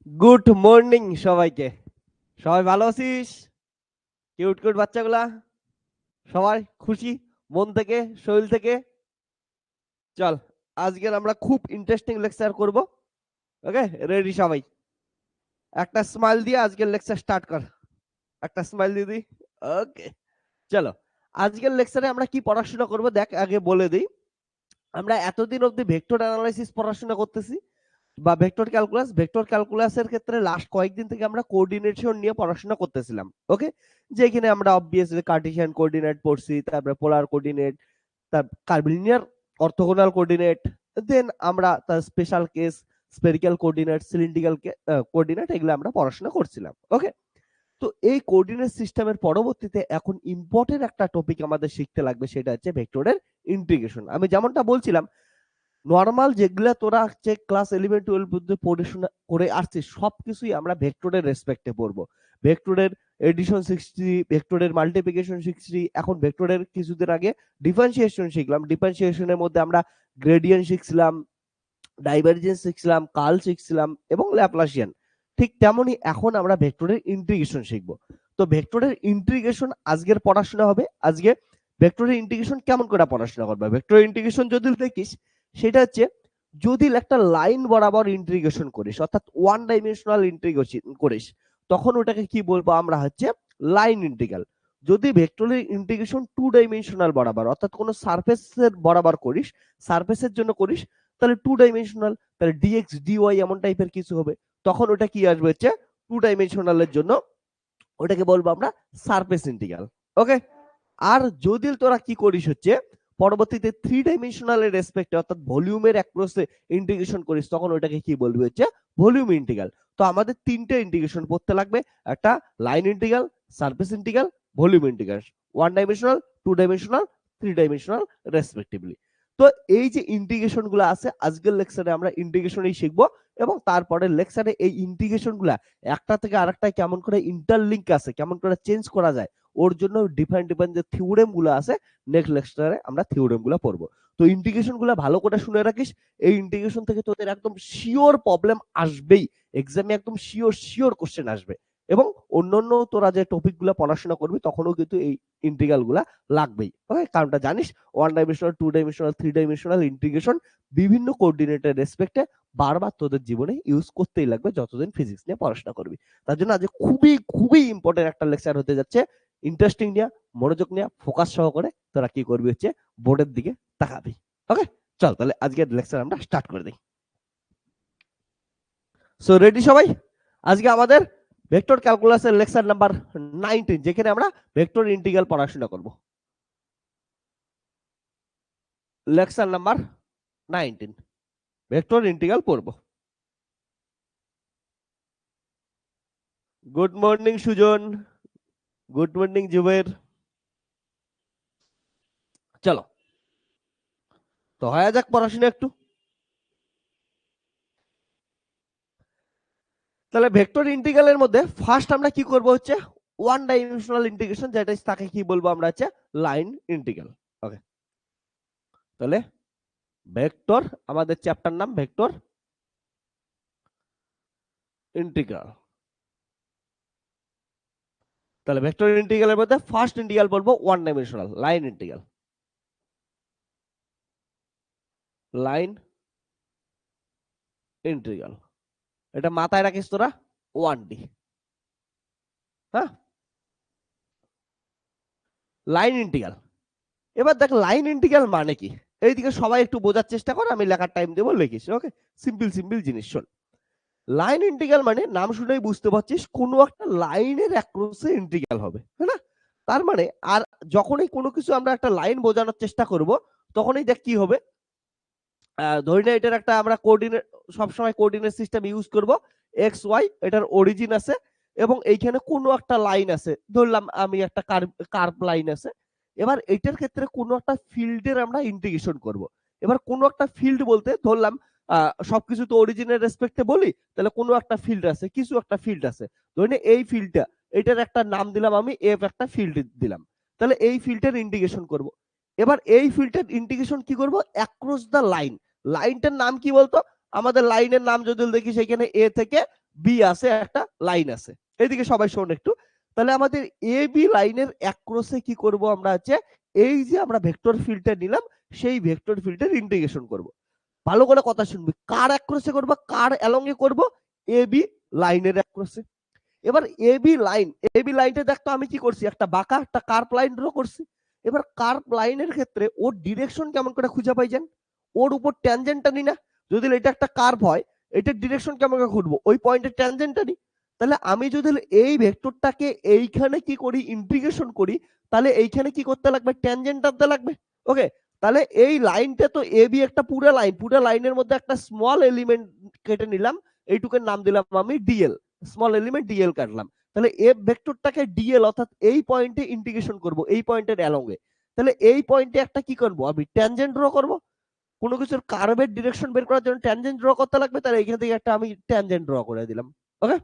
Good morning সবাইকে। সবাই ভালো আছিস? কিউট কিউট বাচ্চাগুলা সবাই খুশি মন থেকে, শরীর থেকে? চল, আজকের আমরা খুব ইন্টারেস্টিং লেকচার করব। ওকে, রেডি সবাই? একটা স্মাইল দিয়ে আজকের লেকচার স্টার্ট কর। একটা স্মাইল দিদি। ওকে, চলো। আজকের লেকচারে আমরা কি পড়াশোনা করব দেখ, আগে বলে দিই। আমরা এতদিন অবধি ভেক্টর অ্যানালাইসিস পড়াশোনা করতেছি বা ভেক্টর ক্যালকুলাসের ক্ষেত্রে লাস্ট কয়েকদিন থেকে আমরা কোঅর্ডিনেশন নিয়ে পড়াশোনা করতেছিলাম। ওকে, যেখানে আমরা অবভিয়াসলি কার্টেসিয়ান কোঅর্ডিনেট পড়ছি, তারপরে পোলার কোঅর্ডিনেট, তার কার্ভিলিনিয়ার অর্থোগোনাল কোঅর্ডিনেট, দেন আমরা তার special case, spherical coordinate, cylindrical coordinate, এগুলো আমরা পড়াশোনা করছিলাম। ওকে, তো এই কোঅর্ডিনেট সিস্টেমের পরবর্তীতে এখন ইম্পর্টেন্ট একটা টপিক আমাদের শিখতে লাগবে, সেটা হচ্ছে ভেক্টরের ইন্টিগ্রেশন। আমি যেমনটা বলছিলাম, নর্মাল যেগুলা তোরা হচ্ছে ক্লাস 11 12 পর্যন্ত পড়াশোনা করে আসছিস সবকিছুই আমরা ভেক্টরের রেসপেক্টে পড়বো। ভেক্টরের এডিশন শিখছি, ভেক্টরের মাল্টিপ্লিকেশন শিখছি, এখন ভেক্টরের কিছুদিন আগে ডিফারেন্সিয়েশন শিখলাম। ডিফারেন্সিয়েশনের মধ্যে আমরা গ্রেডিয়েন্ট শিখছিলাম, ডাইভারজেন্স শিখছিলাম, কার্ল শিখছিলাম এবং ল্যাপ্লাসিয়ান। ঠিক তেমনি এখন আমরা ভেক্টরের ইন্টিগ্রেশন শিখবো। তো ভেক্টরের ইন্টিগ্রেশন আজকের পড়াশোনা হবে। আজকে ভেক্টরের ইন্টিগ্রেশন কেমন করে পড়াশোনা করবে? ভেক্টরের ইন্টিগ্রেশন যদি দেখিস, সেটা হচ্ছে যদি একটা লাইন বরাবর ইন্টিগ্রেশন করিস, অর্থাৎ ওয়ান ডাইমেনশনাল ইন্টিগ্রেশন করিস, তখন ওটাকে কি বলবো আমরা? হচ্ছে লাইন ইন্টিগ্রাল। যদি ভেক্টরের ইন্টিগ্রেশন টু ডাইমেনশনাল বরাবর, অর্থাৎ কোনো সারফেসের বরাবর করিস, সারফেসের জন্য করিস, তাহলে টু ডাইমেনশনাল, তাহলে ডিএক্স ডিওয়াই এমন টাইপের কিছু হবে। তখন ওটা কি আসবে? হচ্ছে টু ডাইমেনশনালের জন্য ওটাকে বলবো আমরা সারফেস ইন্টিগ্রাল। ওকে, আর যদি তোরা কি করিস হচ্ছে পরবর্তীতে থ্রি ডাইমেনশনালের রেসপেক্টে, অর্থাৎ ভলিউমের অ্যাক্রসে ইন্টিগ্রেশন করিস, তখন ওটাকে কি বলবি? হচ্ছে ভলিউম ইন্টিগ্রাল। তো আমাদের তিনটে ইন্টিগ্রেশন পড়তে লাগবে, একটা line integral, surface integral, volume integral, one dimensional, two dimensional, three dimensional respectively. তো এই যে ইন্টিগ্রেশন গুলো আছে, আজকের লেকচারে আমরা ইন্টিগ্রেশনই শিখবো এবং তারপরে লেকচারে এই ইন্টিগ্রেশন গুলা একটা থেকে আরেকটায় কেমন করে ইন্টারলিঙ্ক আছে, কেমন করে চেঞ্জ করা যায়, ওর জন্য ডিফারেন্ট ডিফারেন্ট যে থিওরেম গুলো আছে, নেক্সট লেকচারে আমরা থিওরেম গুলো পড়বো। তো ইন্টিগ্রেশন গুলো ভালো করে শুনে রাখিস। এই ইন্টিগ্রেশন থেকে তোদের একদম শিওর প্রবলেম আসবেই, এক্সামে একদম শিওর শিওর কোশ্চেন আসবে। এবং অন্যান্য তোরা যে টপিক গুলো পড়াশোনা করবি তখনও কিন্তু এই ইন্টিগ্রাল গুলা লাগবেই। ওকে, কারণটা জানিস, one dimensional, two dimensional, three dimensional integration বিভিন্ন কোঅর্ডিনেটের রেসপেক্টে বারবার তোদের জীবনে ইউজ করতেই লাগবে যতদিন ফিজিক্স নিয়ে পড়াশোনা করবি। তার জন্য আজ খুবই খুবই ইম্পর্টেন্ট একটা লেকচার হতে যাচ্ছে। ইন্টারেস্টিং নিয়ে, মনোযোগ নিয়ে, ফোকাস সহকারে তোরা কি করবি হচ্ছে বোর্ডের দিকে তাকাবি। ওকে, চল তাহলে আজকের লেকচার আমরা স্টার্ট করে দিই। সো রেডি সবাই? আজকে আমাদের ভেক্টর ক্যালকুলাসের লেকচার নাম্বার 19, যেখানে আমরা ভেক্টর ইন্টিগ্রাল পড়াশোনা করব। লেকচার নাম্বার 19, ভেক্টর ইন্টিগ্রাল পড়ব। Good morning Sujan, good morning Zubair. চলো তো হয়ে যাক পড়াশোনা একটু। তাহলে ভেক্টর ইন্টিগ্রালের মধ্যে ফার্স্ট আমরা কি করব হচ্ছে ওয়ান ডাইমেনশনাল ইন্টিগ্রেশন, যেটা তাকে কি বলবো আমরা? হচ্ছে লাইন ইন্টিগ্রাল। ওকে, তাহলে ভেক্টর, আমাদের চ্যাপ্টার নাম ভেক্টর ইন্টিগ্রাল। তাহলে ভেক্টর ইন্টিগ্রালের মধ্যে ফার্স্ট ইন্টিগ্রাল বলবো one dimensional, line integral. Line integral, এটা মাথায় রাখিস তোরা, 1D। হ্যাঁ, লাইন ইন্টিগ্রাল। এবার দেখ লাইন ইন্টিগ্রাল মানে কি, এইদিকে সবাই একটু বোঝার চেষ্টা কর, আমি লেখার টাইম দেবো, লিখিস। ওকে, সিম্পল সিম্পল জিনিস শোন। লাইন ইন্টিগ্রাল মানে নাম শুনেই বুঝতে পারছিস কোনো একটা লাইনের অ্যাক্রসে ইন্টিগ্রাল হবে, তাই না? তার মানে আর যখনই কোনো কিছু আমরা একটা লাইন বোঝানোর চেষ্টা করব, তখনই দেখ কি হবে। ধরি না এটার একটা আমরা কোঅর্ডিনেট, সবসময় কোঅর্ডিনেট সিস্টেম ইউজ করব। এক্স ওয়াই, এটার অরিজিন আছে এবং এইখানে কোনো একটা লাইন আছে, ধরলাম আমি একটা কার্ভ লাইন আছে। এবার এটার ক্ষেত্রে কোনো একটা ফিল্ডের আমরা ইন্টিগ্রেশন করব। এবার কোনো একটা ফিল্ড বলতে ধরলাম সবকিছু তো অরিজিনের রেসপেক্টে বলি, তাহলে কোনো একটা ফিল্ড আছে, কিছু একটা ফিল্ড আছে, ধরি না এই ফিল্ডটা, এটার একটা নাম দিলাম আমি এফ, একটা ফিল্ড দিলাম। তাহলে এই ফিল্ডের ইন্টিগ্রেশন করব। এবার এই ফিল্ডের ইন্টিগ্রেশন কি করব? Across the line. লাইনটার নাম কি বলতো? আমাদের লাইনের নাম যদি দেখি সেখানে এ থেকে বি আছে, একটা লাইন আছে। এদিকে সবাই শোন একটু। তাহলে আমাদের এ বি লাইনের অ্যাক্রসে কি করব আমরা হচ্ছে এই যে আমরা ভেক্টর ফিল্ডটা নিলাম সেই ভেক্টর ফিল্ডের ইন্টিগ্রেশন করব। ভালো করে কথা শুনবি, কার অ্যাক্রসে করব, কার অ্যালং এ করব, এ বি লাইনের অ্যাক্রসে। এবার এ বি লাইনটা দেখতো আমি কি করছি, একটা বাঁকা একটা কার্ভ লাইন ড্র করছি। এবার কার্ভ লাইনের ক্ষেত্রে ওর ডিরেকশন কেমন করে খুঁজে পাই যান, ওর উপর ট্যানজেন্টটা নি না। যদি এটা একটা কার্ভ হয় এটার ডিরেকশন কেমন করে খুঁজবো, ওই পয়েন্টের ট্যানজেন্টটা নি। তাহলে আমি যদি এই ভেক্টরটাকে এইখানে কি করি, ইন্টিগ্রেশন করি, তাহলে এইখানে কি করতে লাগবে, ট্যানজেন্ট আনতে লাগবে। ওকে, তাহলে এই লাইনটা তো এ বি একটা পুরো লাইনের মধ্যে একটা স্মল এলিমেন্ট কেটে নিলাম, এইটুকুর নাম দিলাম আমি ডিএল, স্মল এলিমেন্ট ডিএল কাটলাম। তাহলে এফ ভেক্টরটাকে ডিএল অর্থাৎ এই পয়েন্টে ইন্টিগ্রেশন করব, এই পয়েন্টের অ্যালং এ। তাহলে এই পয়েন্টে একটা কি করব, আমি ট্যানজেন্ট ড্র করব। কোনো কিছুর কার্ভের ডিরেকশন বের করার জন্য ট্যানজেন্ট ড্র করতে লাগবে, তাহলে এখান থেকে একটা আমি ট্যানজেন্ট ড্র করে দিলাম। ওকে,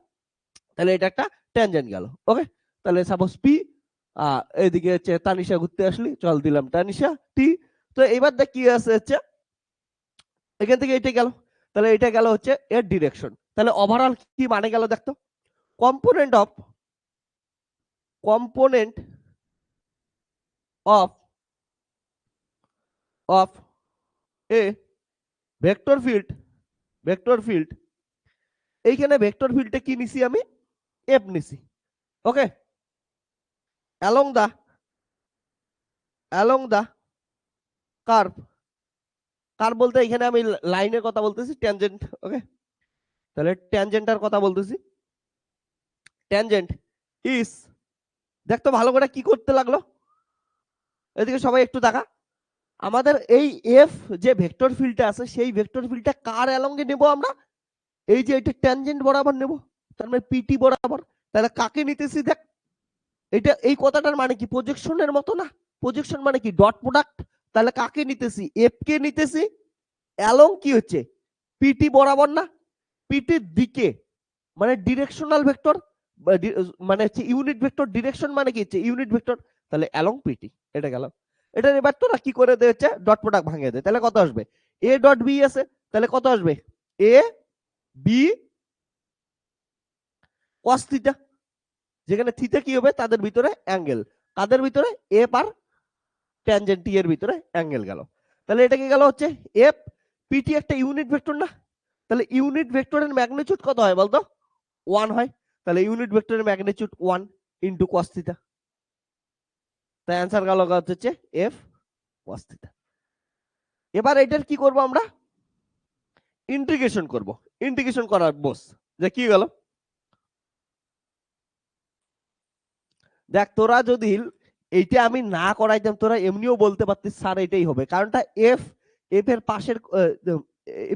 তাহলে এটা একটা ট্যানজেন্ট গেল। ওকে, তাহলে সাপোজ পি, এদিকে হচ্ছে তানিশা ঘুরতে আসলি, চল দিলাম তানিশা টি। তো এবার দেখ কি আছে হচ্ছে এখান থেকে এটা গেল, তাহলে এটা গেল হচ্ছে এর ডিরেকশন। তাহলে ওভারঅল কি মানে গেল দেখতো, component of a vector field এইখানে ভেক্টর ফিল্ডে কি নিছি আমি, এফ নিছি। ওকে, along the কার্ভ বলতে এখানে আমি লাইনের কথা বলতেছি, ট্যানজেন্ট। ওকে, তাহলে ট্যানজেন্টার কথা বলতেছি। ট্যানজেন্ট ইজ, দেখতো ভালো করে কি করতে লাগলো, এদিকে সবাই একটু দেখা। আমাদের এই এফ যে ভেক্টর ফিল্ডটা আছে সেই ভেক্টর ফিল্ডটা কার অ্যালং এ নেব আমরা, এই যে এটা ট্যানজেন্ট বরাবর নেব, তার মানে পিটি বরাবর। তাহলে কাকে নিতেছি দেখ, এটা এই কথাটার মানে কি, প্রজেকশনের মতো না, প্রজেকশন মানে কি ডট প্রোডাক্ট। তাহলে কাকে নিতেছি, এফ কে নিতেছি, অ্যালং কি হচ্ছে পিটি বরাবর না, পিটির দিকে, মানে ডিরেকশনাল ভেক্টর, মানে হচ্ছে ইউনিট ভেক্টর, ডিরেকশন মানে কি হচ্ছে ইউনিট ভেক্টর। তাহলে অ্যালং পিটি, এটা গেল। এটা এবার তোরা কি করে দে হচ্ছে ডট প্রোডাক্ট ভাঙিয়ে দে, তাহলে কত আসবে, এ ডট বি আছে, তাহলে কত আসবে এ বি কস থিটা, যেখানে থিটা কি হবে তাদের ভিতরে অ্যাঙ্গেল, কাদের ভিতরে এফ আর ট্যানজেন্ট টি এর ভিতরে অ্যাঙ্গেল গেল। তাহলে এটা কি গেল হচ্ছে এফ পিটি একটা ইউনিট ভেক্টর না, তাহলে ইউনিট ভেক্টরের ম্যাগনিটিউড কত হয় বলতো, 1 হয়। তাহলে ইউনিট ভেক্টরের ম্যাগনিটিউড 1 ইনটু cos থিটা, তাই অ্যানসার গেল হচ্ছে এফ cos থিটা। এবার এটার কি করব আমরা, ইন্টিগ্রেশন করব। ইন্টিগ্রেশন করার বস যে কি গেল, দেখ তোরা যদি এইটা আমি না করাইতাম তোরা এমনিও বলতে পারতিস স্যার এটাই হবে, কারণটা এফ, এফ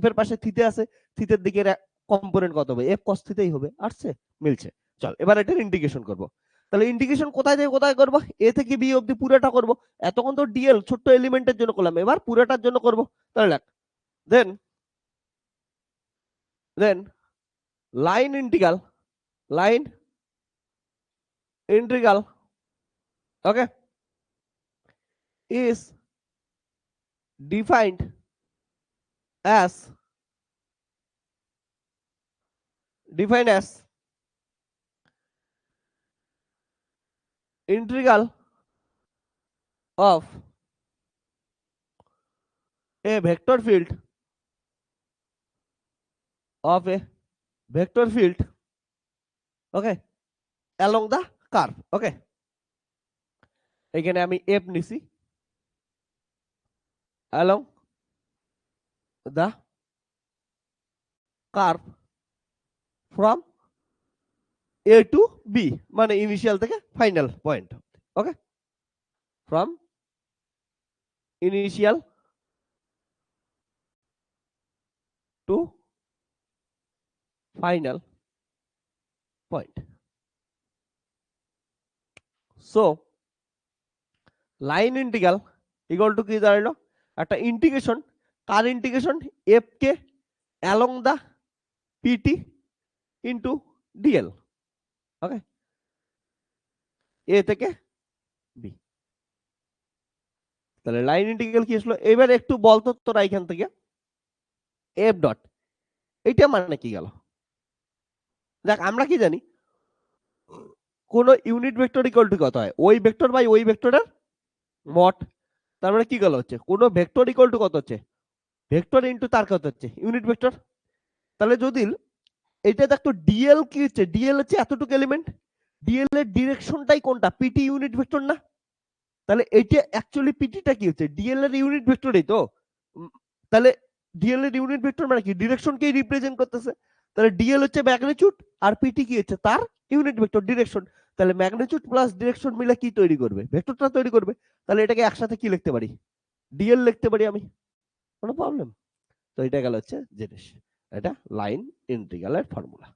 এর পাশে থিটা আছে, থিটার দিকে কম্পোনেন্ট কত হবে, এফ cos থিটাই হবে, আসছে মিলছে। চল এবার এটার ইন্টিগ্রেশন করব। তাহলে ইন্টিগ্রেশন কোথায় থেকে কোথায় করব, এ থেকে বি অবধি পুরোটা করব। এতক্ষণ তো ডিএল ছোট্ট এলিমেন্টের জন্য করলাম, এবার পুরোটার জন্য করব। তাহলে দেখ, then then line integral okay is defined as integral of a vector field okay along the curve। ওকে, এখানে আমি এফ নিছি along the curve from a to b, মানে ইনিশিয়াল থেকে final point. Okay, from initial to final point। So line integral equal to কি দাঁড়ালো, একটা integration, কার integration, F কে along দা PT into DL. ওকে, এ থেকে B. তাহলে লাইন ইন্টিগ্রাল কি আসলো, এবার একটু বলতো তোরা এখান থেকে এফ ডট, এইটা মানে কি গেল, দেখ আমরা কি জানি কোন ইউনিট ভেক্টর ইকুয়াল টু কত হয়, ওই ভেক্টর বাই ওই ভেক্টরের মড। তার মানে কি গেল হচ্ছে কোন ভেক্টর ইকুয়াল টু কত হচ্ছে ভেক্টর ইনটু তার কত হচ্ছে ইউনিট ভেক্টর। তাহলে যদি এটা দেখতো ডিএল কি হচ্ছে, ডিএল হচ্ছে এতটুকু এলিমেন্ট, ডিএল এর ডিরেকশনটাই কোনটা, পিটি ইউনিট ভেক্টর না। তাহলে এটা অ্যাকচুয়ালি পিটিটা কি হচ্ছে ডিএল এর ইউনিট ভেক্টরই তো। তাহলে ডিএল এর ইউনিট ভেক্টর মানে কি ডিরেকশনকেই রিপ্রেজেন্ট করতেছে। তাহলে ডিএল হচ্ছে ম্যাগনিটিউড আর পিটি কি হচ্ছে তার ইউনিট ভেক্টর ডিরেকশন। তাহলে ম্যাগনিটিউড প্লাস ডিরেকশন মিলে কি তৈরি করবে ভেক্টরটা তৈরি করবে। তাহলে এটাকে একসাথে কি লিখতে পারি ডিএল লিখতে পারি আমি, কোনো প্রবলেম। তো এটা গেল হচ্ছে জিনিস, এটা লাইন ইন্টিগ্রালের ফর্মুলা।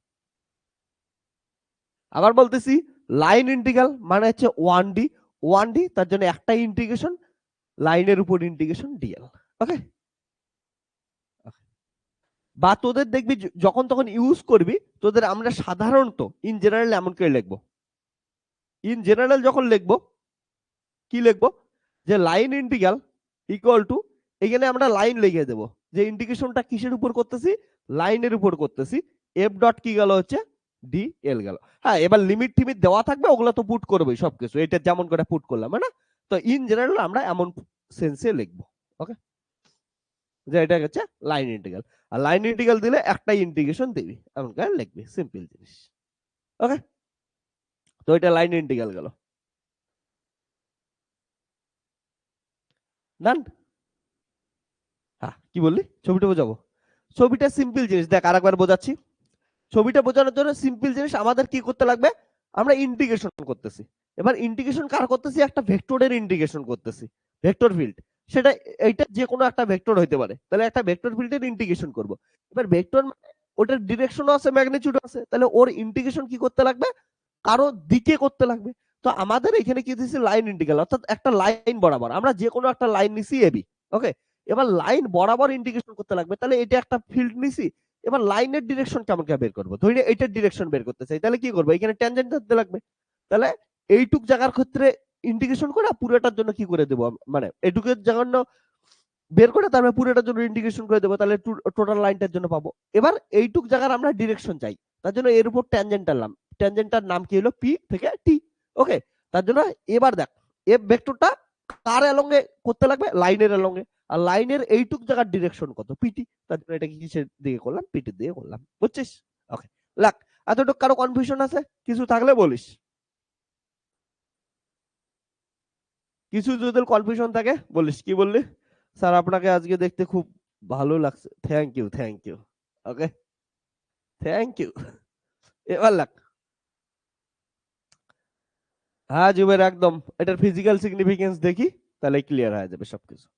আবার বলতেছি লাইন ইন্টিগ্রাল মানে হচ্ছে 1D, 1D তার জন্য একটাই ইন্টিগ্রেশন, লাইনের উপর ইন্টিগ্রেশন ডিএল। ওকে, বা তোদের দেখবি যখন তখন ইউজ করবি তোদের আমরা সাধারণত ইন জেনারেল এমন করে লিখবো, ইন জেনারেল যখন লিখবো কি লিখবো যে লাইন ইন্টিগ্রাল ইকুয়াল টু, এখানে আমরা লাইন লিখে দেবো যে ইন্টিগ্রেশনটা কিসের উপর করতেছি লাইনের উপর করতেছি, এফ ডট কি গেল হচ্ছে ডি এল গেল। হ্যাঁ এবার লিমিট টিমিট দেওয়া থাকবে ওগুলো তো পুট করবেই সবকিছু, এটা যেমন করে পুট করলাম না। তো ইন জেনারেল আমরা এমন সেন্সে লিখবো। ওকে, যে এটা হচ্ছে লাইন ইন্টিগ্রাল, আর লাইন ইন্টিগ্রাল দিলে একটাই ইন্টিগ্রেশন দিবি এমন করে লিখবি, সিম্পল জিনিস। ওকে, তো এটা লাইন ইন্টিগ্রাল গেল। ডান। হ্যাঁ কি বললি ছবিটা বোঝাবো, ছবিটা সিম্পল জিনিস দেখ আরেকবার বোঝাচ্ছি। ছবিটা বোঝানোর জন্য সিম্পল জিনিস আমাদের কি করতে লাগবে, আমরা ইন্টিগ্রেশন করতেছি। এবার ইন্টিগ্রেশন কার করতেছি একটা ভেক্টরের ইন্টিগ্রেশন করতেছি, ভেক্টর ফিল্ড, সেটা এইটা যে কোনো একটা ভেক্টর হইতে পারে, তাহলে একটা ভেক্টর ফিল্ডের ইন্টিগ্রেশন করব। এবার ভেক্টর ওটার ডিরেকশনও আছে ম্যাগনিটিউড আছে, তাহলে ওর ইন্টিগ্রেশন কি করতে লাগবে কারো দিকে করতে লাগবে। তো আমাদের এখানে কি দিয়েছে লাইন ইন্টিগ্রাল, অর্থাৎ একটা লাইন বরাবর আমরা যে কোনো একটা লাইন নিছি এবি। ওকে, এবার লাইন বরাবর ইন্টিগ্রেশন করতে লাগবে, তাহলে এটা একটা ফিল্ড নিছি। এবার লাইনের ডিরেকশন কেমন করে বের করবো, ধরি এইটার ডিরেকশন বের করতে চাই, তাহলে কি করবো এখানে ট্যানজেন্ট ধরতে লাগবে। তাহলে এইটুক জায়গার ক্ষেত্রে ইন্টিগ্রেশন করে পুরোটার জন্য কি করে দেবো, মানে এইটুকের জন্য বের করে তারপরে পুরোটার জন্য ইন্টিগ্রেশন করে দেবো, তাহলে টোটাল লাইনটার জন্য পাবো। এবার এইটুক জায়গার আমরা ডিরেকশন চাই, তার জন্য এর উপর ট্যানজেন্টাল নাম, ট্যানজেন্টার নাম কি হলো পি থেকে টি। ওকে, তার জন্য এবার দেখ এফ ভেক্টরটা কার অ্যালঙ্গে করতে লাগবে লাইনের অ্যালঙ্গে, আর লাইনের এইটুক জায়গার ডিরেকশন কত পিটি, তার জন্য এটা কিসের দিকে করলাম পিটি দিয়ে করলাম, বুঝছিস। ওকে, লাগ এতটুকু কারো কনফিউশন আছে কিছু থাকলে বলিস, কিছু যদি কনফিউশন থাকে বলিস। কি বললি স্যার আপনাকে আজকে দেখতে খুব ভালো লাগছে, thank you thank you. Okay, thank you. এবার লাগ, হ্যাঁ জুবের একদম এটার ফিজিক্যাল সিগনিফিকেন্স দেখি তাহলে ক্লিয়ার হয়ে যাবে সবকিছু।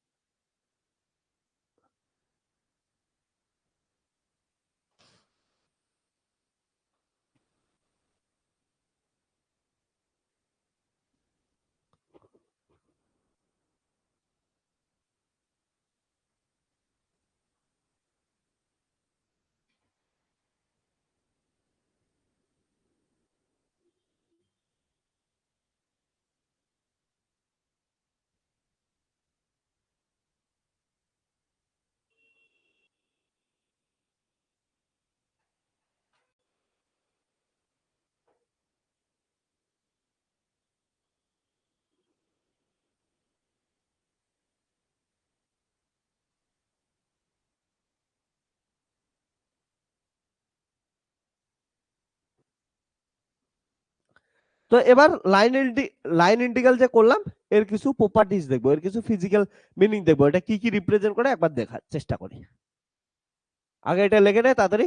তো এবার লাইন ইন্টিগ্রাল যে করলাম এর কিছু প্রপার্টিজ দেখবো, এর কিছু ফিজিক্যাল মিনিং দেখবো, এটা কি কি রিপ্রেজেন্ট করে একবার দেখার চেষ্টা করি। আগে এটা লিখে নেয় তাড়াতাড়ি,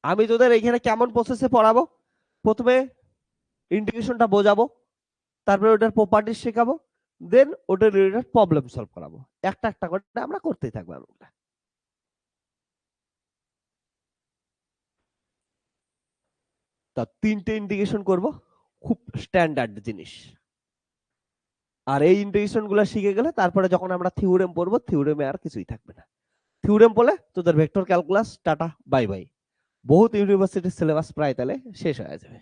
আমি তোদের এখানে কেমন প্রসেসে পড়াবো, প্রথমে ইন্টিগ্রেশনটা বোঝাবো, তারপরে ওটার প্রপার্টিজ শেখাবো, দেন ওটার রিলেটেড প্রবলেম সলভ করাবো, একটা একটা করে আমরা করতেই থাকবো আমরা। তা তিনটে ইন্টিগ্রেশন করব, খুব স্ট্যান্ডার্ড জিনিস। আর এই ইন্টিগ্রেশন গুলো শিখে গেলে তারপরে যখন আমরা থিওরেম পড়বো থিওরেমে আর কিছুই থাকবে না। থিওরেম পড়লে তোদের vector calculus tata bye by, বহুত ইউনিভার্সিটির সিলেবাস প্রায় তাহলে শেষ হয়ে যাবে।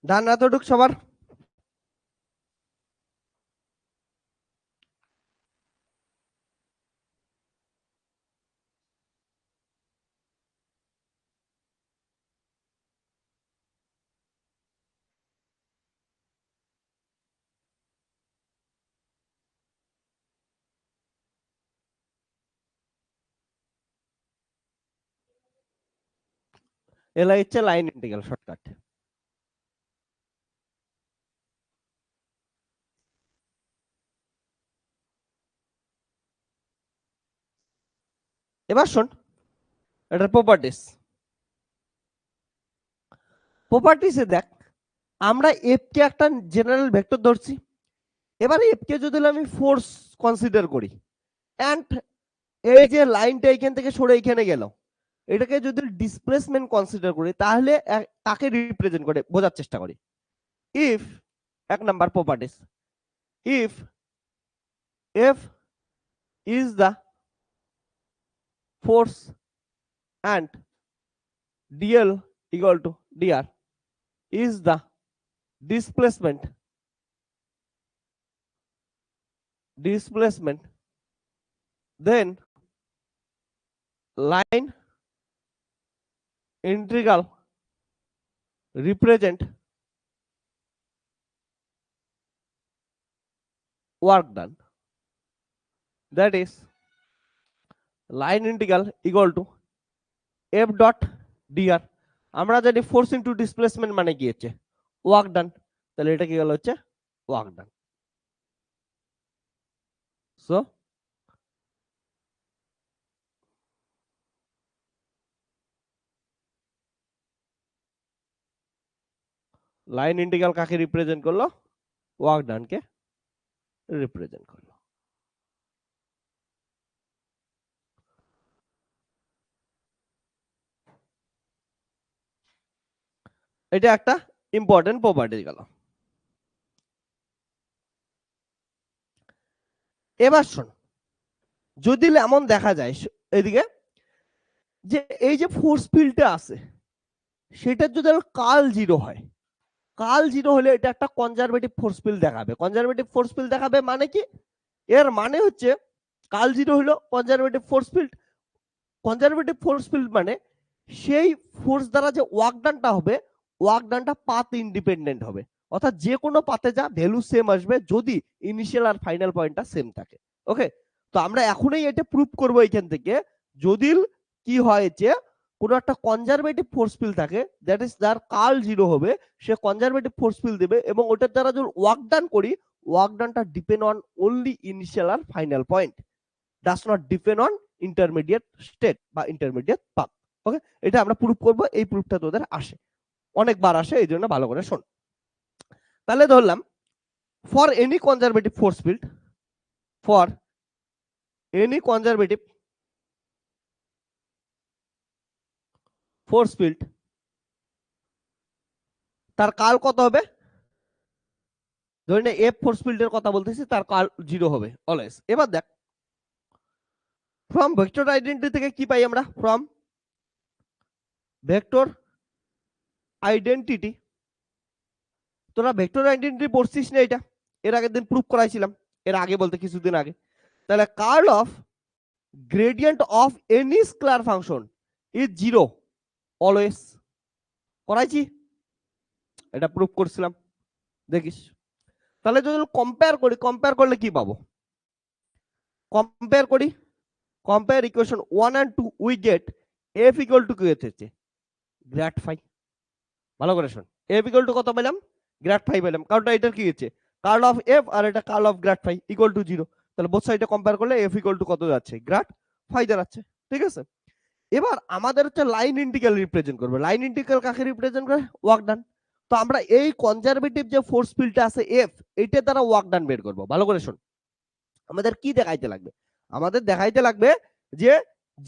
ডান এতটুক সবার? এলা হচ্ছে লাইন ইন্টিগ্রাল শর্টকাট। এবার শোন এটার প্রপার্টিস। প্রপার্টিসে দেখ আমরা এফ কে একটা জেনারেল ভেক্টর ধরছি। এবার এফ কে যদি আমি ফোর্স কনসিডার করি এন্ড এই যে লাইনটা এখান থেকে সরে এখানে গেল, এটাকে যদি ডিসপ্লেসমেন্ট কনসিডার করি তাহলে তাকে রিপ্রেজেন্ট করে বোঝার চেষ্টা করি। ইফ এক number properties, if F is the force and dl equal to dr is the displacement then line integral represent work done, that is line integral equal to f dot dr। আমরা জানি force into displacement মানে কি হচ্ছে work done, তাহলে এটা কি হলো হচ্ছে work done. So line integral কাকে রিপ্রেজেন্ট করলো? ওয়ার্ক ডানকে রিপ্রেজেন্ট করলো। এটা একটা ইম্পর্টেন্ট প্রপার্টি গেল। এবার শোন যদি এমন দেখা যায় এদিকে যে এই যে ফোর্স ফিল্ডটা আছে সেটার যদি কাল জিরো হয়, কাল জিরো হলে এটা একটা কনজারভেটিভ ফোর্স ফিল্ড দেখাবে। কনজারভেটিভ ফোর্স ফিল্ড দেখাবে মানে কি? এর মানে হচ্ছে কাল জিরো হলো conservative force field. Conservative force field মানে সেই ফোর্স দ্বারা যে ওয়ার্ক ডানটা হবে ওয়ার্ক ডানটা পাথ ইন্ডিপেন্ডেন্ট হবে, অর্থাৎ যে কোনো পাথে যা ভ্যালু সেম আসবে যদি ইনিশিয়াল আর ফাইনাল পয়েন্টটা সেম থাকে। ওকে, তো আমরা এখনই এটা প্রুফ করব এখান থেকে যদি কি হয় যে কোনো একটা কনজারভেটিভ ফোর্স ফিল্ড থাকে দ্যাট ইজ যার কার্ল জিরো হবে সে কনজারভেটিভ ফোর্স ফিল্ড দেবে এবং ওটার দ্বারা যদি ওয়ার্ক ডান করি ওয়ার্ক ডানটা ডিপেন্ড অন অনলি ইনিশিয়াল আর final point, does not depend on intermediate state বা ইন্টারমিডিয়েট পাথ। ওকে, এটা আমরা প্রুফ করব, এই প্রুফটা তোদের আসে অনেকবার আসে এই জন্য ভালো করে শোন। তাহলে ধরলাম for any conservative force field, for any conservative force field তার কাল কত হবে? ধরে এফ ফোর্স ফিল্ডের কথা বলতেছি, তার কাল জিরো হবে অলওয়েজ। এবার দেখ ফ্রম ভেক্টর আইডেন্টিটি থেকে কি পাই আমরা? ফ্রম ভেক্টর আইডেন্টিটি, তোরা ভেক্টর আইডেন্টিটি পড়ছিস না? এটা এর আগের দিন প্রুফ করাইছিলাম, এর আগে বলতে কিছুদিন আগে। তাহলে curl of gradient of any scalar function is zero always, করাইছি, এটা প্রুফ করছিলাম, দেখিস। তাহলে যদি কম্পেয়ার করি, কম্পেয়ার করলে কি পাবো? কম্পেয়ার করি, compare equation 1 and 2 we get f equal to কি হচ্ছে? Grad phi. ভালো করে শুন, f ইকুয়াল টু কত পেলাম? গ্র্যাড ফাই পেলাম, কারণ এটার কি হচ্ছে কার্ল অফ f আর এটা curl of grad phi equal to 0। তাহলে বোথ সাইডে কম্পেয়ার করলে f ইকুয়াল টু কত যাচ্ছে? গ্র্যাড ফাই দাঁড়াচ্ছে। ঠিক আছে, এবার আমাদের হচ্ছে লাইন ইন্টিগ্রাল রিপ্রেজেন্ট করবে। লাইন ইন্টিগ্রাল কাকে রিপ্রেজেন্ট করে? Work done. তো আমরা এই কনজারভেটিভ যে ফোর্স ফিল্ডটা আছে f, এটা দ্বারা ওয়ার্ক ডান বের করব। ভালো করে শুন, আমাদের কি দেখাইতে লাগবে? আমাদের দেখাইতে লাগবে যে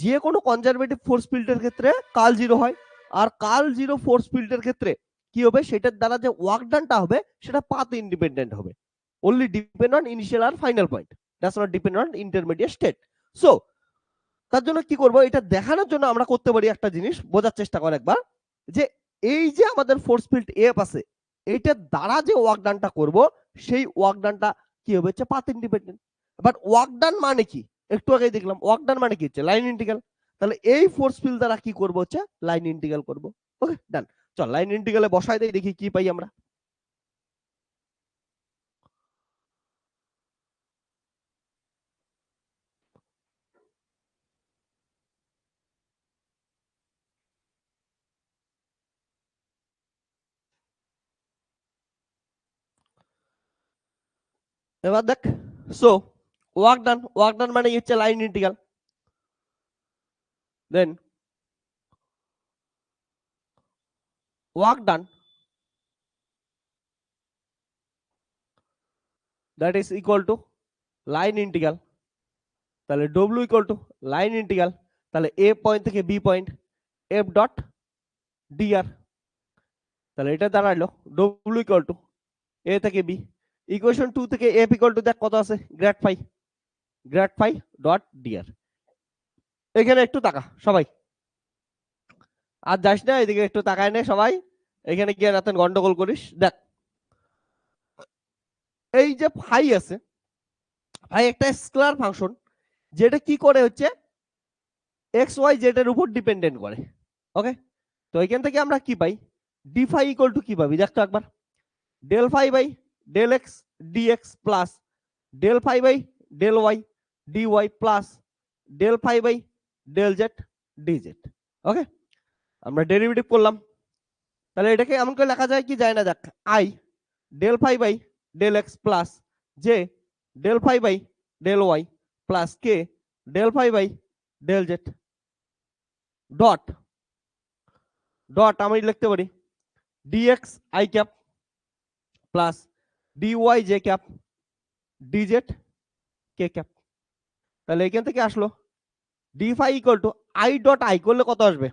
যে কোনো কনজারভেটিভ ফোর্স ফিল্ডের ক্ষেত্রে কার্ল জিরো হয়, আর কার্ল জিরো ফোর্স ফিল্ডের ক্ষেত্রে কি হবে? সেটার দ্বারা যে ওয়ার্ক ডানটা হবে সেটা পাথ ইন্ডিপেন্ডেন্ট হবে, only depend on initial আর final point, does not depend on intermediate state। So তার জন্য কি করব? এটা দেখানোর জন্য আমরা করতে পারি একটা জিনিস, বোঝার চেষ্টা কর একবার, যে এই যে আমাদের ফোর্স ফিল্ড এফ আছে এইটার দ্বারা যে ওয়ার্ক ডানটা করব সেই ওয়ার্ক ডানটা কি হবে হচ্ছে path independent. But work done মানে কি, একটু আগে দেখলাম ওয়ার্ক ডান মানে কি হচ্ছে লাইন ইন্টিগ্রাল। তাহলে এই ফোর্স ফিল্ড দ্বারা কি করব হচ্ছে লাইন ইন্টিগ্রাল করব। ওকে ডান, চল লাইন ইন্টিগ্রালে বসাই দেই, দেখি কি পাই আমরা। এবার দেখ, সো ওয়ার্ক ডান মানে হচ্ছে line integral. Then work done that is equal to line integral. তাহলে W equal to line integral, তাহলে এ পয়েন্ট থেকে B point F dot D R. তাহলে এটা দাঁড়ালো ডব্লিউ ইকুয়াল টু এ থেকে বি, ইকুয়েশন 2 থেকে এফ ইকুয়াল টু দেখ কত আছে গ্রেড ফাই ডট ডিআর। এখানে একটু তাকা সবাই, আর যাস না এদিকে, একটু তাকায় নে সবাই, এখানে গিয়ে রাতেন গন্ডগোল করিস। দেখ এই যে ফাই আছে, ফাই একটা স্কেলার ফাংশন যেটা কি করে হচ্ছে এক্স ওয়াই জেড এর উপর ডিপেন্ডেন্ট করে। ওকে, তো এখান থেকে আমরা কি পাই, ডি ফাই ইকুয়াল টু কি পাবি দেখ তো একবার, del phi by del X D X plus del phi by del Y D Y plus del phi by del Z D Z. Okay, আমরা ডেরিভেটিভ করলাম, তাহলে এটাকে এমন করে লেখা যায় কি যায় না, দেখ i del phi by del x plus j del phi by del y plus k del phi by del z dot dot আমি লিখতে পারি d x I cap plus d y J cap d z k cap. তাহলে এখান থেকে আসলো d phi equal to i dot i করলে কত আসবে,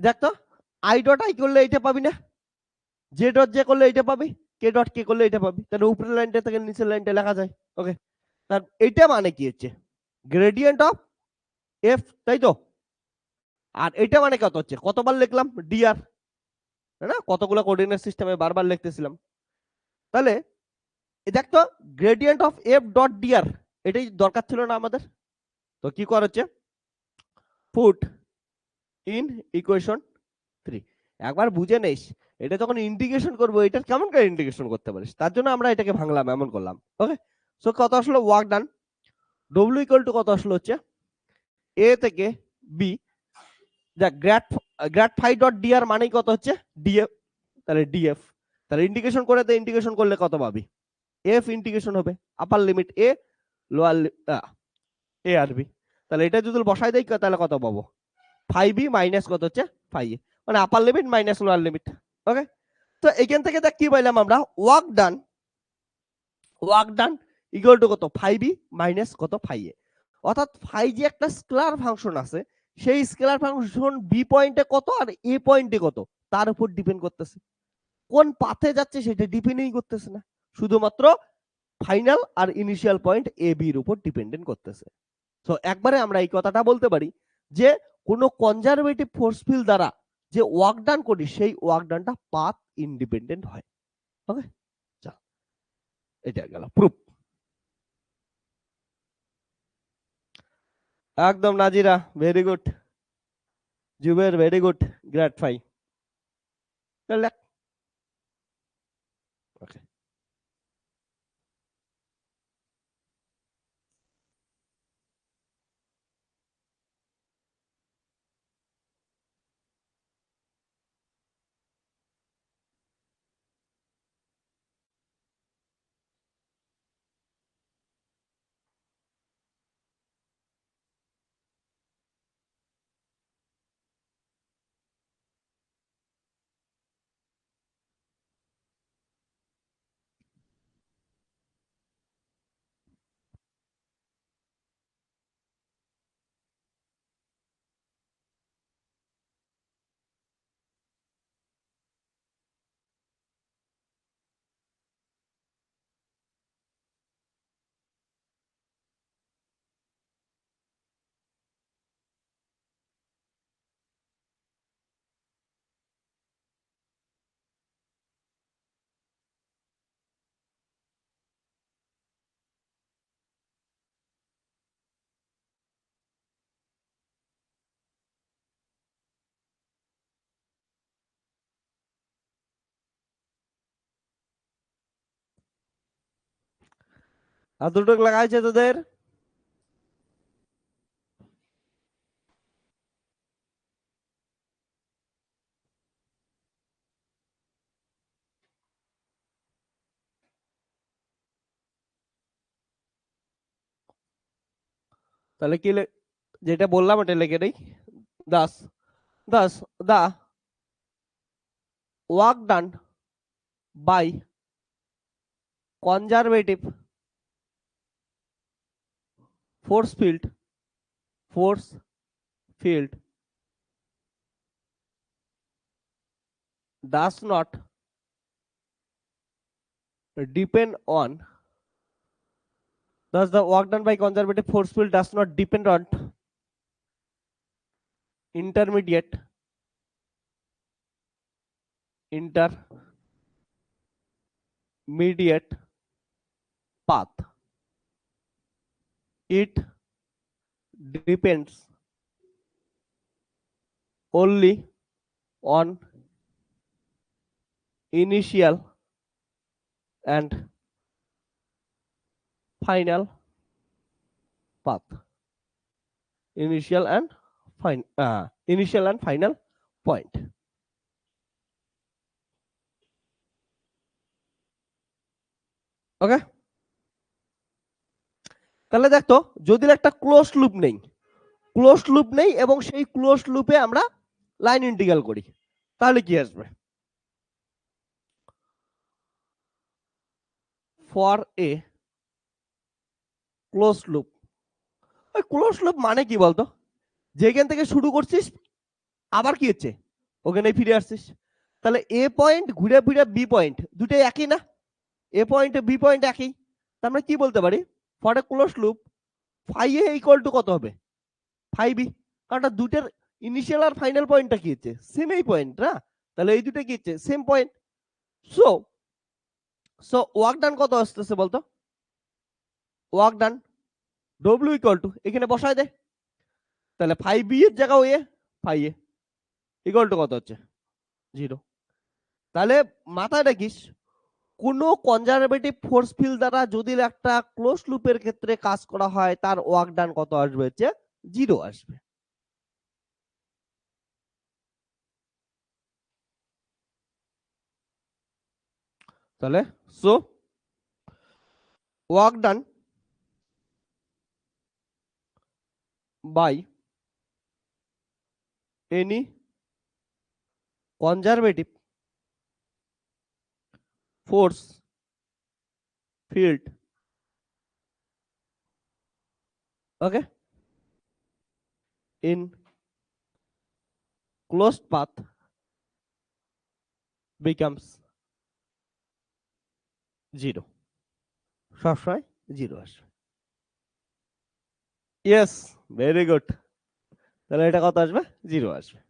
দেখ তো আই ডট আই করলে এটা পাবি না, জে ডট জে করলে এটা পাবি, কে ডট কে করলে এটা পাবি, তাহলে উপরের লাইনটা থেকে নিচের লাইনটা লেখা যায়। ওকে, তার এটা মানে কি হচ্ছে গ্রেডিয়েন্ট অফ এফ, তাই তো। আর এটা মানে কত হচ্ছে, কতবার লিখলাম ডিআর, না কতগুলো কোঅর্ডিনেট সিস্টেমে বারবার লিখতেছিলাম। তাহলে দেখ তো gradient of f dot d r, এটাই দরকার ছিল না আমাদের। তো কি করা হচ্ছে, পুট ইন ইকুয়েশন 3। একবার বুঝে নেস এটা যখন ইন্টিগ্রেশন করবো এটা কেমন করে ইন্টিগ্রেশন করতে পারিস, তার জন্য আমরা এটাকে ভাঙলাম, এমন করলাম। ওকে, সো কত আসলো work done, W equal to কত আসলো হচ্ছে এ থেকে বি, যা grad grad phi dot d r মানেই কত হচ্ছে ডিএফ, তাহলে ডিএফ, তাহলে ইন্টিগ্রেশন করে তো ইন্টিগ্রেশন করলে কত পাবি, এফ ইন্টিগ্রেশন হবে upper limit A lower A আর বি। তাহলে এটা যদি বসাই দেই তাহলে কত পাবো, ফাইভ বি মাইনাস কত হচ্ছে ফাইভ এ, মানে upper limit minus lower limit. Okay, তো এখান থেকে দেখ কি পাইলাম আমরা, ওয়ার্ক ডান ইকুয়াল টু কত ফাইভ বি মাইনাস কত ফাইভ এ। অর্থাৎ ফাই যে একটা স্কেলার ফাংশন আছে, সেই স্কেলার ফাংশন বি পয়েন্টে কত আর এ পয়েন্টে কত তার উপর ডিপেন্ড করতেছে, কোন পাথে যাচ্ছে সেটা ডিপেন্ডই করতেছে না, শুধুমাত্র final R initial point A B এর উপর ডিপেন্ডেন্ট করতেছে। তো একবারে আমরা এই কথাটা বলতে পারি যে কোনো কনজারভেটিভ ফোর্স ফিল্ড দ্বারা যে ওয়ার্ক ডান করি সেই ওয়ার্ক ডানটা পাথ ইন্ডিপেন্ডেন্ট হয়। ওকে, চল এটা গেল প্রুফ। একদম Nazira, very good, Zuber very good, great ফাই। ওকে, এতটুকু লেখা আছে তোদের? তাহলে কি যেটা বললাম এটা লিখে নেই। Thus thus the work done by conservative force field does not depend on, thus the work done by conservative force field does not depend on intermediate path. It depends only on initial and final path. Initial and final point. ওকে, তাহলে দেখতো যদি একটা close loop নেই এবং সেই close লুপে আমরা line integral করি, তাহলে কি আসবে? For a close loop. ওই ক্লোজ লুপ মানে কি বলতো? যেখান থেকে শুরু করছিস আবার কি হচ্ছে, ওখানে ফিরে আসছিস। তাহলে এ পয়েন্ট ঘুরে ফিরে বি পয়েন্ট দুটোই একই না? এ পয়েন্ট বি পয়েন্ট একই, তার মানে কি বলতে পারি? For a close loop phi A equal to কত হবে? Phi B. কারণ দুটোর ইনিশিয়াল আর ফাইনাল পয়েন্টটা কি হচ্ছে? সেম এই পয়েন্ট না? তাহলে এই দুটো কি হচ্ছে? Same point. So so work ডান কত আসতেছে বলতো? Work done W equal two এখানে বসায় দে, তাহলে ফাই বি এর জায়গায় এ ফাই এ ইকুয়াল টু কত হচ্ছে? 0। তাহলে মাথায় রাখিস কোনো কনজারভেটিভ ফোর্স ফিল্ড দ্বারা যদি একটা ক্লোজ লুপের ক্ষেত্রে কাজ করা হয় তার ওয়ার্ক ডান কত আসবে? হচ্ছে 0 আসবে। তাহলে so work done by any conservative force field, okay, in closed path becomes 0। সবসময় 0 আসবে। Yes, very good. তাহলে এটা কত আসবে? 0 আসবে।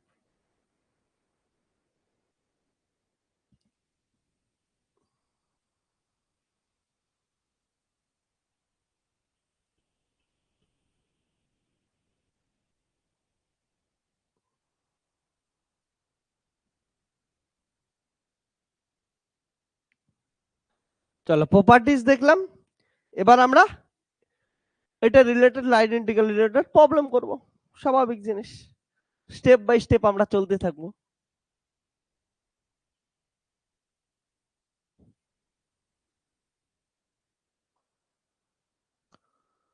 চলো প্রপার্টিজ দেখলাম, এবার আমরা এটা related line integral related problem করব। স্বাভাবিক জিনিস, স্টেপ বাই স্টেপ আমরা চলতে থাকবো।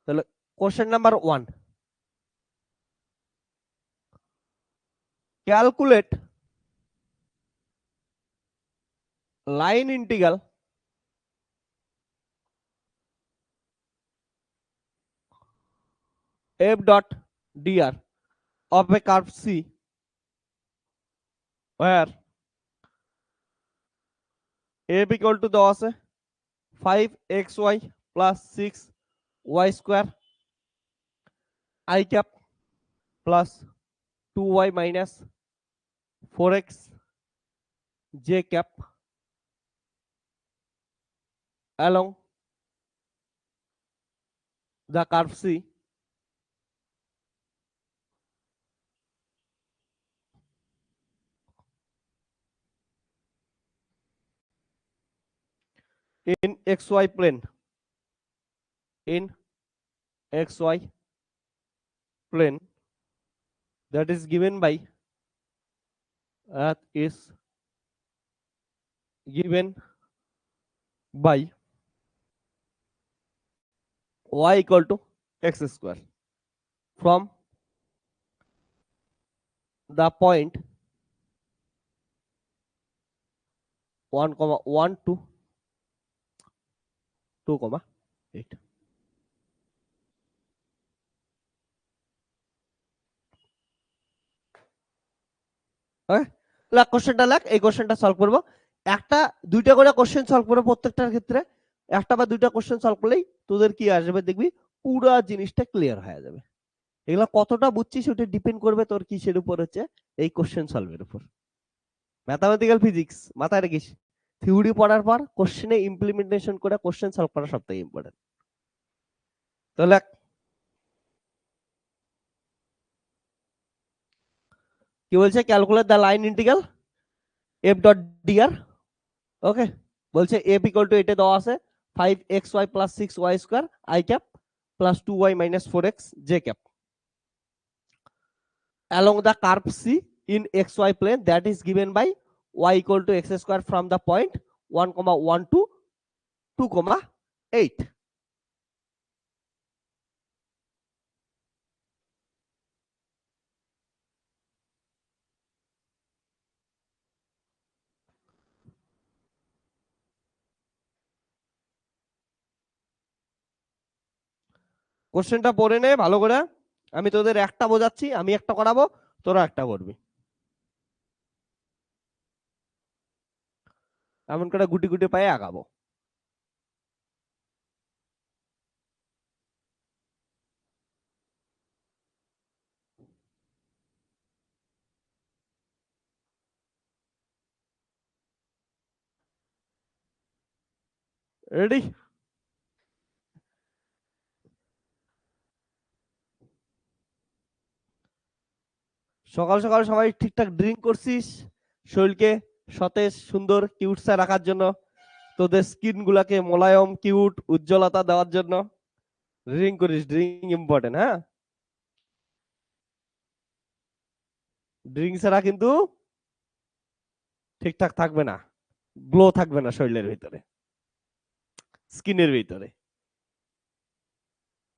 তাহলে question number 1, calculate line integral f dot dr of a curve C where f equal to দেওয়া আছে 5xy plus 6y square I cap plus 2y minus 4x j cap along the curve C in xy plane in xy plane that is given by y equal to x square from the point 1, 1 to 2, 8. কোশ্চেনটা লাগ, এই কোশ্চেনটা solve করবো। একটা দুইটা করে question solve করবো প্রত্যেকটার ক্ষেত্রে, একটা বা দুইটা কোশ্চেন সলভ করলেই তোদের কি আসবে দেখবি, পুরো জিনিসটা ক্লিয়ার হয়ে যাবে। এগুলো কতটা বুঝছিস ওটা ডিপেন্ড করবে তোর কিসের উপর, হচ্ছে এই কোশ্চেন সলভের উপর। ম্যাথামেটিক্যাল ফিজিক্স মাথায় রাখিস, থিওরি পড়ার পর কোশ্চেনে ইমপ্লিমেন্টেশন করে কোশ্চেন সলভ করা সবথেকে ইম্পর্টেন্ট। তাহলে কি বলছে, calculate the line integral F dot D R. Okay, বলছে এফ ইকুয়াল টু এটা দেওয়া আছে 5xy plus 6y square I cap plus 2y minus 4x J cap along the curve C in xy plane that is given by y equal to x square from the point 1, 1 to 2, 8. কোশ্চেনটা পড়ে নে ভালো করে, আমি তোদের একটা বোঝাচ্ছি, আমি একটা করাবো, তোরা একটা করবি, এমন করে গুটি গুটি পায়ে আগাবো। রেডি? সকাল সকাল সবাই ঠিকঠাক ড্রিঙ্ক করছিস, শরীরকে সতেজ সুন্দর কিউটসা রাখার জন্য, তোদের স্কিন গুলাকে মোলায়ম কিউট উজ্জ্বলতা দেওয়ার জন্য ড্রিঙ্ক করিস। ড্রিঙ্ক ইম্পর্টেন্ট, হ্যাঁ, ড্রিঙ্ক ছাড়া কিন্তু ঠিকঠাক থাকবে না, গ্লো থাকবে না শরীরের ভিতরে, স্কিনের ভিতরে।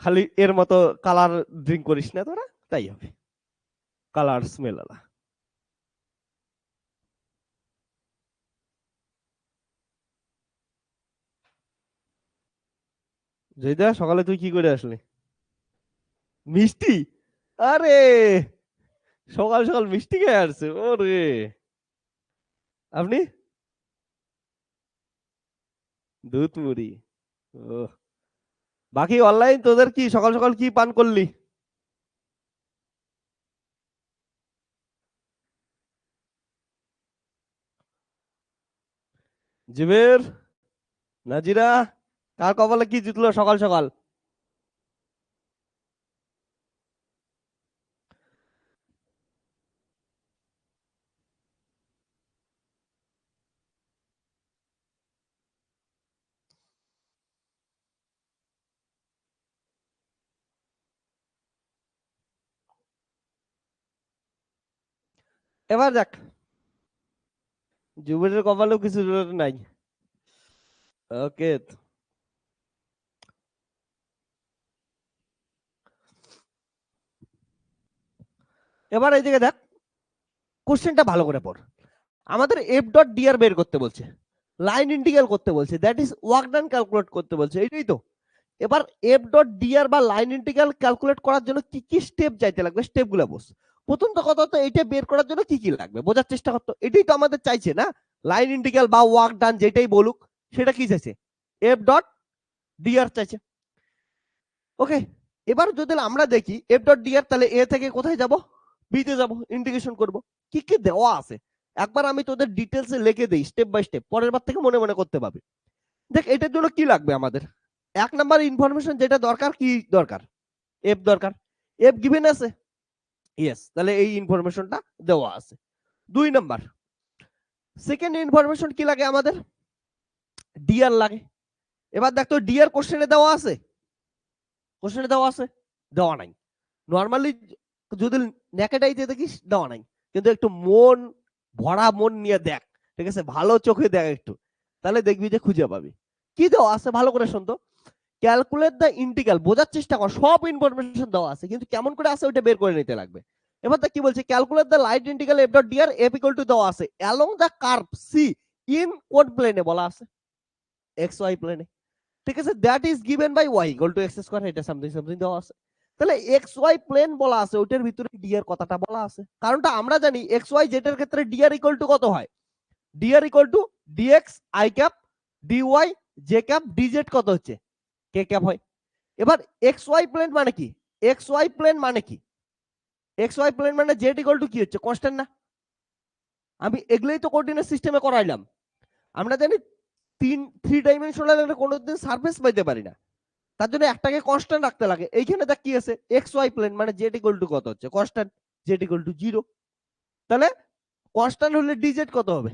খালি এর মতো কালার ড্রিঙ্ক করিস না তোরা, তাই হবে কালার স্মেল আলা। জয়দা সকালে তুই কি করে আসলি? মিষ্টি? আরে সকাল সকাল মিষ্টি খেয়ে আসছে, ওরে। আপনি? দুধ মুড়ি। ও, বাকি অনলাইন তোদের কি সকাল সকাল কি পান করলি? জিবের, নাজিরা, কার কপালে কি জিতলো সকাল সকাল? এবার দেখ, জুবেরের কপালেও কিছু নাই। ওকে, এবার এই দিকে দেখ, কোশ্চেনটা ভালো করে পড়। আমাদের এফ ডট ডিআর বের করতে বলছে, লাইন ইন্টিগ্রাল করতে বলছে, that is work done calculate করতে বলছে, এটাই তো। এবার এফ ডট ডিআর বা লাইন ইন্টিগ্রাল ক্যালকুলেট করার জন্য কি কি স্টেপ যাইতে লাগবে, স্টেপ গুলা বস। প্রথম তো কথা তো এটা বের করার জন্য কি কি লাগবে বোঝার চেষ্টা করতো, এটাই তো আমাদের চাইছে না, লাইন ইন্টিগ্রাল বা ওয়ার্ক ডান যেটাই বলুক, সেটা কি চাইছে, এফ ডট ডিআর চাইছে। ওকে, এবার যদি আমরা দেখি এফ ডট ডিআর, তাহলে এ থেকে কোথায় যাব, বি তে যাব, ইন্টিগ্রেশন করব। কি কি দেওয়া আছে একবার আমি তোদের ডিটেলসে লিখে দেই স্টেপ বাই স্টেপ, পরের বার থেকে মনে মনে করতে পারবে। দেখ এটার জন্য কি লাগবে আমাদের, এক নাম্বার ইনফরমেশন যেটা দরকার, কি দরকার, এফ দরকার, এফ গিভেন আছে, ইয়েস, তাহলে এই ইনফরমেশনটা দেওয়া আছে। 2 নাম্বার, সেকেন্ড ইনফরমেশন কি লাগে আমাদের, ডিআর লাগে। এবার দেখ তো ডিআর কোশ্চেনে দেওয়া আছে, কোশ্চেনে দেওয়া আছে? দেওয়া নাই। নর্মালি যদি নেকেটাইতে দেখিস দেওয়া নাই, কিন্তু একটু মন ভরা মন নিয়ে দেখ, ঠিক আছে, ভালো চোখে দেখ একটু, তাহলে দেখবি যে খুঁজে পাবি। কি দেওয়া আছে ভালো করে শুন তো। ক্যালকুলেট দ্য ইন্টিগ্রাল, বোঝার চেষ্টা কর, সব ইনফরমেশন দেওয়া আছে, কিন্তু কেমন করে আছে ওইটা বের করে নিতে লাগবে। এবার দেখ কি বলছে, calculate the line integral F dot d r f equal to দেওয়া আছে along the curve c in কোন প্লেনে বলা আছে? এক্স ওয়াই প্লেনে, ঠিক আছে, that is given by y equal to x square, এটা সামথিং সামথিং দেওয়া আছে। তাহলে এক্স ওয়াই প্লেন বলা আছে, ওইটার ভিতরে ডি এর কথাটা বলা আছে, কারণটা আমরা জানি এক্স ওয়াই জেড এর ক্ষেত্রে ডি আর ইকুয়াল টু কত হয়? D R equal to d x I cap D Y J cap d z কত হচ্ছে? কে ক্যাপ হয়। এবার এক্স ওয়াই প্লেন মানে কি? এক্স ওয়াই প্লেন মানে কি? এক্স ওয়াই প্লেন মানে জেড ইকুয়াল টু কি হচ্ছে? কনস্ট্যান্ট না? আমি এগুলোই তো কোঅর্ডিনেট সিস্টেমে করাইলাম। আমরা জানি থ্রি ডাইমেনশনাল কোনোদিন সারফেস পাইতে পারি না, তার জন্য একটাকে কনস্ট্যান্ট রাখতে লাগে। এইখানে দেখ কি আছে, এক্স ওয়াই প্লেন মানে জেড ইকুয়াল টু কত হচ্ছে? Constant, Z equal to 0। তাহলে কনস্ট্যান্ট হলে ডিজেড কত হবে?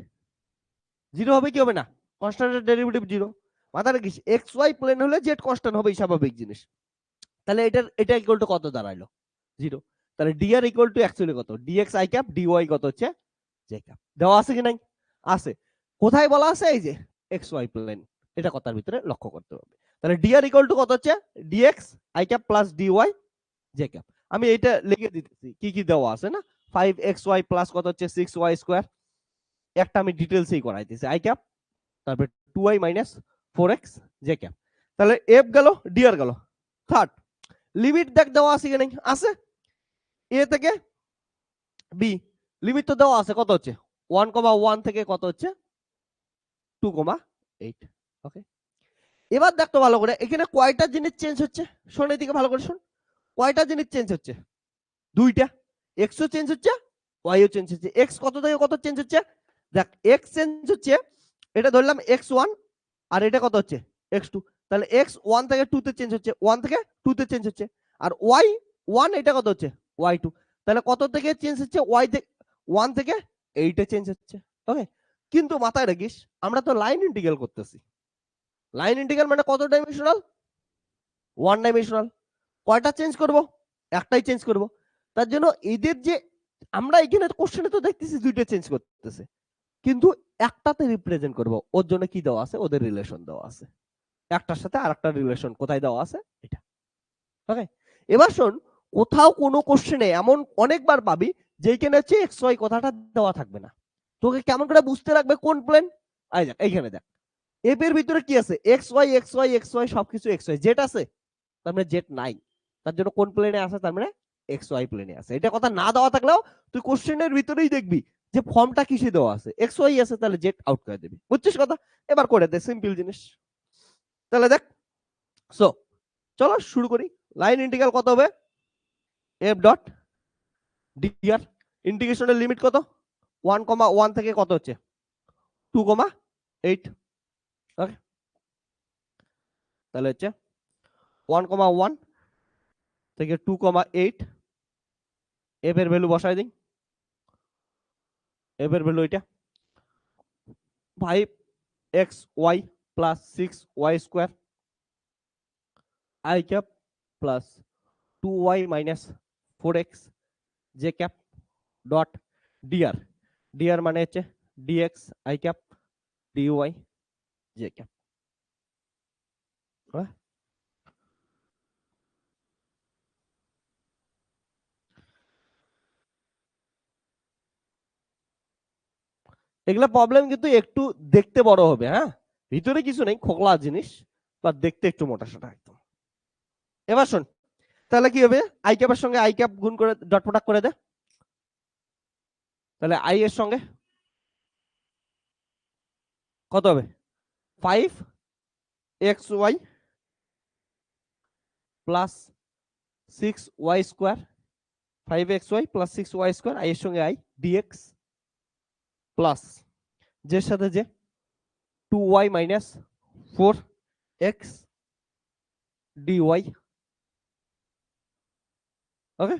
0 হবে কি হবে না? কনস্ট্যান্টের ডেরিভেটিভ 0। মাথা রাখিস এক্স ওয়াই প্লেন হলে জেড কনস্ট্যান্ট হবে, স্বাভাবিক জিনিস। তাহলে এটা ইকুয়াল টু কত দাঁড়াইলো? 0। তাহলে D R equal to actually কত? D X I cap D Y কত হচ্ছে? J cap. দেওয়া আছে কি নাই? আছে। কোথায় বলা আছে? এই যে এক্স ওয়াই প্লেন, এটা কথার ভিতরে লক্ষ্য করতে হবে। তাহলে ডি আর ইকুয়াল টু কত হচ্ছে? Dx I cap plus d Y J cap. আমি এটা লিখে দিতেছি কি কি দেওয়া আছে না। 5xy প্লাস কত হচ্ছে? 6y square. একটা আমি ডিটেইলসেই করাইতেছি। আই ক্যাপ তারপর 2y minus 4x J cap. তাহলে এফ গেল, ডি আর গেল। থার্ড লিমিট দেখ দেওয়া আছে কি নাই? আছে। এ থেকে বি লিমিট তো দেওয়া আছে, কত হচ্ছে? 1,1 থেকে কত হচ্ছে? 2,8। ওকে, এবার দেখ তো ভালো করে, এখানে কয়টা জিনিস চেঞ্জ হচ্ছে? শোন এদিকে ভালো করে শোন, কয়টা জিনিস চেঞ্জ হচ্ছে? দুইটা। এক্সও চেঞ্জ হচ্ছে, ওয়াইও চেঞ্জ হচ্ছে। এক্স কত থেকে কত চেঞ্জ হচ্ছে? দেখ এক্স চেঞ্জ হচ্ছে, এটা ধরলাম x1, আর এটা কত হচ্ছে? x2। তাহলে x1 থেকে 2 তে চেঞ্জ হচ্ছে, 1 থেকে 2 তে চেঞ্জ হচ্ছে। আর y1 এটা কত হচ্ছে? y2। তাহলে কত থেকে চেঞ্জ হচ্ছে? y থেকে 1 থেকে 8 এ চেঞ্জ হচ্ছে। ওকে, কিন্তু মাথায় রাখিস আমরা তো লাইন ইন্টিগ্রাল করতেছি। লাইন ইন্টিগ্রাল মানে কত ডাইমেনশনাল? 1 ডাইমেনশনাল। কয়টা চেঞ্জ করব? একটাই চেঞ্জ করব। তার জন্য এদের যে আমরা এখানে কোশ্চেনে তো দেখতেছি দুইটা চেঞ্জ করতেছে, কিন্তু একটাতে রিপ্রেজেন্ট করব, ওর জন্য কি দেওয়া আছে? ওদের রিলেশন দেওয়া আছে, একটার সাথে আরেকটা রিলেশন কোথায় দেওয়া আছে এটা। ওকে, এবার শোন, কোথাও কোনো কোশ্চেনে এমন অনেকবার পাবি যেখানে হচ্ছে এক্স ওয়াই কথাটা দেওয়া থাকবে না। তোকে কেমন করে বুঝতে রাখবে কোন প্লেন? আই দেখ এইখানে দেখ, এফ এর ভিতরে কি আছে? X Y X Y X Y সবকিছু এক্স ওয়াই। জেড আছে, তার মানে জেড নাই, তার জন্য কোন প্লেনে আছে? তার মানে এক্স ওয়াই প্লেনে আছে। এটা কথা না দেওয়া থাকলেও তুই কোশ্চেনের ভিতরেই দেখবি যে ফর্মটা কিসে দেওয়া আছে, এক্স ওয়াই আছে, তাহলে জেড আউট করে দিবি। বুঝছিস কথা? এবার করে দে, সিম্পল জিনিস। তাহলে দেখ, সো চলো শুরু করি। লাইন ইন্টিগ্রাল কত হবে? F dot d r. ইন্টিগ্রেশনের লিমিট কত? 1,1 থেকে কত হচ্ছে? 2,8। ওকে, তাহলে হচ্ছে 1,1 থেকে 2,8। এফ এর ভ্যালু বসাই দিই। এফ এর ভ্যালু এটা 5xy plus 6y square I cap plus 2y minus 4x J cap dot d r. D r মানে হচ্ছে dx I cap dy J cap. এগুলা প্রবলেম কিন্তু একটু দেখতে বড় হবে, হ্যাঁ, ভিতরে কিছু নেই, খোকলা জিনিস, বা দেখতে একটু মোটা সোটা একদম। এবার শোন, তাহলে কি হবে? আই ক্যাপের সঙ্গে আই ক্যাপ গুণ করে ডট প্রোডাক্ট করে দে। তাহলে আই এর সঙ্গে কত হবে? 5xy plus 6y square, 5xy plus 6y square, I এর সঙ্গে আই ডিএক্স প্লাস যের সাথে যে 2y মাইনাস 4x ডিওয়াই। ওকে,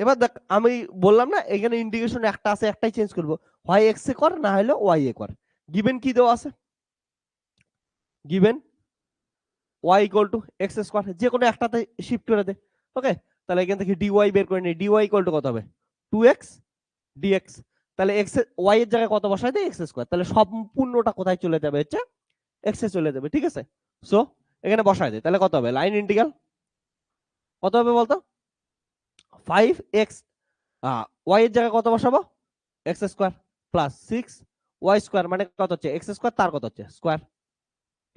এবার দেখ আমি বললাম না এখানে ইন্টিগ্রেশন একটা আছে, একটাই চেঞ্জ করব, হয় এক্স এ কর না হলে ওয়াই এ কর। গিভেন কি দেওয়া আছে? Given y equal to x square, যে কোনো একটাতে শিফট করে দে। ওকে, তাহলে এখান থেকে ডিওয়াই বের করে নিই। ডিওয়াই ইকুয়াল টু কত হবে? 2x dx. তাহলে এক্স ওয়াই এর জায়গায় কত বসাই দেয়? X square. তাহলে সম্পূর্ণটা কোথায় চলে যাবে? হচ্ছে এক্স এ চলে যাবে। ঠিক আছে, সো এখানে বসাই দেয়। তাহলে কত হবে? লাইন ইন্টিগ্রাল কত হবে বলতো? 5x ওয়াই এর জায়গায় কত বসাবো? X square plus 6 y square, মানে কত হচ্ছে? এক্স স্কোয়ার, তার কত হচ্ছে? স্কোয়ার,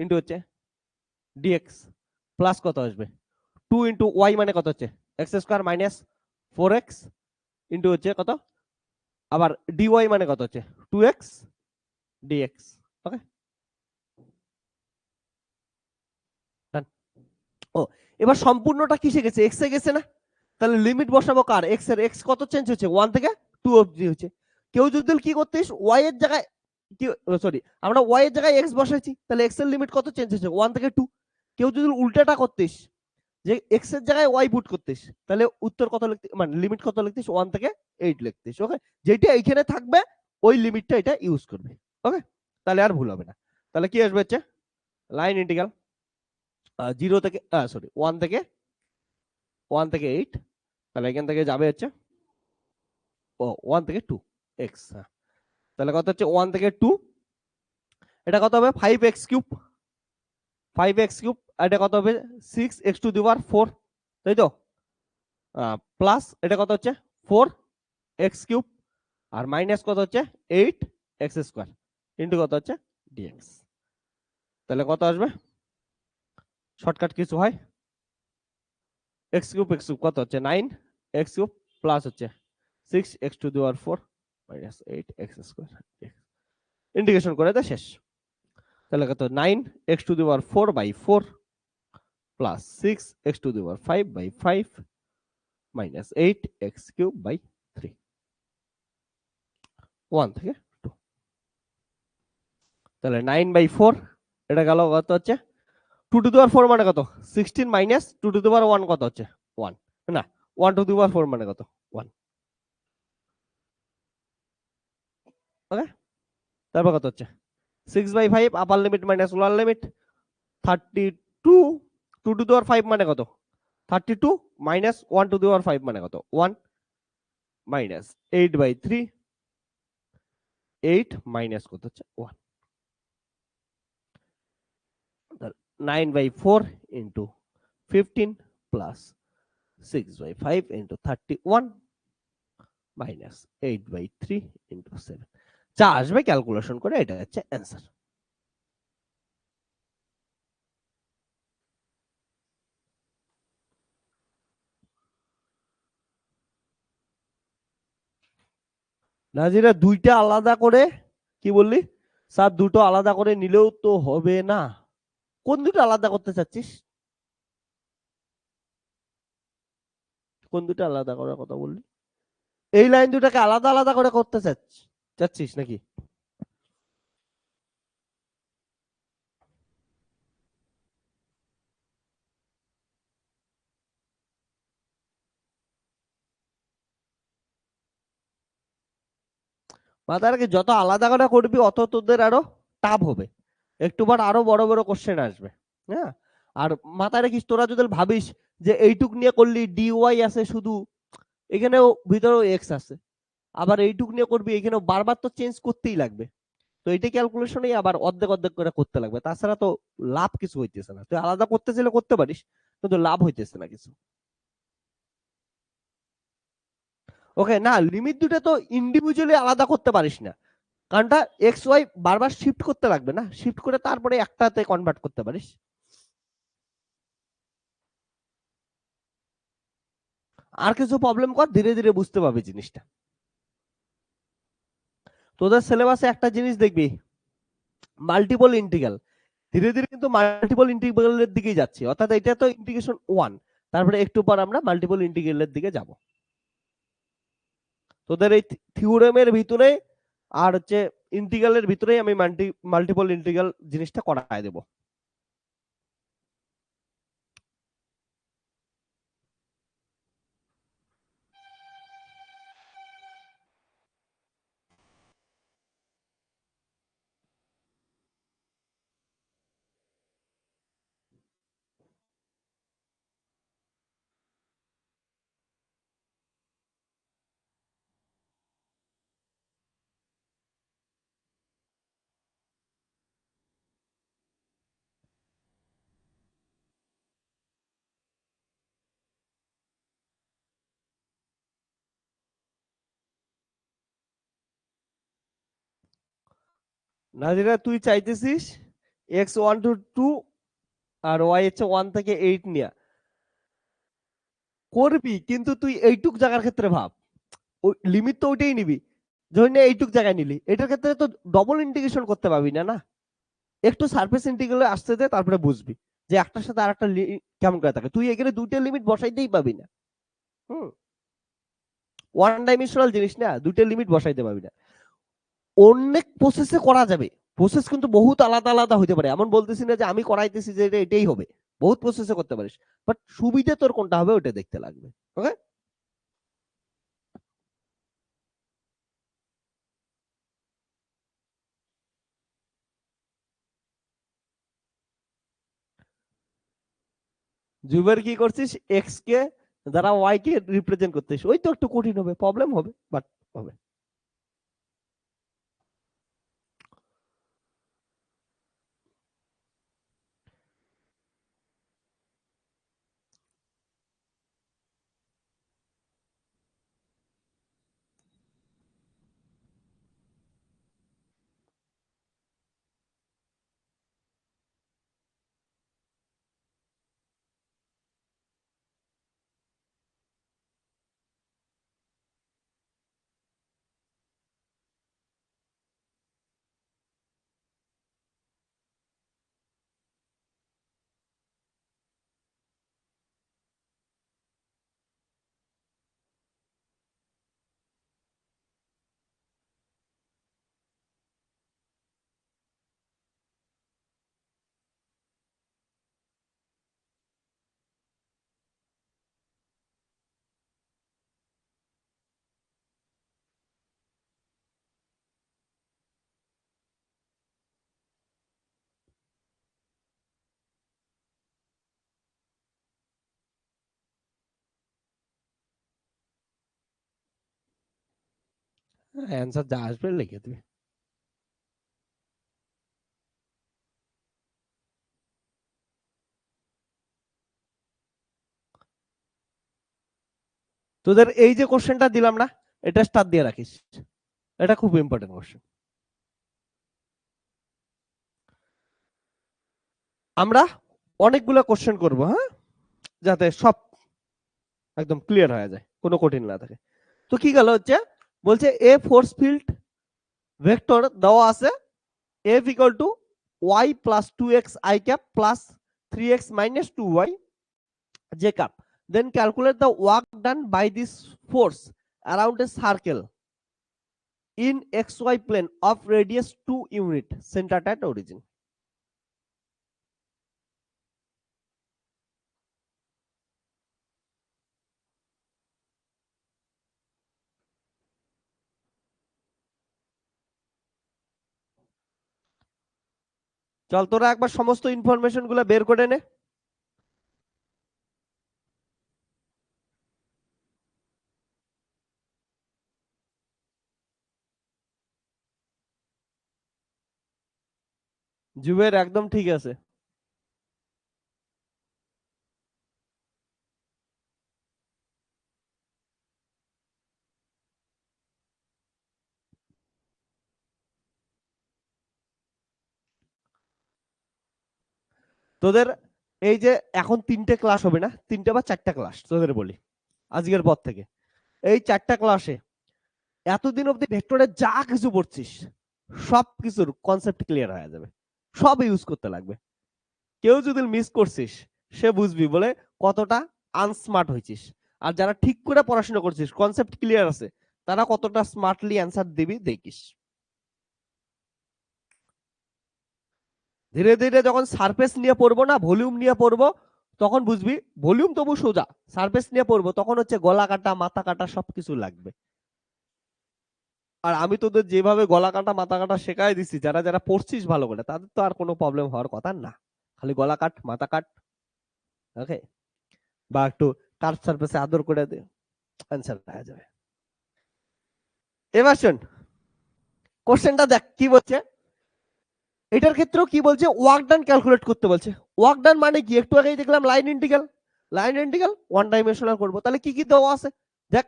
ইন্টু হচ্ছে ডিএক্স, প্লাস কত আসবে? 2 ইন্টু ওয়াই মানে কত হচ্ছে? X square minus 4x, into হচ্ছে কত? আবার ডিওয়াই মানে কত হচ্ছে? 2x dx. ওকে, ও এবার সম্পূর্ণটা কিসে গেছে? এক্স এ গেছে না? তাহলে লিমিট বসাবো কার? এক্স এর। এক্স কত চেঞ্জ হচ্ছে? 1 থেকে 2 অবধি হচ্ছে। কেউ যদি কি করতিস ওয়াই এর জায়গায়, কি সরি, আমরা ওয়াই এর জায়গায় এক্স বসাইছি, তাহলে এক্স এর লিমিট কত চেঞ্জ হচ্ছে? 1 থেকে 2। কেউ যদি উল্টাটা করতিস, যে এক্স এর জায়গায় ওয়াই পুট করতিস, তাহলে উত্তর কত লিখতিস, মানে লিমিট কত লিখতিস? 1 থেকে 8 লিখতিস। ওকে, যেটা এইখানে থাকবে ওই লিমিটটা এটা ইউজ করবে। ওকে, তাহলে আর ভুল হবে না। তাহলে কি আসবে? হচ্ছে লাইন ইন্টিগ্রাল 0 থেকে সরি 1 থেকে 8, তাহলে এখান থেকে যাবে হচ্ছে 1 থেকে 2 এক্স। তাহলে কত হচ্ছে? 1 থেকে 2, এটা কত হবে? 5x cube, 5x cube. এটা কত হবে? 6x টু দি পাওয়ার 4, তাই তো? প্লাস এটা কত হচ্ছে? 4x কিউব, আর মাইনাস কত হচ্ছে? 8x স্কোয়ার, ইন্টু কত হচ্ছে? dx। তাহলে কত আসবে? শর্টকাট কিছু হয়, x কিউব কত হচ্ছে? 9x কিউব, প্লাস হচ্ছে 6x to the power 4 minus 8x square, integration করে দেয় শেষ। তাহলে কত? 9x to the power 4 by 4 plus 6x to the power 5 by 5 minus 8x cube by 3, 1 থেকে 2। তাহলে 9 বাই 4, এটা গেল কত হচ্ছে? 2 টু দি পাওয়ার 4 মানে কত? 16 মাইনাস 2 টু দি পাওয়ার 1 কত হচ্ছে? 1, না 1 টু দি পাওয়ার 4 মানে কত? 1। ওকে, তারপর কত হচ্ছে? 6 by 5 upper limit minus lower limit 32, 2 to the power 5 মানে কত? 32 মাইনাস 1 টু দি পাওয়ার 5 মানে কত? 1, মাইনাস 8 বাই 3, 8 মাইনাস কত হচ্ছে? 1। 9 by 4 into 15 plus 6 by 5 into 31 minus 8 by 3 into 7, যা আসবে ক্যালকুলেশন করে এটা হচ্ছে অ্যান্সার। নাজিরা দুইটা আলাদা করে, কি বললি স্যার? দুটো আলাদা করে নিলেও তো হবে না। কোন দুটো আলাদা করতে চাচ্ছিস? কোন দুটো আলাদা করার কথা বললি? এই লাইন দুটাকে আলাদা আলাদা করে করতে চাচ্ছিস নাকি? মাথার কি যত আলাদা করে করবি অত তোদের আরো টাফ হবে, একটুবার আরো বড় বড় কোশ্চেন আসবে। হ্যাঁ, আর মাথায় রাখিস তোরা যদি ভাবিস যে এইটুক নিয়ে করলি ডিওয়াই আছে শুধু, এখানেও ভিতরেও এক্স আছে, আবার এইটুক নিয়ে করবি এখানেও বারবার তো চেঞ্জ করতেই লাগবে। তো এইটা ক্যালকুলেশনেই আবার অর্ধেক অর্ধেক করে করতে লাগবে, তাছাড়া তো লাভ কিছু হইতেছে না। তুই আলাদা করতে চাইলে করতে পারিস, কিন্তু লাভ হইতেছে না কিছু। ওকে, না লিমিট দুটো তো ইন্ডিভিজুয়ালি আলাদা করতে পারিস না, কারণটা এক্স ওয়াই বারবার শিফট করতে লাগবে না, শিফট করে তারপরে একটাতে কনভার্ট করতে পারিস। আর কিছু প্রবলেম কর, ধীরে ধীরে বুঝতে পারবি জিনিসটা। তোদের সিলেবাসে একটা জিনিস দেখবি, মাল্টিপল ইন্টিগ্রাল। ধীরে ধীরে কিন্তু মাল্টিপল ইন্টিগ্রালের দিকেই যাচ্ছে, অর্থাৎ এটা তো ইন্টিগ্রেশন 1, তারপরে একটু পর আমরা মাল্টিপল ইন্টিগ্রালের দিকে যাব। তোদের এই থিওরেমের ভিতরে আর হচ্ছে ইন্টিগ্রালের ভিতরেই আমি মাল্টিপল ইন্টিগ্রাল জিনিসটা করায় দেব। নাজিরা তুই চাইতেছিস x1 to 2 আর y হচ্ছে 1 থেকে 8 নিয়া করবি, কিন্তু তুই এইটুক জায়গার ক্ষেত্রে ভাব, ওই লিমিট তো ওইটাই নিবি। ধরে নে এইটুক জায়গায় নিলি, এটার ক্ষেত্রে তো ডবল ইন্টিগ্রেশন করতে পারবি না, না? একটু সারফেস ইন্টিগ্রালে আসতে দে, তারপরে বুঝবি যে একটার সাথে আরেকটা কেমন করে থাকে। তুই এখানে দুইটা লিমিট বসাইতেই পাবি না। হুম, ওয়ান ডাইমেনশনাল জিনিস না, দুইটা লিমিট বসাইতে পারবি না। অনেক প্রসেসে করা যাবে, প্রসেস কিন্তু বহুত আলাদা আলাদা হইতে পারে। এমন বলতেছি না যে আমি করাইতেছি যে এটা এটাই হবে, বহুত প্রসেসে করতে পারিস, বাট সুবিধা তোর কোনটা হবে ওটা দেখতে লাগবে। ওকে, জুবের কি করছিস, এক্স কে দ্বারা ওয়াই কে রিপ্রেজেন্ট করতেছিস, ওই তো একটু কঠিন হবে, প্রবলেম হবে, বাট হবে। অ্যান্সার যা আসবে লিখে দিবি। তোদের এই যে কোশ্চেনটা দিলাম না, এটা স্টার দিয়ে রাখিস, এটা খুব ইম্পর্টেন্ট কোশ্চেন। আমরা অনেকগুলো কোশ্চেন করব, হ্যাঁ, যাতে সব একদম ক্লিয়ার হয়ে যায়, কোনো কঠিন না থাকে। তো কি গেল হচ্ছে, বলছে এ ফোর্স ফিল্ড ভেক্টর দেওয়া আছে F equal to Y plus 2x I cap plus 3x minus 2y j cap, then calculate the work done by this force around a circle in xy plane of radius 2 unit centered at origin. চল তোরা একবার সমস্ত information গুলো বের করে নে। জুবের একদম ঠিক আছে। তোদের এই যে এখন 3টে ক্লাস হবে না, 3টে বা 4টা ক্লাস তোদের বলি আজকের পর থেকে। এই 4টা ক্লাসে এতদিন অব্দি ভেক্টরে যা কিছু পড়ছিস সব কিছুর কনসেপ্ট ক্লিয়ার হয়ে যাবে, সব ইউজ করতে লাগবে। কেউ যদি মিস করছিস সে বুঝবি বলে কতটা আনস্মার্ট হয়েছিস, আর যারা ঠিক করে পড়াশোনা করছিস কনসেপ্ট ক্লিয়ার আছে তারা কতটা স্মার্টলি অ্যান্সার দিবি দেখিস। ধীরে ধীরে যখন সারফেস নিয়ে পড়বো না, ভলিউম নিয়ে পড়বো, তখন বুঝবি ভলিউম তবু সোজা, সারফেস নিয়ে পড়বো তখন হচ্ছে গলা কাটা মাথা কাটা সবকিছু লাগবে। আর আমি তোদের যেভাবে গলা কাটা মাথা কাটা শেখাই দিচ্ছি, যারা যারা পড়ছিস ভালো করে তাদের তো আর কোনো প্রবলেম হওয়ার কথা না, খালি গলা কাট মাথা কাট, ওকে, বা একটু কার্ভ সারফেসে আদর করে দে, অ্যান্সার হয়ে যাবে। এবার শোন কোশ্চেনটা দেখ কি বলছে। এটার ক্ষেত্রেও কি বলছে, ওয়ার্ক ডান ক্যালকুলেট করতে বলছে। ওয়ার্ক ডান মানে কি, একটু আগেই দেখলাম line integral, line integral one dimensional করবো, তাহলে কি কি দেওয়া আছে দেখ।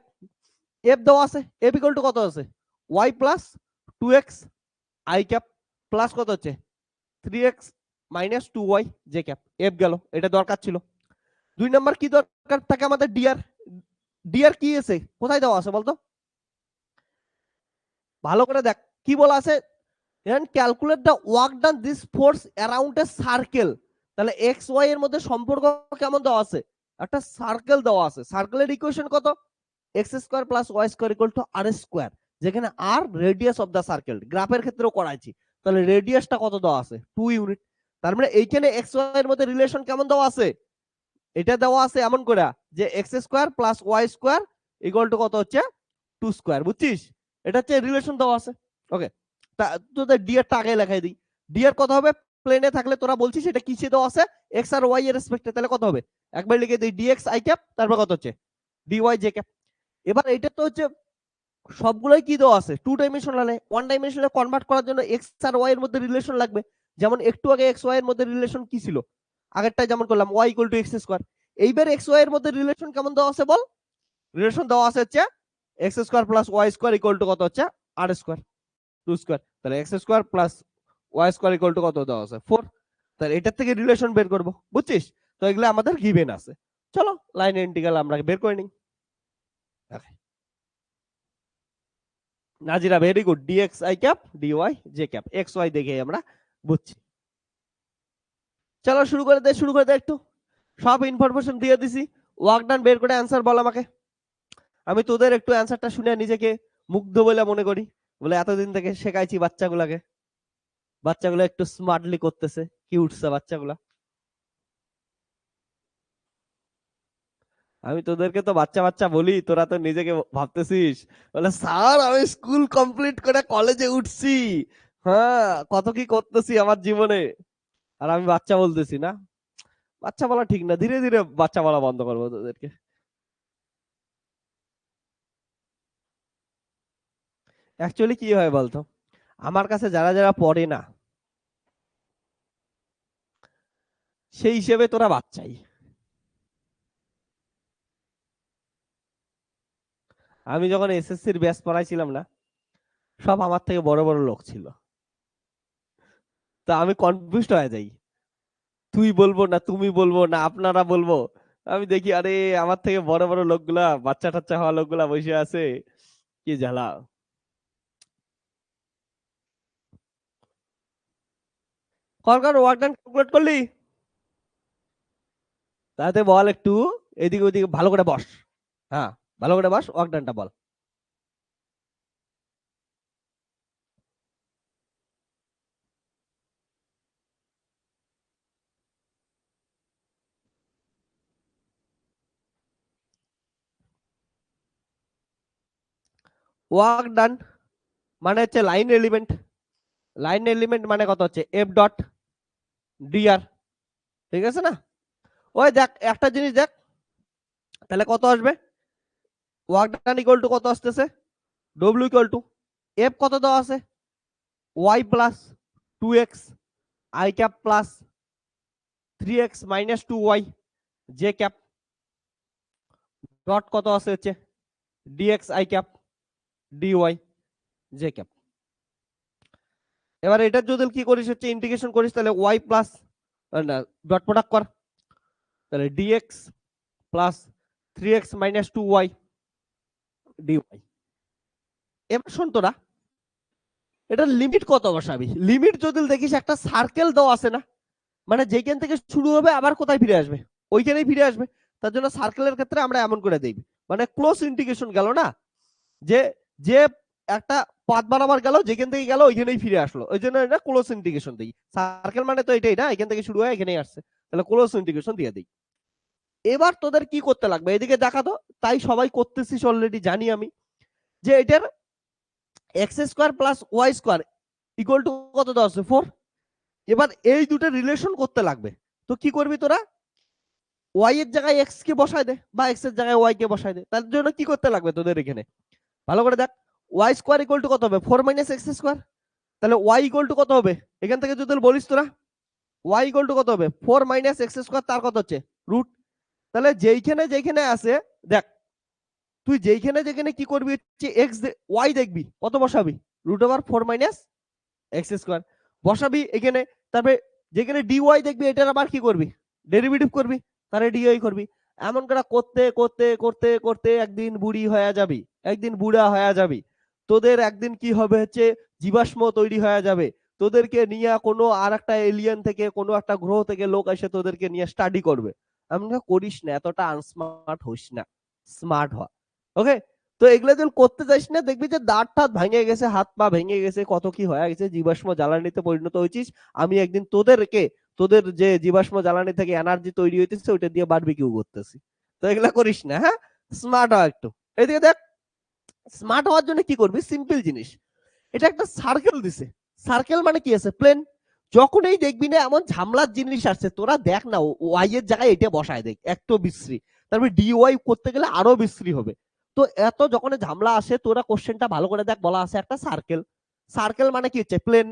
এফ দেওয়া আছে, এফ ইকুয়াল টু কত আছে, Y plus 2x I cap plus কত হচ্ছে 3x minus 2y J cap, F গেল, এটা দরকার ছিল। 2 নাম্বার কি দরকার থাকে আমাদের, ডিআর। ডিআর কি আছে, কোথায় দেওয়া আছে বলতো, ভালো করে দেখ কি বলা আছে, calculate the work done this force around A circle. তাহলে এক্স ওয়াই এর মধ্যে সম্পর্ক কেমন দেওয়া আছে, একটা সার্কেল দেওয়া আছে। সার্কেলের ইকুয়েশন কত, X square plus Y square equal to R square, যেখানে R radius of the circle, গ্রাফের ক্ষেত্রেও করাইছি। তাহলে রেডিয়াসটা কত দেওয়া আছে 2 ইউনিট। তার মানে এইখানে এক্স ওয়াই এর মধ্যে রিলেশন কেমন দেওয়া আছে, এটা দেওয়া আছে এমন করে যে X square plus Y square equal to কত হচ্ছে 2 স্কোয়ার, বুঝছিস, এটা হচ্ছে রিলেশন দেওয়া আছে। ওকে, তোদের ডিআরটা আগে লেখাই দিই। ডিআর কত হবে, প্লেনে থাকলে তোরা বলছিস এটা কিসে দেওয়া আছে, এক্স আর ওয়াই এর রেসপেক্টে, তাহলে কত হবে, একবার লিখে দিই ডিএক্স আই ক্যাপ, তারপর কত হচ্ছে ডিওয়াই জে ক্যাপ। এবার এটা তো হচ্ছে সবগুলোই কি দেওয়া আছে 2 ডাইমেনশনালে, 1 ডাইমেনশনালে কনভার্ট করার জন্য এক্স আর ওয়াই এর মধ্যে রিলেশন লাগবে। যেমন একটু আগে এক্স ওয়াই এর মধ্যে রিলেশন কি ছিল, আগেরটা যেমন করলাম Y equal to x square. এইবার এক্স ওয়াই এর মধ্যে রিলেশন কেমন দেওয়া আছে বল, রিলেশন দেওয়া আছে হচ্ছে x square plus Y square equal to কত হচ্ছে আর স্কোয়ার 2 স্কোয়ার। তাহলে X square plus Y square equal to কত দেওয়া আছে 4। তাহলে এটার থেকে রিলেশন বের করব, বুঝছিস। তো এগুলো আমাদের গিভেন আছে। চলো লাইন ইন্টিগ্রাল আমরা বের করে নিই। Nazira very good, D X I cap dy J cap, X Y দেখে আমরা বুঝছি। চলো শুরু করে দে একটু, সব ইনফরমেশন দিয়ে দিছি, ওয়ার্ক ডান বের করে অ্যান্সার বল আমাকে। আমি তোদের একটু অ্যান্সারটা শুনে নিজেকে মুগ্ধ বলে মনে করি, বলে এতদিন থেকে শেখাইছি বাচ্চাগুলাকে, বাচ্চাগুলো একটু স্মার্টলি করতেছে, কি উঠছে বাচ্চাগুলা। আমি তোদেরকে তো বাচ্চা বাচ্চা বলি, তোরা তো নিজেকে ভাবতেছিস বলে স্যার আমি স্কুল কমপ্লিট করে কলেজে উঠছি, হ্যাঁ কত কি করতেছি আমার জীবনে, আর আমি বাচ্চা বলতেছি না। বাচ্চা বলা ঠিক না, ধীরে ধীরে বাচ্চা বলা বন্ধ করবো তোদেরকে। অ্যাকচুয়ালি কি হয় বলতো, আমার কাছে যারা যারা পড়ে না সেই হিসেবে তোরা বাচ্চাই। আমি যখন এসএসসির ব্যাচ পড়াইছিলাম না, সব আমার থেকে বড় বড় লোক ছিল, তা আমি কনফিউজড হয়ে যাই, তুই বলবো না তুমি বলবো না আপনারা বলবো। আমি দেখি আরে আমার থেকে বড় বড় লোকগুলা, বাচ্চা টাচ্চা হওয়া লোকগুলা বসে আছে, কি জ্বালা। কর ওয়ার্ক ডান ক্যালকুলেট করলি, তাতে বল একটু এদিকে ওইদিকে ভালো করে বস, হ্যাঁ ভালো করে বস, ওয়ার্ক ডানটা বল। ওয়ার্ক ডান মানে হচ্ছে লাইন এলিমেন্ট, লাইন এলিমেন্ট মানে কত হচ্ছে এফ ডট ডিআর, ঠিক আছে না। ওই দেখ একটা জিনিস দেখ, তাহলে কত আসবে, ওয়ার্ক ডান ইকুয়াল টু কত আসতেছে, ডব্লিউ ইকুয়াল টু এফ কত দেওয়া আছে Y plus 2x I cap plus 3x minus 2y J cap dot কত আছে হচ্ছে dx I cap dy J cap. এবার এটা যদি কি করিস হচ্ছে ইন্টিগ্রেশন করিস, তাহলে y প্লাস ডট প্রোডাক্ট কর, তাহলে dx plus 3x minus 2y dy। এবার শোন তোরা, এটার লিমিট কত বসাবি, লিমিট যদি দেখিস একটা সার্কেল দেওয়া আছে না, মানে যেখান থেকে শুরু হবে আবার কোথায় ফিরে আসবে, ওইখানেই ফিরে আসবে। তার জন্য সার্কেলের ক্ষেত্রে আমরা এমন করে দিই, মানে ক্লোজ ইন্টিগ্রেশন গেল না, যে যে একটা পাথ বরাবর গেল, যেখান থেকে গেল ওইখানেই ফিরে আসলো, ওই জন্য এটা ক্লোজ ইন্টিগ্রেশন দিই। সার্কেল মানে তো এটাই না, এখান থেকে শুরু হয় এখানেই আসছে, তাহলে ক্লোজ ইন্টিগ্রেশন দিয়ে দিই। এবার তোদের কি করতে লাগবে এদিকে দেখা তো, তাই সবাই করতেছিস অলরেডি জানি আমি, যে এটার X square plus Y square equal to কত দেওয়া আছে 4। এবার এই দুটো রিলেশন করতে লাগবে, তো কি করবি তোরা, ওয়াই এর জায়গায় এক্স কে বসায় দে বা এক্স এর জায়গায় ওয়াই কে বসায় দে। তার জন্য কি করতে লাগবে তোদের এখানে, ভালো করে দেখ, ওয়াই স্কোয়ার ইকুয়াল টু কত হবে 4 মাইনাস এক্স স্কোয়ার, তাহলে ওয়াই ইকুয়াল টু কত হবে, এখান থেকে যদি বলিস তোরা ওয়াই ইকুয়াল টু কত হবে 4 মাইনাস এক্স স্কোয়ার, তার কত হচ্ছে রুট। তাহলে যেইখানে যেখানে আছে দেখ, তুই যেইখানে যেখানে কি করবি হচ্ছে এক্স ওয়াই দেখবি, কত বসাবি root over 4 minus X square. বসাবি এখানে, তারপরে যেখানে ডিওয়াই দেখবি এটার আবার কি করবি, ডেরিভেটিভ করবি, তাহলে ডিওয়াই করবি। এমন করে করতে করতে করতে করতে একদিন বুড়ি হয়ে যাবি, একদিন বুড়া হয়ে যাবি। তোদের একদিন কি হবে হচ্ছে জীবাশ্ম তৈরি হয়ে যাবে, তোদেরকে নিয়ে কোনো আর একটা এলিয়েন থেকে কোনো একটা গ্রহ থেকে লোক এসে তোদেরকে নিয়ে স্টাডি করবে। এমনটা করিস না, এতটা আনস্মার্ট হইস না, স্মার্ট হ। ওকে, তো এগুলো যখন করতে যাইস না, দেখবি যে দাঁত টাত ভেঙে গেছে, হাত পা ভেঙে গেছে, কত কি হয়ে গেছে, জীবাশ্ম জ্বালানিতে পরিণত হয়েছিস। আমি একদিন তোদেরকে, তোদের যে জীবাশ্ম জ্বালানি থেকে এনার্জি তৈরি হইতেছে ওইটা দিয়ে বারবিকিউ করতেছি। তো এগুলা করিস না, হ্যাঁ, স্মার্ট হ একটু। এদিকে দেখ, স্মার্ট হওয়ার জন্য কি করবি, সিম্পল জিনিস। এটা একটা সার্কেল দিছে, সার্কেল মানে কি আছে, প্লেন। যখনই দেখবি না এমন ঝামলার জিনিস আসছে, তোরা দেখ না ওয়াই এর জায়গায় এটা বসায় দেখ, একটু বিশ্রী, তারপরে ডি ওয়াই করতে গেলে আরো বিশ্রী হবে। তো এত যখন ঝামলা আসে, তোরা কোশ্চেনটা ভালো করে দেখ, বলা আছে একটা সার্কেল। সার্কেল মানে কি হচ্ছে, প্লেন।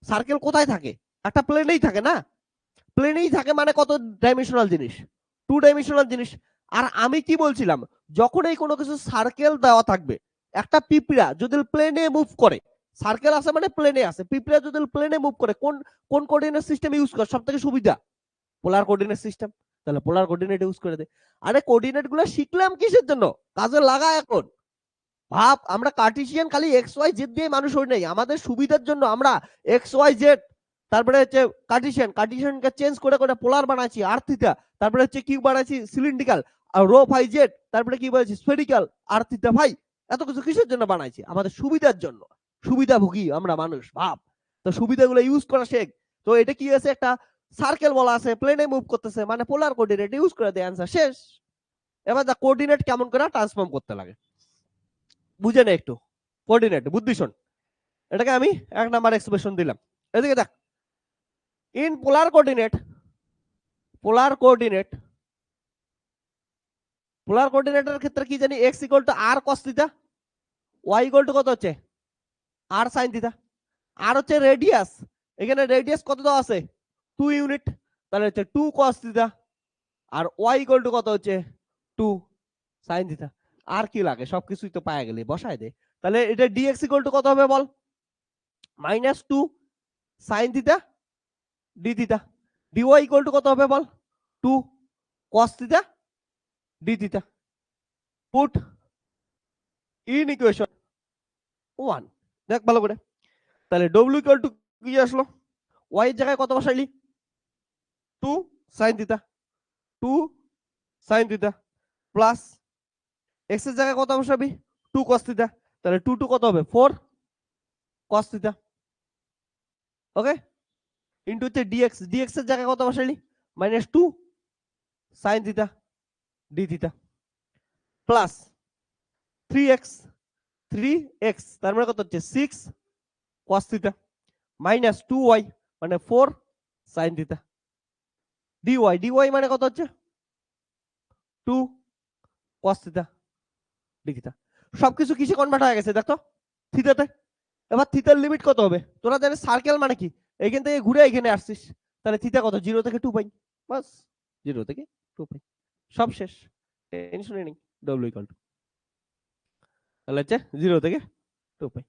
সার্কেল কোথায় থাকে, একটা প্লেনেই থাকে না, প্লেনেই থাকে মানে কত ডাইমেনশনাল জিনিস, 2 ডাইমেনশনাল জিনিস। আর আমি কি বলছিলাম, যখন এই কোনো কিছু সার্কেল দেওয়া থাকবে, একটা পিঁপড়া যদি প্লেনে মুভ করে, সার্কেল আছে মানে প্লেনে আছে, পিঁপড়া যদি প্লেনে মুভ করে, কোন কোন কোঅর্ডিনেট সিস্টেম ইউজ করে সব থেকে সুবিধা, পোলার কোঅর্ডিনেট সিস্টেম। তাহলে পোলার কোঅর্ডিনেট ইউজ করে দে। আরে কোঅর্ডিনেট গুলো শিখলাম কিসের জন্য, কাজে লাগা এখন। ভাব, আমরা কার্টেসিয়ান খালি এক্স ওয়াই জেড দিয়ে মানুষ হই নাই, আমাদের সুবিধার জন্য আমরা এক্স ওয়াই জেড, তারপরে হচ্ছে কার্টেসিয়ান, কার্টেসিয়ানকে চেঞ্জ করে করে পোলার বানাইছি আর থিটা, তারপরে হচ্ছে কি বানাইছি সিলিন্ড্রিক্যাল, আর রো ফাই জেড, তারপরে কি বলেছি স্ফেরিক্যাল আর থিটা ভাই। এত কিছু কিসের জন্য বানাইছি, আমাদের সুবিধার জন্য, সুবিধাভোগী আমরা মানুষ, ভাব। তো সুবিধাগুলো ইউজ করা শেখ। তো এটা কি আছে, একটা সার্কেল বলা আছে, প্লেনে মুভ করতেছে মানে পোলার কোঅর্ডিনেট ইউজ করে দেয়, অ্যান্সার শেষ। এবার দা কোঅর্ডিনেট কেমন করে ট্রান্সফর্ম করতে লাগে বুঝে নে একটু, কোঅর্ডিনেট বুদ্ধি শোন। এটাকে আমি 1 নাম্বার এক্সপ্রেশন দিলাম। এদিকে দেখ, in polar coordinate, polar coordinate, polar কোঅর্ডিনেটের ক্ষেত্রে কি জানি, x equal to r cos theta, y equal to কত হচ্ছে r sin থিটা। আর হচ্ছে রেডিয়াস, এখানে রেডিয়াস কত দেওয়া আছে 2 ইউনিট, তাহলে হচ্ছে 2 cos থিটা, আর y ইকুয়াল টু কত হচ্ছে 2 sin থিটা। আর কি লাগে, সবকিছুই তো পাওয়া গেলে বসায় দে। তাহলে এটা dx ইকুয়াল টু কত হবে বল, -2 sin theta d theta. dy equal to কত হবে বল, 2 cos theta d theta. Put in equation 1, দেখ ভালো করে। তাহলে w ইকুয়াল টু কি আসলো, y এর জায়গায় কত বসাইলি 2 sin theta, 2 sin theta, plus x এর জায়গায় কত বসাবি 2 cos থিটা, তাহলে 2 2 কত হবে 4 cos থিটা। ওকে, ইনটু হচ্ছে dx, dx এর জায়গায় কত বসাইলি -2 sin theta d theta, plus 3x, 3x তার মানে কত হচ্ছে 6 cos থিটা, মাইনাস 2y মানে 4 sin থিটা, dy, dy মানে কত হচ্ছে 2 cos থিটা d থিটা। সবকিছু কিসে কনভার্ট হয়ে গেছে দেখো, থিটাতে। এবার থিটার লিমিট কত হবে, তোরা জানিস সার্কেল মানে কি, এখান থেকে ঘুরে এখানে আসছিস, তাহলে থিটা কত 0 থেকে 2 পাই, বাস 0 থেকে 2 পাই, সব শেষ, টেনশনই নেই। w ইকুয়াল টু তাহলে হচ্ছে 0 থেকে 2 পাই।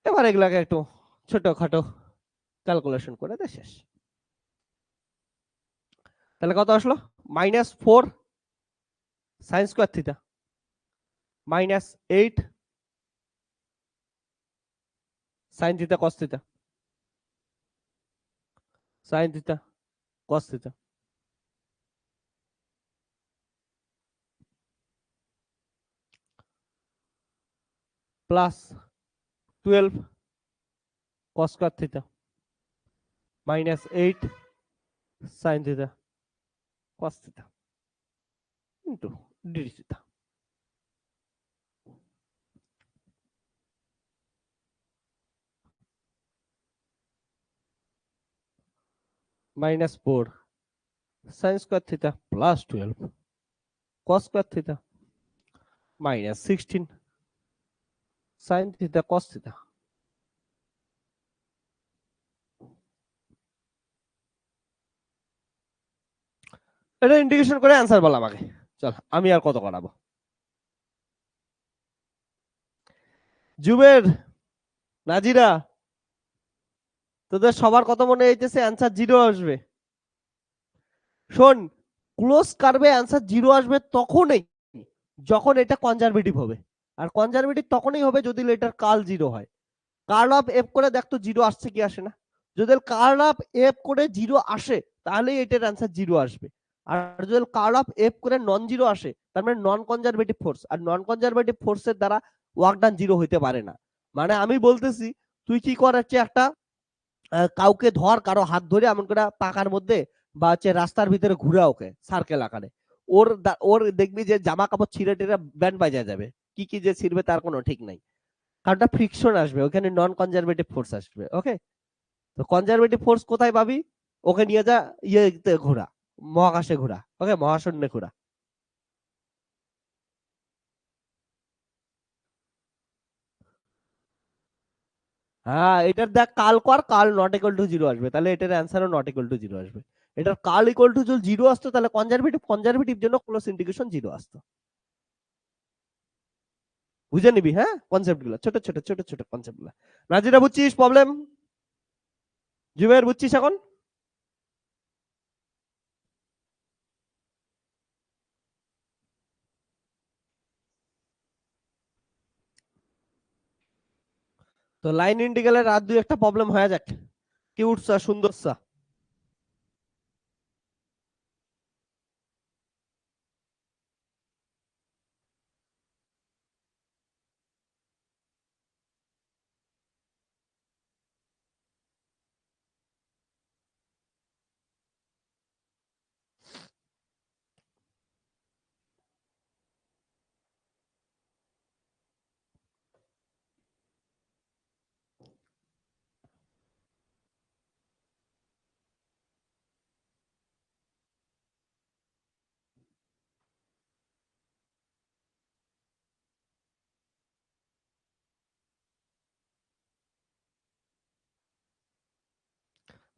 এবার এগুলাকে একটু ছোটখাটো ক্যালকুলেশন করে দে, শেষ। তাহলে কত আসলো, -4 sin square theta, -8 sin theta cos theta, sin theta cos theta, plus 12 cos square theta, -8 sin theta cos theta into d theta. -4 sin square theta plus 12 cos square theta -16 sin theta cos theta. এটা integration করে answer বল আমাকে, চল আমি আর কত করাবো। জুবের, নাজিরা, তোদের সবার কথা মনে হইতেছে অ্যান্সার 0 আসবে। শোন, ক্লোজ কার্ভে অ্যান্সার 0 আসবে তখনই যখন এটা কনজারভেটিভ হবে। আর কনজারভেটিভ তখনই হবে যদি এটার কার্ল 0 হয়। কার্ল অফ এফ করে দেখ তো 0 আসছে কি আসে না। যদি কার্ল অফ এফ করে 0 আসে তাহলেই এটার অ্যান্সার 0 আসবে। আর যদি কার্ল অফ এফ করে নন 0 আসে তার মানে নন কনজারভেটিভ ফোর্স, আর নন কনজারভেটিভ ফোর্সের দ্বারা ওয়ার্ক ডান 0 হইতে পারে না। মানে আমি বলতেছি তুই কি কর হচ্ছে একটা কাউকে ধর, কারো হাত ধরে এমন করে পাকার মধ্যে বা হচ্ছে রাস্তার ভিতরে ঘুরা ওকে সার্কেল আকারে, ওর দেখবি যে জামা কাপড় ছিঁড়ে টিড়ে ব্যান্ড বাজা যাবে, কি কি যে ছিঁড়বে তার কোনো ঠিক নাই। কারণটা ফ্রিকশন আসবে, ওখানে নন কনজারভেটিভ ফোর্স আসবে। ওকে, তো কনজারভেটিভ ফোর্স কোথায় পাবি? ওকে নিয়ে যা ইয়েতে ঘোরা, মহাকাশে ঘোরা, ওকে মহাশূন্যে ঘোরা। হ্যাঁ, এটার দেখ কাল কর, কাল নট ইকুয়াল টু 0 আসবে, তাহলে এটার অ্যান্সারও নট ইকুয়াল টু 0 আসবে। এটার কাল ইকুয়াল টু যদি 0 আসতো তাহলে কনজারভেটিভ, কনজারভেটিভ জন্য ক্লোজ ইন্টিগ্রেশন 0 আসতো। বুঝে নিবি, হ্যাঁ, কনসেপ্ট গুলো ছোট ছোট ছোট ছোট কনসেপ্ট গুলো। নাজিরা বুঝছিস প্রবলেম? জুবের বুঝছিস এখন? তো লাইন ইন্টিগ্রালের আর দুই একটা প্রবলেম হয়ে যাক, কিউট সা সুন্দর সা।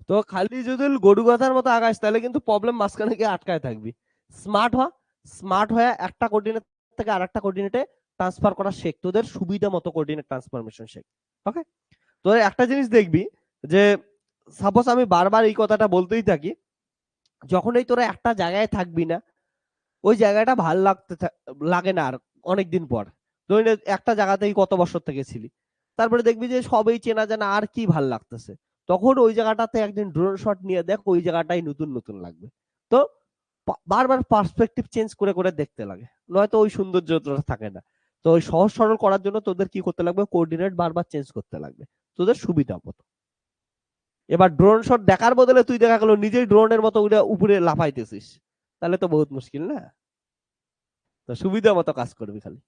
তো খালি যদি গরু গাধার মতো আগাস তাহলে কিন্তু প্রবলেম মাঝখানে গিয়ে আটকায় থাকবি। স্মার্ট হ, স্মার্ট হয়ে একটা কোঅর্ডিনেট থেকে আরেকটা কোঅর্ডিনেটে ট্রান্সফার করা শেখ, তোদের সুবিধা মতো কোঅর্ডিনেট ট্রান্সফরমেশন শেখ। ওকে, তোদের একটা জিনিস দেখবি যে সাপোজ আমি বারবার এই কথাটা বলতেই থাকি, যখনই তোরা একটা জায়গায় থাকবি না ওই জায়গাটা ভাল লাগে না আর অনেকদিন পর। ধরে নে একটা জায়গাতেই কত বছর থেকে ছিলি, তারপরে দেখবি যে সবই চেনা জানা আর কি ভাল লাগতেছে, তখন ওই জায়গাটাতে একদিন ড্রোন শট নিয়ে দেখ, ওই জায়গাটাই নতুন নতুন লাগবে। তো বারবার পার্সপেক্টিভ চেঞ্জ করে করে দেখতে লাগে, নয়তো ওই সৌন্দর্যটা থাকে না। তো ওই সহজ সরল করার জন্য তোদের কি করতে লাগবে, কোঅর্ডিনেট বারবার চেঞ্জ করতে লাগবে তোদের সুবিধা মতো। এবার ড্রোন শট দেখার বদলে তুই দেখা গেল নিজেই ড্রোনের মতো উড়ে উপরে লাফাইতেছিস, তাহলে তো বহুত মুশকিল না। তো সুবিধা মতো কাজ করবি খালি।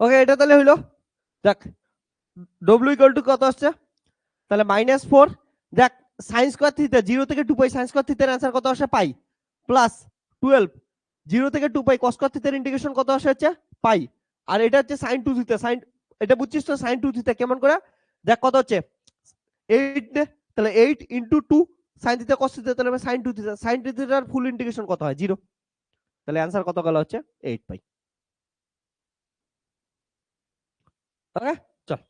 ওকে, এটা তাহলে হইলো। দেখ ডব্লিউ ইকুয়াল টু কত আসছে, তাহলে -4। দেখ সাইন স্কয়ার থিটা 0 থেকে 2 পাই, সাইন স্কয়ার থিটার অ্যান্সার কত আসে পাই, প্লাস 12 0 থেকে 2 পাই কস স্কয়ার থিটার ইন্টিগ্রেশন কত আসে হচ্ছে পাই। আর এটা হচ্ছে সাইন 2 থিটা, সাইন এটা বুঝছিস তো, সাইন 2 থিটা কেমন করে, দেখ কত হচ্ছে 8 দে, তাহলে 8 into 2 sine theta cos theta, তাহলে সাইন 2 থিটা, সাইন 2 থিটার ফুল ইন্টিগ্রেশন কত হয় 0, তাহলে অ্যান্সার কত গেল হচ্ছে 8 পাই। ওকে চল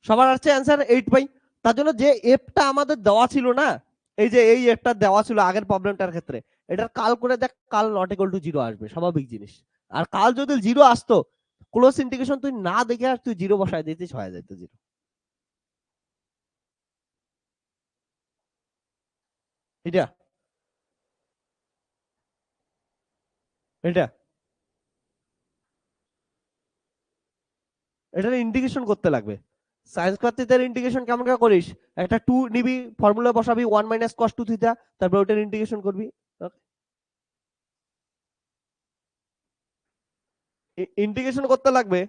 সবার আছে অ্যান্সার 8 বাই। তার জন্য যে এফটা আমাদের দেওয়া ছিল না, এই যে এই এফটা দেওয়া ছিল আগের প্রবলেমটার ক্ষেত্রে, এটার কাল করে দেখ, কাল নট ইকুয়াল টু 0 আসবে, স্বাভাবিক জিনিস। আর কাল যদি 0 আসতো, ক্লোজ ইন্টিগ্রেশন তুই না দেখে আর তুই 0 বসায় দিতিস, হয়ে যেত 0। এটা এটা এটার ইন্টিগ্রেশন করতে লাগবে। সাইন স্কয়ার থিটার ইন্টিগ্রেশন কেমন করে করিস? একটা 2 নিবি, ফর্মুলা বসাবি 1 মাইনাস cos 2 থিটা, তারপর ওটার ইন্টিগ্রেশন করবি। ইন্টিগ্রেশন করতে লাগবে।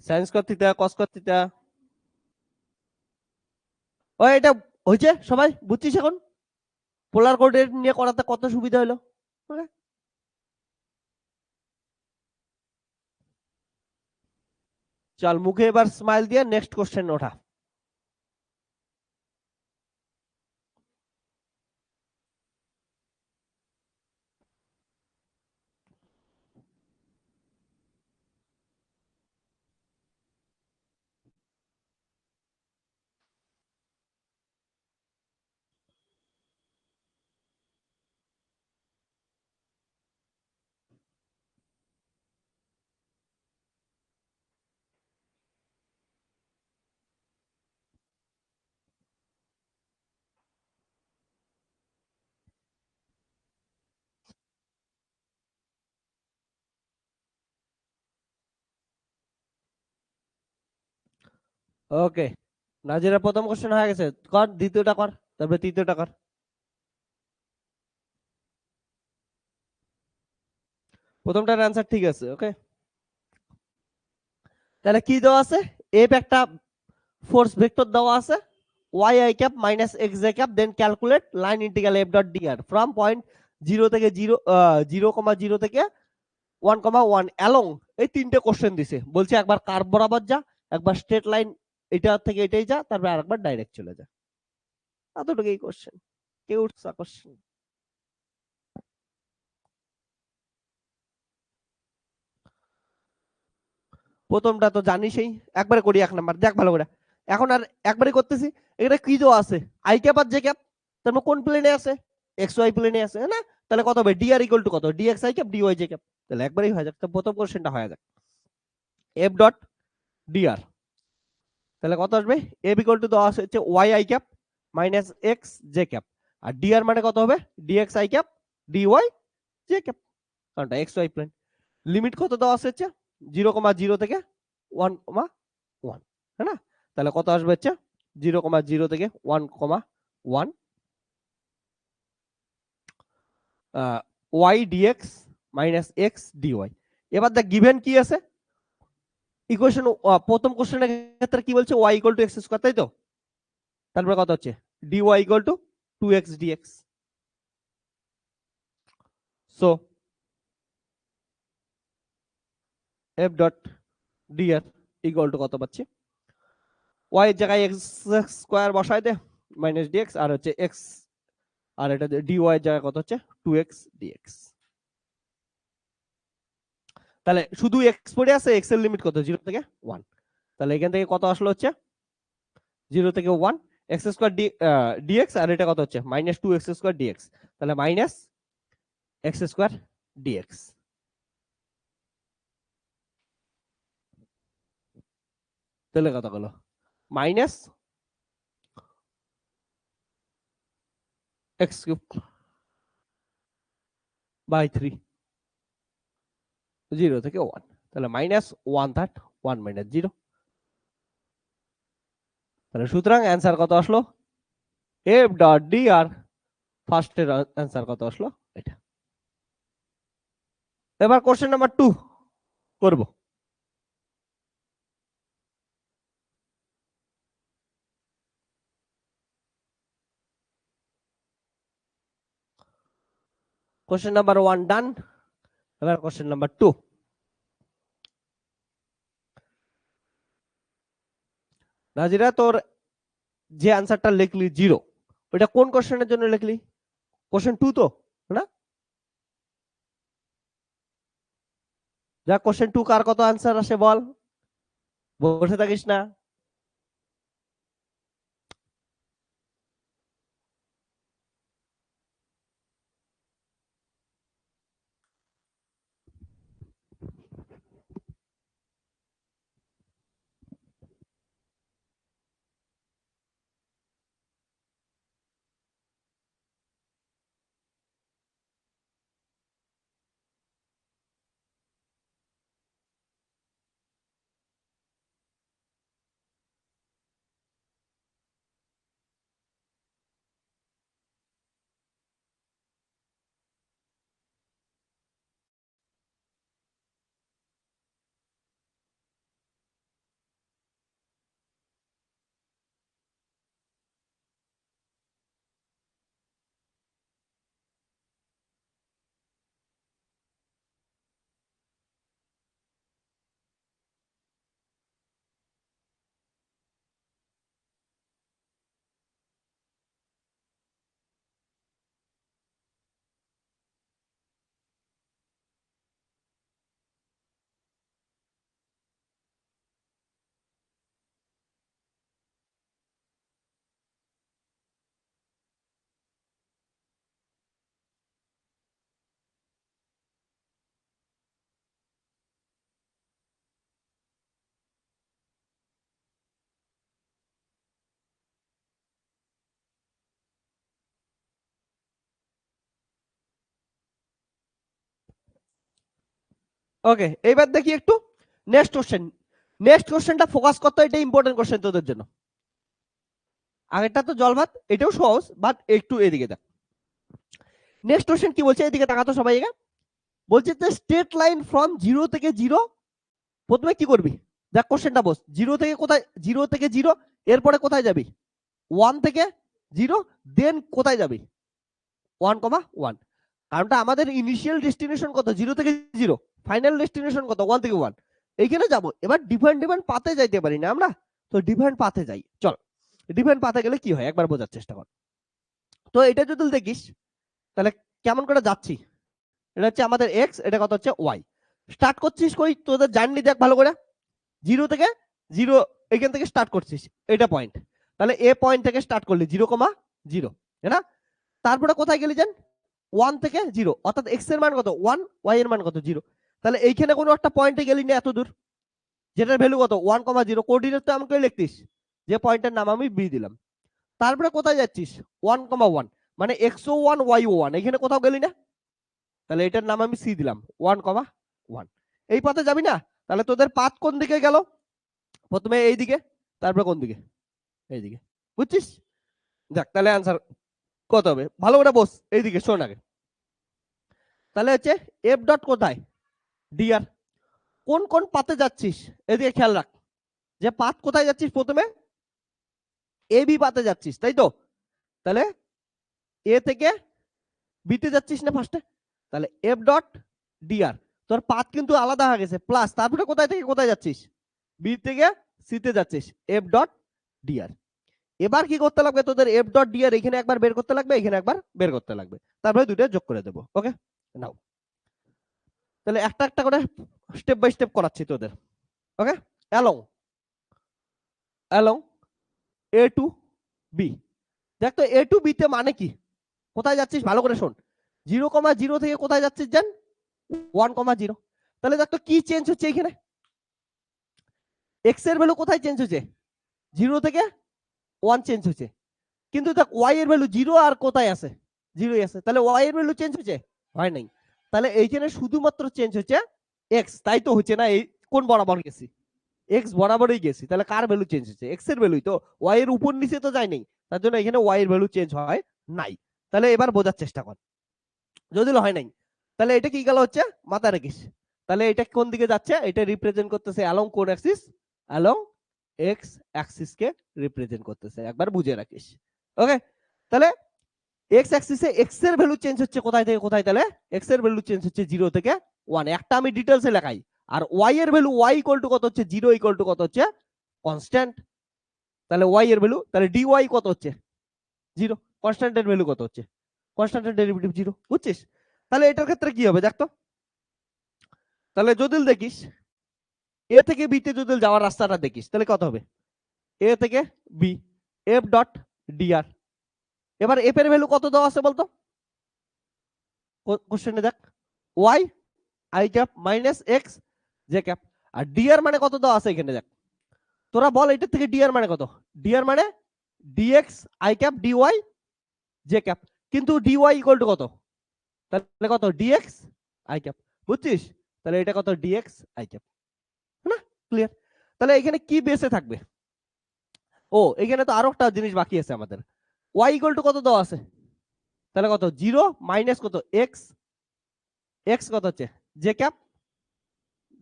Sine square theta, cos square theta. ও এটা হয়েছে, সবাই বুঝছিস এখন? পোলার কোঅর্ডিনেট নিয়ে করাতে কত সুবিধা হলো। ওকে চল, মুখে এবার স্মাইল দিয়ে নেক্সট কোশ্চেন ওঠা। ওকে, নাজিরা প্রথম কোশ্চেন হয়ে গেছে, কর দ্বিতীয়টা কর, তারপরে তৃতীয়টা কর। প্রথমটার অ্যান্সার ঠিক আছে। ওকে, তাহলে কি দেওয়া আছে? এফ একটা ফোর্স ভেক্টর দেওয়া আছে, Y I cap minus x J cap, then calculate line integral F dot D R from point 0 থেকে 0,0 থেকে 1,1 অ্যালং। এই তিনটে কোশ্চেন দিছে, বলছে একবার কার্ভ বরাবর যা, একবার স্ট্রেট লাইন এটা থেকে এটাই যা, তারপর আরেকবার ডাইরেক্ট চলে যা। এতটুকুই কোশ্চেন, কিউট সা কোশ্চেন। প্রথমটা তো জানিসই, একবারে করি 1 নাম্বার, দেখ ভালো করে। এখন আর একবারে করতেছি। এটা কি দেওয়া আছে? আই ক্যাপ আর জে ক্যাপ, তারপর কোন প্লেনে আছে? এক্স ওয়াই প্লেনে আছে না? তাহলে কত হবে? ডি আর ইকুয়াল টু কত? D x I cap D Y J cap. তাহলে একবারেই হয়ে যাক, তো প্রথম কোশ্চেনটা হয়ে যাক। এফ ডট ডি আর, তাহলে কত আসবে? এফ ইকুয়াল টু দেওয়া আছে হচ্ছে Y I cap minus x J cap, আর ডি আর মানে কত হবে? D x I cap D Y J cap, কারণটা এক্স ওয়াই প্লেন। লিমিট কত দেওয়া আছে হচ্ছে? 0,0 থেকে 1,1, है ना? তাহলে কত আসবে হচ্ছে? 0,0 থেকে 1,1 y dx minus x dy। এবার দেখ গিভেন কি আছে ইকুয়েশন। প্রথম কোশ্চেনের ক্ষেত্রে কি বলছে? y equal two x square, তাই তো? তারপরে কত হচ্ছে? dy equal to 2x dx। So f dot dr equal to কত পাচ্ছি? y এর জায়গায় x স্কয়ার বসায় দে, মাইনাস dx, আর হচ্ছে x, আর এটা dy এর জায়গায় কত হচ্ছে? 2x dx। তাহলে শুধু এক্স পড়ে আছে, এক্স এর লিমিট কত? 0 থেকে 1। তাহলে এখান থেকে কত আসলো হচ্ছে? 0 থেকে 1 এক্স স্কয়ার ডিএক্স, আর এটা কত হচ্ছে? Minus 2 X square D X. তাহলে মাইনাস এক্স স্কয়ার ডিএক্স। তাহলে কত হলো? মাইনাস এক্স কিউব বাই 3, 0 থেকে 1। তাহলে মাইনাস 1/3, 1 মাইনাস 0। তাহলে সুতরাং অ্যান্সার কত আসলো? এফ ডট ডি আর ফার্স্টের অ্যান্সার কত আসলো? এটা। এবার কোশ্চেন নাম্বার 2 করব। কোশ্চেন নাম্বার 1 ডান। এবার কোশ্চেন নাম্বার 2। নাজিরা তোর যে আনসারটা লিখলি 0, ওটা কোন কোশ্চেনের জন্য লিখলি? কোশ্চেন 2 তো না? যা কোশ্চেন 2 কার কত আনসার আসে বল, বসে থাকিস না। ওকে, এইবার দেখি একটু নেক্সট কোশ্চেন। নেক্সট কোশ্চেনটা ফোকাস করতে, এটা ইম্পর্টেন্ট কোশ্চেন তোদের জন্য। আগেরটা তো জল ভাত, এটাও সহজ, বাট একটু এদিকে দেখ। নেক্সট কোশ্চেন কি বলছে, এদিকে তাকাতো সবাই। বলছে যে স্ট্রেট লাইন ফ্রম 0 থেকে 0, প্রথমে কি করবি দেখ কোশ্চেনটা বস। 0 থেকে কোথায়, 0 থেকে 0, এরপরে কোথায় যাবি? 1 থেকে 0, দেন কোথায় যাবি? 1,1। কারণটা আমাদের ইনিশিয়াল ডেস্টিনেশন কত? 0 থেকে 0। ফাইনাল ডেস্টিনেশন কত? 1 থেকে 1। এইখানে যাব। এবার ডিফারেন্ট পাথে যাইতে পারি না আমরা, তো ডিফারেন্ট পাথে যাই। চল, ডিফারেন্ট পাথে গেলে কি হয় একবার বোঝার চেষ্টা কর। তো এটা যদি দেখিস তাহলে কেমন করে যাচ্ছি, এটা হচ্ছে আমাদের এক্স, এটা কত হচ্ছে ওয়াই। স্টার্ট করছিস কই, তোদের জার্নি দেখ ভালো করে। 0 থেকে 0, এখান থেকে স্টার্ট করছিস, এটা পয়েন্ট। তাহলে এ পয়েন্ট থেকে স্টার্ট করলি 0,0, তাই না? তারপরে কোথায় গেলি জান? 1 থেকে 0, অর্থাৎ এক্স এর মান কত? 1, ওয়াই এর মান কত? 0। তাহলে এইখানে কোনো একটা পয়েন্টে গেলি না এত দূর, যেটার ভ্যালু কত? 1,0। কোঅর্ডিনেট তো আমাকে লিখতিস, যে পয়েন্টের নাম আমি বি দিলাম। তারপরে কোথায় যাচ্ছিস? 1,1, মানে x01 y01, এখানে কোথাও গেলি না, তাহলে এটার নাম আমি সি দিলাম, 1,1। এই পথে যাবি না? তাহলে তোদের পাথ কোন দিকে গেল? প্রথমে এই দিকে, তারপরে কোন দিকে? এই দিকে। বুঝছিস? দেখ তাহলে আনসার কত হবে, ভালো করে বস, এইদিকে শোন আগে। তাহলে হচ্ছে এফ ডট কোথায়? ডিআর। কোন কোন পাথে যাচ্ছিস এদিকে খেয়াল রাখ, যে পাথ কোথায় যাচ্ছিস, প্রথমে এ বি পাথে যাচ্ছিস, তাই তো? তাহলে এ থেকে বিতে যাচ্ছিস না ফার্স্টে, তাহলে এফ ডট ডিআর। তোর পাথ কিন্তু আলাদা হয়ে গেছে, প্লাস তারপরে কোথায় থেকে কোথায় যাচ্ছিস? বি থেকে সিতে যাচ্ছিস, এফ ডট ডিআর। এবার কি করতে লাগবে তোদের? এফ ডট ডিআর এখানে একবার বের করতে লাগবে, এখানে একবার বের করতে লাগবে, তারপরে দুটো যোগ করে দেবো। ওকে নাও, তাহলে একটা একটা করে স্টেপ বাই স্টেপ করাচ্ছি তোদের। ওকে, অ্যালং অ্যালং এ টু বি। দেখ তো এ টু বি তে মানে কি, কোথায় যাচ্ছিস ভালো করে শোন। 0,0 থেকে কোথায় যাচ্ছিস জান? 1,0। তাহলে দেখ তো কি চেঞ্জ হচ্ছে এখানে, এক্স এর ভ্যালু কোথায় চেঞ্জ হচ্ছে? 0 থেকে 1 চেঞ্জ হচ্ছে, কিন্তু দেখ ওয়াই এর ভ্যালু 0 আর কোথায় আছে? 0ই আছে। তাহলে ওয়াই এর ভ্যালু চেঞ্জ হচ্ছে? হয় নাই। তাহলে এইখানে শুধুমাত্র চেঞ্জ হচ্ছে এক্স, তাই তো হচ্ছে না? এই কোন বরাবর গেছি? এক্স বরাবরই গেছি, তাহলে কার ভ্যালু চেঞ্জ হচ্ছে? এক্স এর ভ্যালুই তো, ওয়াই এর উপর নিচে তো যায় নাই, তার জন্য এখানে ওয়াই এর ভ্যালু চেঞ্জ হয় নাই। তাহলে এবার বোঝার চেষ্টা কর, যদি হয় নাই তাহলে এটা কি গেল হচ্ছে মাথা রাখিস। তাহলে এটা কোন দিকে যাচ্ছে? এটা রিপ্রেজেন্ট করতেছে অ্যালং কোন অ্যাক্সিস? অ্যালং এক্স অ্যাক্সিস কে রিপ্রেজেন্ট করতেছে, একবার বুঝে রাখিস। ওকে, তাহলে এক্স অ্যাক্সিসে এক্স এর ভ্যালু চেঞ্জ হচ্ছে কোথায় থেকে কোথায়? তাহলে এক্স এর ভ্যালু চেঞ্জ হচ্ছে 0 থেকে 1, একটা আমি ডিটেইলসে লেখাই। আর ওয়াই এর ভ্যালু ওয়াই ইকুয়াল টু কত হচ্ছে? 0 ইকুয়াল টু কত হচ্ছে? কনস্ট্যান্ট। তাহলে ওয়াই এর ভ্যালু, তাহলে ডি ওয়াই কত হচ্ছে 0, কনস্ট্যান্টের ভ্যালু কত হচ্ছে, কনস্ট্যান্টের ডেরিভেটিভ 0, বুঝছিস? তাহলে এটার ক্ষেত্রে কি হবে দেখ তো, তাহলে যদি দেখিস এ থেকে বি তে যদি যাওয়ার রাস্তাটা দেখিস তাহলে কত হবে, এ থেকে বি এফ ডট ডিআর। এবার এফ এর ভ্যালু কত দেওয়া আছে বলতো, কোশ্চেনে দেখ, Y I cap minus x J cap, আর ডিআর মানে কত দেওয়া আছে এখানে দেখ, তোরা বল এটা থেকে ডিআর মানে কত, ডিআর মানে D X I cap dy J cap, কিন্তু ডিওয়াই ইকুয়াল টু কত, তাহলে কত ডিএক্স আই ক্যাপ, বুঝছিস? তাহলে এটা কত ডিএক্স আই ক্যাপ, না ক্লিয়ার? তাহলে এখানে কি বেসে থাকবে, ও এখানে তো আরো একটা জিনিস বাকি আছে আমাদের, ওয়াই ইকুয়াল টু কত দেওয়া আছে, তাহলে কত 0 মাইনাস কত এক্স, এক্স কত হচ্ছে জে ক্যাপ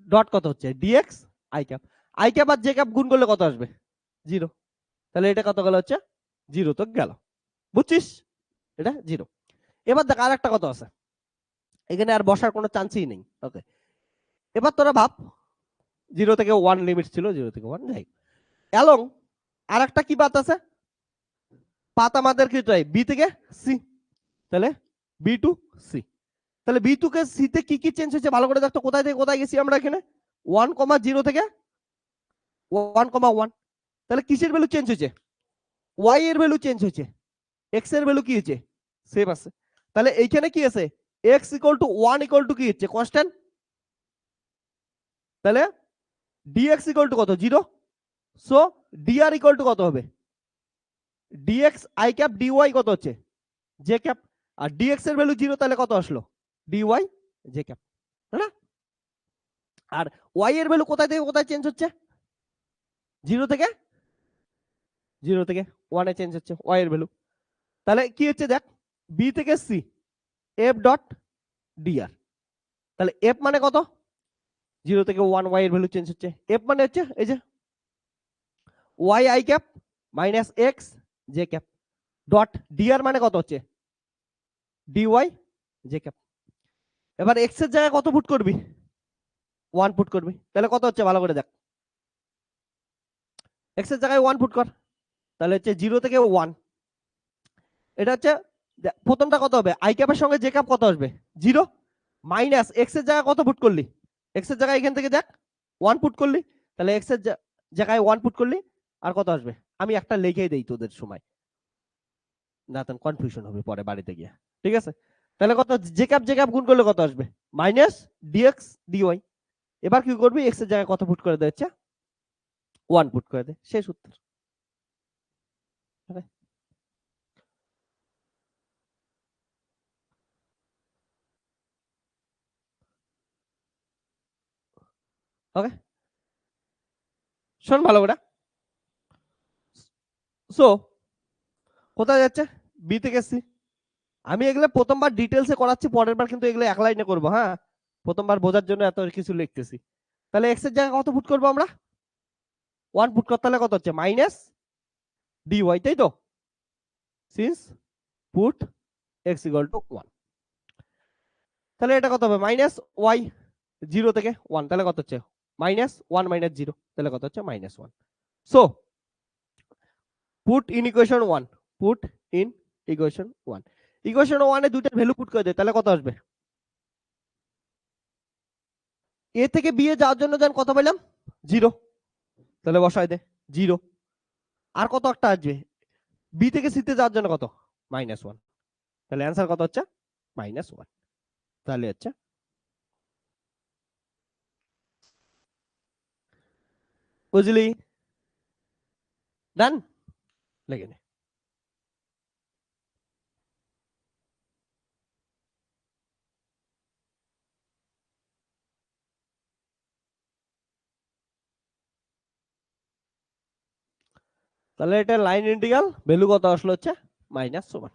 ডট কত হচ্ছে dx I cap, I cap আর জে ক্যাপ গুণ করলে কত আসবে 0, তাহলে এটা কত গেল হচ্ছে 0 তো গেল, বুঝছিস? এটা 0। এবার দেখ আর একটা কত আছে, এখানে আর বসার কোনো চান্সই নেই, ওকে? এবার তোরা ভাব 0 থেকে 1 লিমিট ছিল, 0 থেকে 1 যাই, অ্যালং আর একটা কি পাত আছে, পাত আমাদের কি চাই বি থেকে সি, তাহলে বি টু সি, তাহলে বি টু কে সি তে কি কি চেঞ্জ হয়েছে ভালো করে দেখতো, কোথায় থেকে কোথায় গেছি আমরা এখানে 1,0 থেকে 1,1, তাহলে কিসের ভ্যালু চেঞ্জ হয়েছে, ওয়াই এর ভ্যালু চেঞ্জ হয়েছে, এক্স এর ভ্যালু কি হয়েছে সেম আছে, তাহলে এইখানে কি আছে x equal to 1 equal to কি হচ্ছে কনস্ট্যান্ট, তাহলে ডিএক্স ইকুয়াল টু কত 0, সো ডিআর ইকুয়াল টু কত হবে ডিএক্স আই ক্যাপ ডিওয়াই কত হচ্ছে জে ক্যাপ, আর ডিএক্স এর ভ্যালু 0, তাহলে কত আসলো ডিওয়াই জে ক্যাপ, না? আর ওয়াই এর ভ্যালু কোথায় থেকে কোথায় চেঞ্জ হচ্ছে 0 থেকে 1 এ চেঞ্জ হচ্ছে ওয়াই এর ভ্যালু, তাহলে কি হচ্ছে দেখ বি থেকে সি এফ ডট ডিআর, তাহলে এফ মানে কত 0 থেকে 1 ওয়াই এর ভ্যালু চেঞ্জ হচ্ছে, এফ মানে হচ্ছে এই যে Y I cap minus x J cap dot D R মানে কত হচ্ছে ডিওয়াই জে ক্যাপ। এবার এক্স এর জায়গায় কত পুট করবি 1 পুট করবি, তাহলে কত হচ্ছে ভালো করে দেখ, এক্স এর জায়গায় 1 পুট কর, তাহলে হচ্ছে 0 থেকে 1, এটা হচ্ছে প্রথমটা কত হবে আই ক্যাপের সঙ্গে জে ক্যাপ কত আসবে 0, মাইনাস এক্স এর জায়গায় কত পুট করলি, এক্স এর জায়গায় এখান থেকে দেখ 1 পুট করলি, তাহলে এক্স এর জায়গায় 1 পুট করলি, আর কত আসবে আমি একটা লিখেই দেই তোদের সময়, না তখন কনফিউশন হবে পরে বাড়িতে গিয়ে, ঠিক আছে? তাহলে কত জে ক্যাপ গুণ করলে কত আসবে মাইনাস ডিএক্স ডিওয়াই, এবার কি করবি এক্স এর জায়গায় কত পুট করে দেয় 1 পুট করে দে, শেষ উত্তর। ওকে, শোন ভালো করে, সো কোথায় যাচ্ছে বি থেকে সি, আমি এগুলো প্রথমবার ডিটেলসে করাচ্ছি, পরের বার কিন্তু এগুলো এক লাইনে করবো, হ্যাঁ? প্রথমবার বোঝার জন্য এত কিছু লিখতেছি। তাহলে এক্স এর জায়গায় কত পুট করবো আমরা 1 পুট করতে হলে কত হচ্ছে মাইনাস ডিওয়াই, তাই তো, since put x equal to 1, তাহলে এটা কত হবে মাইনাস ওয়াই 0 থেকে 1, তাহলে কত হচ্ছে মাইনাস 1 মাইনাস 0, তাহলে কত হচ্ছে minus 1, so put in equation 1, put in equation 1, equation 1 এ দুইটা ভ্যালু পুট করে দে, তাহলে কত আসবে এ থেকে বি এ যাওয়ার জন্য যেন কত পেলাম 0, তাহলে বসাই দে 0, আর কত একটা আসবে বি থেকে সি তে যাওয়ার জন্য কত -1, তাহলে অ্যান্সার কত হচ্ছে -1, তাহলে হচ্ছে বুঝলি, ডান, লেগে নে। তাহলে এটা লাইন ইন্টিগ্রাল ভ্যালু কত আসলো হচ্ছে -1,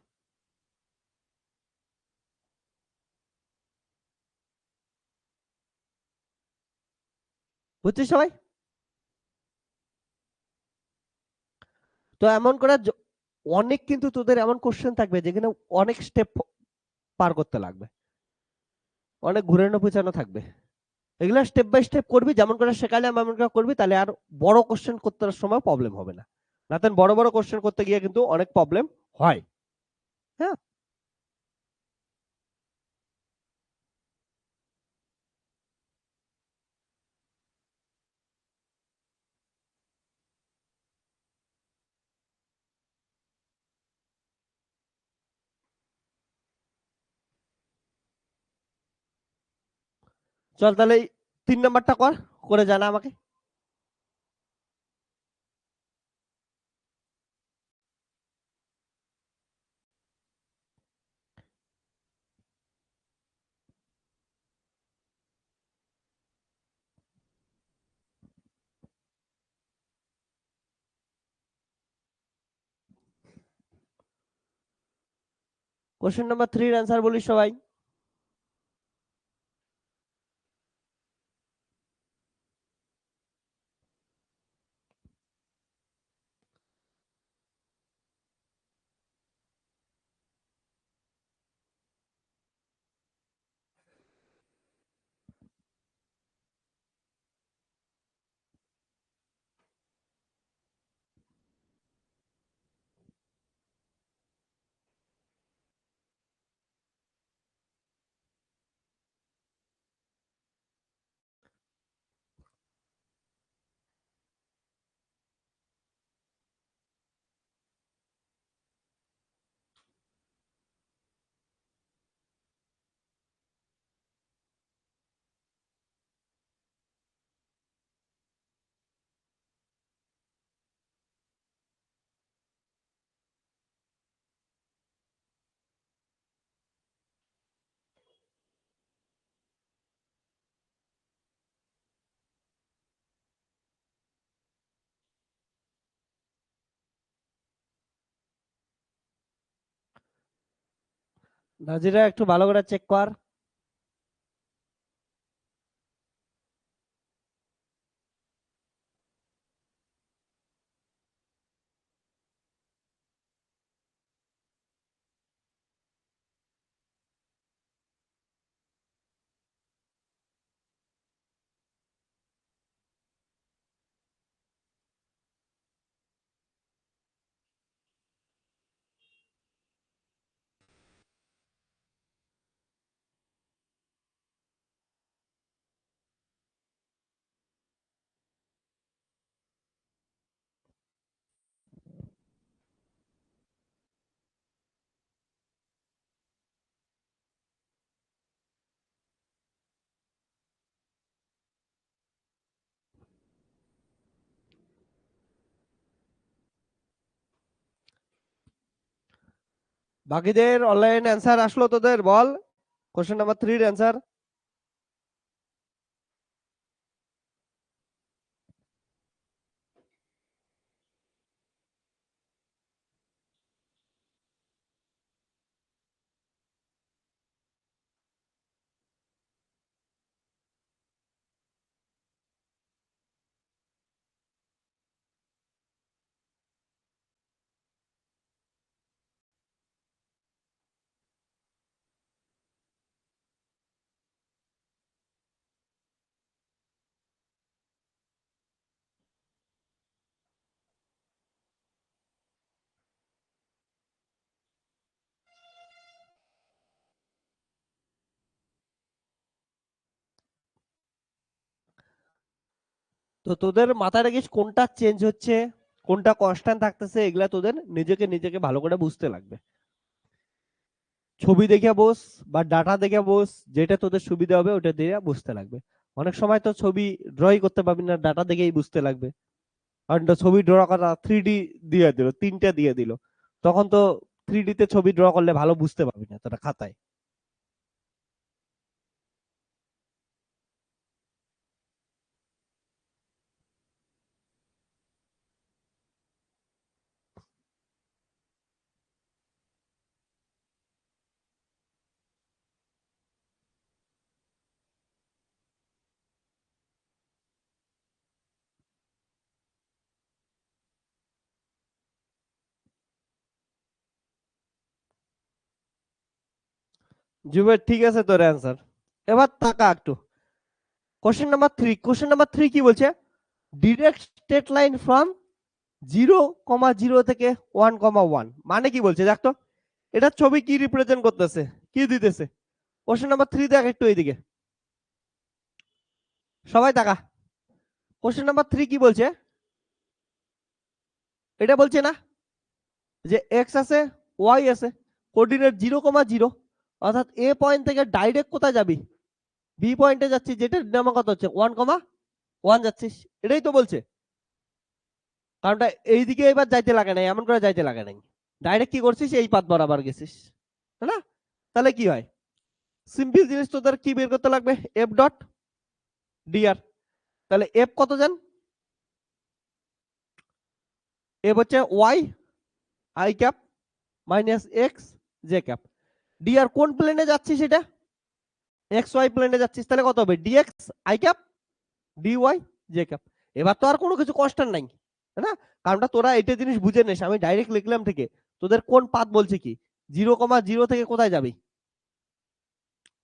বুঝছিস সবাই? তো এমন করে অনেক কিন্তু তোদের এমন কোশ্চেন থাকবে যেখানে অনেক স্টেপ পার করতে লাগবে, অনেক ঘুরানো পেছানো থাকবে, এগুলো স্টেপ বাই স্টেপ করবি, যেমন করে শেখালে এমন করে করবি, তাহলে আর বড় কোশ্চেন করতে সময় প্রবলেম হবে না। নাতেন বড় বড় কোশ্চেন করতে গিয়ে কিন্তু অনেক প্রবলেম হয়। হ্যাঁ, চল তাহলে 3 নাম্বারটা করে জানা আমাকে। কোশ্চেন নাম্বার 3 অ্যান্সার বলিস সবাই। নাজিরা একটু ভালো করে চেক কর। বাকিদের অনলাইন অ্যান্সার আসলো তোদের বল। Question number 3 answer. তো তোদের মাথায় রাখিস কোনটা চেঞ্জ হচ্ছে, কোনটা কনস্ট্যান্ট থাকতেছে, এগুলা তোদের নিজেকে নিজেকে ভালো করে বুঝতে লাগবে। ছবি দেখে বস বা ডাটা দেখে বস, যেটা তোদের সুবিধা হবে ওটা দিয়ে বুঝতে লাগবে। অনেক সময় তো ছবি ড্রই করতে পারবি না, ডাটা দেখেই বুঝতে লাগবে। কারণ তো ছবি ড্র করা 3D দিয়ে দিল, 3টে দিয়ে দিল, তখন তো 3D তে ছবি ড্র করলে ভালো বুঝতে পারবি না তোরা খাতায়। জুবের ঠিক আছে তোর অ্যান্সার। এবার তাকা একটু। কোশ্চেন নাম্বার 3 কি বলছে? ডিরেক্ট স্ট্রেট লাইন ফ্রম 0,0 থেকে 1,1 মানে কি বলছে দেখ তো, এটা ছবি কি রিপ্রেজেন্ট করতেছে, কি দিতেছে? কোশ্চেন নাম্বার 3 দেখ একটু এইদিকে, সবাই তাকা। কোশ্চেন নাম্বার 3 কি বলছে? এটা বলছে না যে এক্স আছে ওয়াই আছে, কোঅর্ডিনেট 0,0, অর্থাৎ এ পয়েন্ট থেকে ডাইরেক্ট কোথায় যাবি, বি পয়েন্টে যাচ্ছি, যেটা নাম কত হচ্ছে 1,1 যাচ্ছিস, এটাই তো বলছে। কারণটা এইদিকে এবার যাইতে লাগে নাই, এমন করে যাইতে লাগে নাই, ডাইরেক্ট কি করছিস, এই পাথ বরাবর গেছিস, তাই না? তাহলে কি হয়, সিম্পল জিনিস, তোদের কি বের করতে লাগবে, এফ ডট ডিআর। তাহলে এফ কত জান, এফ হচ্ছে Y I cap minus x J cap. D R কোন প্লেনে যাচ্ছিস, সেটা এক্স ওয়াই প্লেনে যাচ্ছিস, তাহলে কত হবে, D X I cap dy J cap. এবার তো আর কোনো কিছু কনস্ট্যান্ট নাই, তাই না? কারণটা তোরা এটা জিনিস বুঝে নিস, আমি ডাইরেক্ট লিখলাম থেকে, তোদের কোন পাথ বলছে কি, 0,0 থেকে কোথায় যাবি,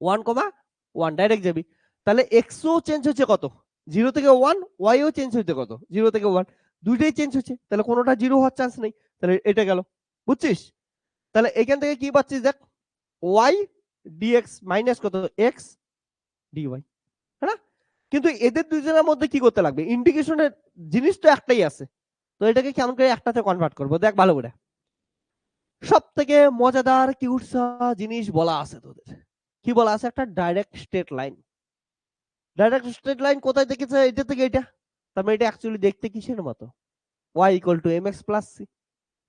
1,1 ডাইরেক্ট যাবি। তাহলে এক্সও চেঞ্জ হচ্ছে কত, 0 থেকে 1, ওয়াইও চেঞ্জ হচ্ছে কত, 0 থেকে 1, দুইটাই চেঞ্জ হচ্ছে, তাহলে কোনোটা 0 হওয়ার চান্স নেই, তাহলে এটা গেল, বুঝছিস? তাহলে এখান থেকে কি পাচ্ছিস দেখ, ওয়াই ডিএক্স মাইনাস কত এক্স ডিওয়াই, হ্যাঁ না? কিন্তু এদের দুজনের মধ্যে কি করতে লাগবে, ইন্টিগ্রেশনের জিনিস তো একটাই আছে, তো এটাকে কেমন করে একটাতে কনভার্ট করবো, দেখ ভালো করে। সব থেকে মজাদার কিউটসা জিনিস বলা আছে তোদের, কি বলা আছে, একটা direct straight line. Direct straight line কোথায় দেখেছে, এটা থেকে এটা, তার মানে এটা অ্যাকচুয়ালি দেখতে কিসের মতো, y equal two mx plus c।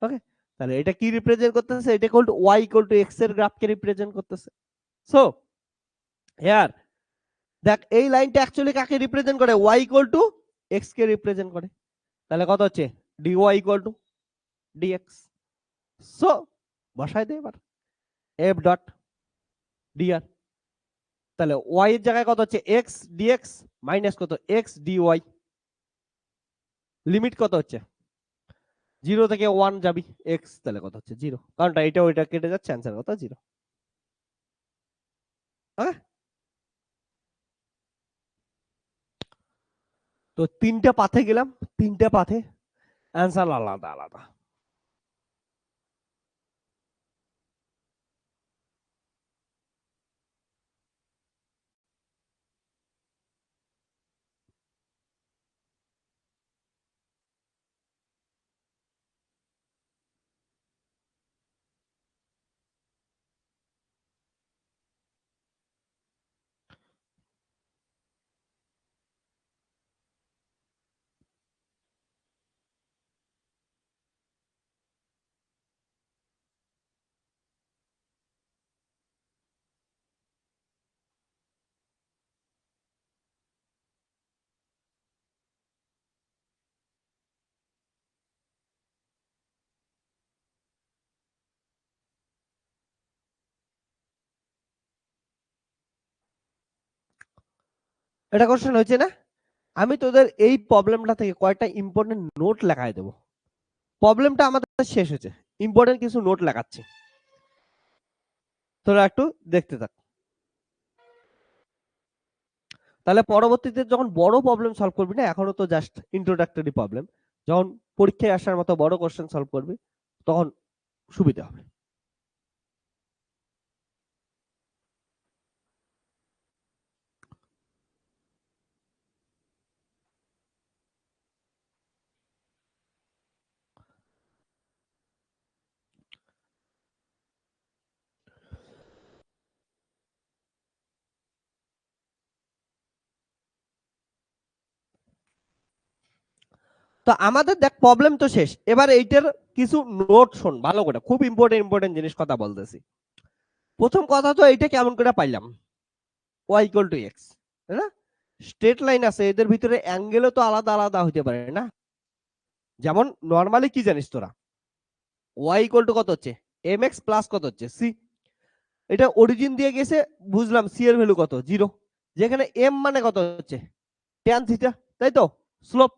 ওকে, তাহলে এটা কি রিপ্রেজেন্ট করতেছে, এটা equal to y equal two x এর গ্রাফকে রিপ্রেজেন্ট করতেছে। সো হিয়ার দেখ, এই লাইনটা অ্যাকচুয়ালি কাকে রিপ্রেজেন্ট করে, y ইকুয়াল টু x কে রিপ্রেজেন্ট করে, তাহলে কত হচ্ছে dy equal to dx। So বসাই দে এবার f ডট dr, তাহলে y এর জায়গায় কত হচ্ছে x dx মাইনাস কত x dy, লিমিট কত হচ্ছে 0 থেকে 1 যাবি x, তাহলে কত হচ্ছে 0, কারণটা এটা ওইটা কেটে যাচ্ছে, অ্যান্সার কত 0। হ্যাঁ, তো তিনটা পাথে গেলাম, তিনটা পাথে অ্যান্সার আলাদা আলাদা। এটা কোশ্চেন হয়েছে না, আমি তোদের এই প্রবলেমটা থেকে কয়েকটা ইম্পর্টেন্ট নোট লেখাই দেবো। প্রবলেমটা আমাদের শেষ হয়েছে, ইম্পর্টেন্ট কিছু নোট লেখাচ্ছি, তোরা একটু দেখতে থাক। তাহলে পরবর্তীতে যখন বড় প্রবলেম সলভ করবি না, এখনো তো জাস্ট ইন্ট্রোডাক্টরি প্রবলেম, যখন পরীক্ষায় আসার মতো বড় কোশ্চেন সলভ করবি তখন সুবিধা হবে। তো আমাদের দেখ প্রবলেম তো শেষ, এবার এইটার কিছু নোট শোন ভালো করে, খুব ইম্পর্টেন্ট ইম্পর্টেন্ট জিনিস কথা বলতেছি। প্রথম কথা তো এইটা কেমন করে পাইলাম, y ইকুয়াল টু x, তাই না? স্ট্রেট লাইন আছে, এদের ভিতরে অ্যাঙ্গেলও তো আলাদা আলাদা হতে পারে না, যেমন নরমালি কি জানিস তোরা, y ইকুয়াল টু কত হচ্ছে mx প্লাস কত হচ্ছে c, এটা অরিজিন দিয়ে গেছে, বুঝলাম c এর ভ্যালু কত 0, যেখানে m মানে কত হচ্ছে tan থিটা, তাই তো স্লোপ।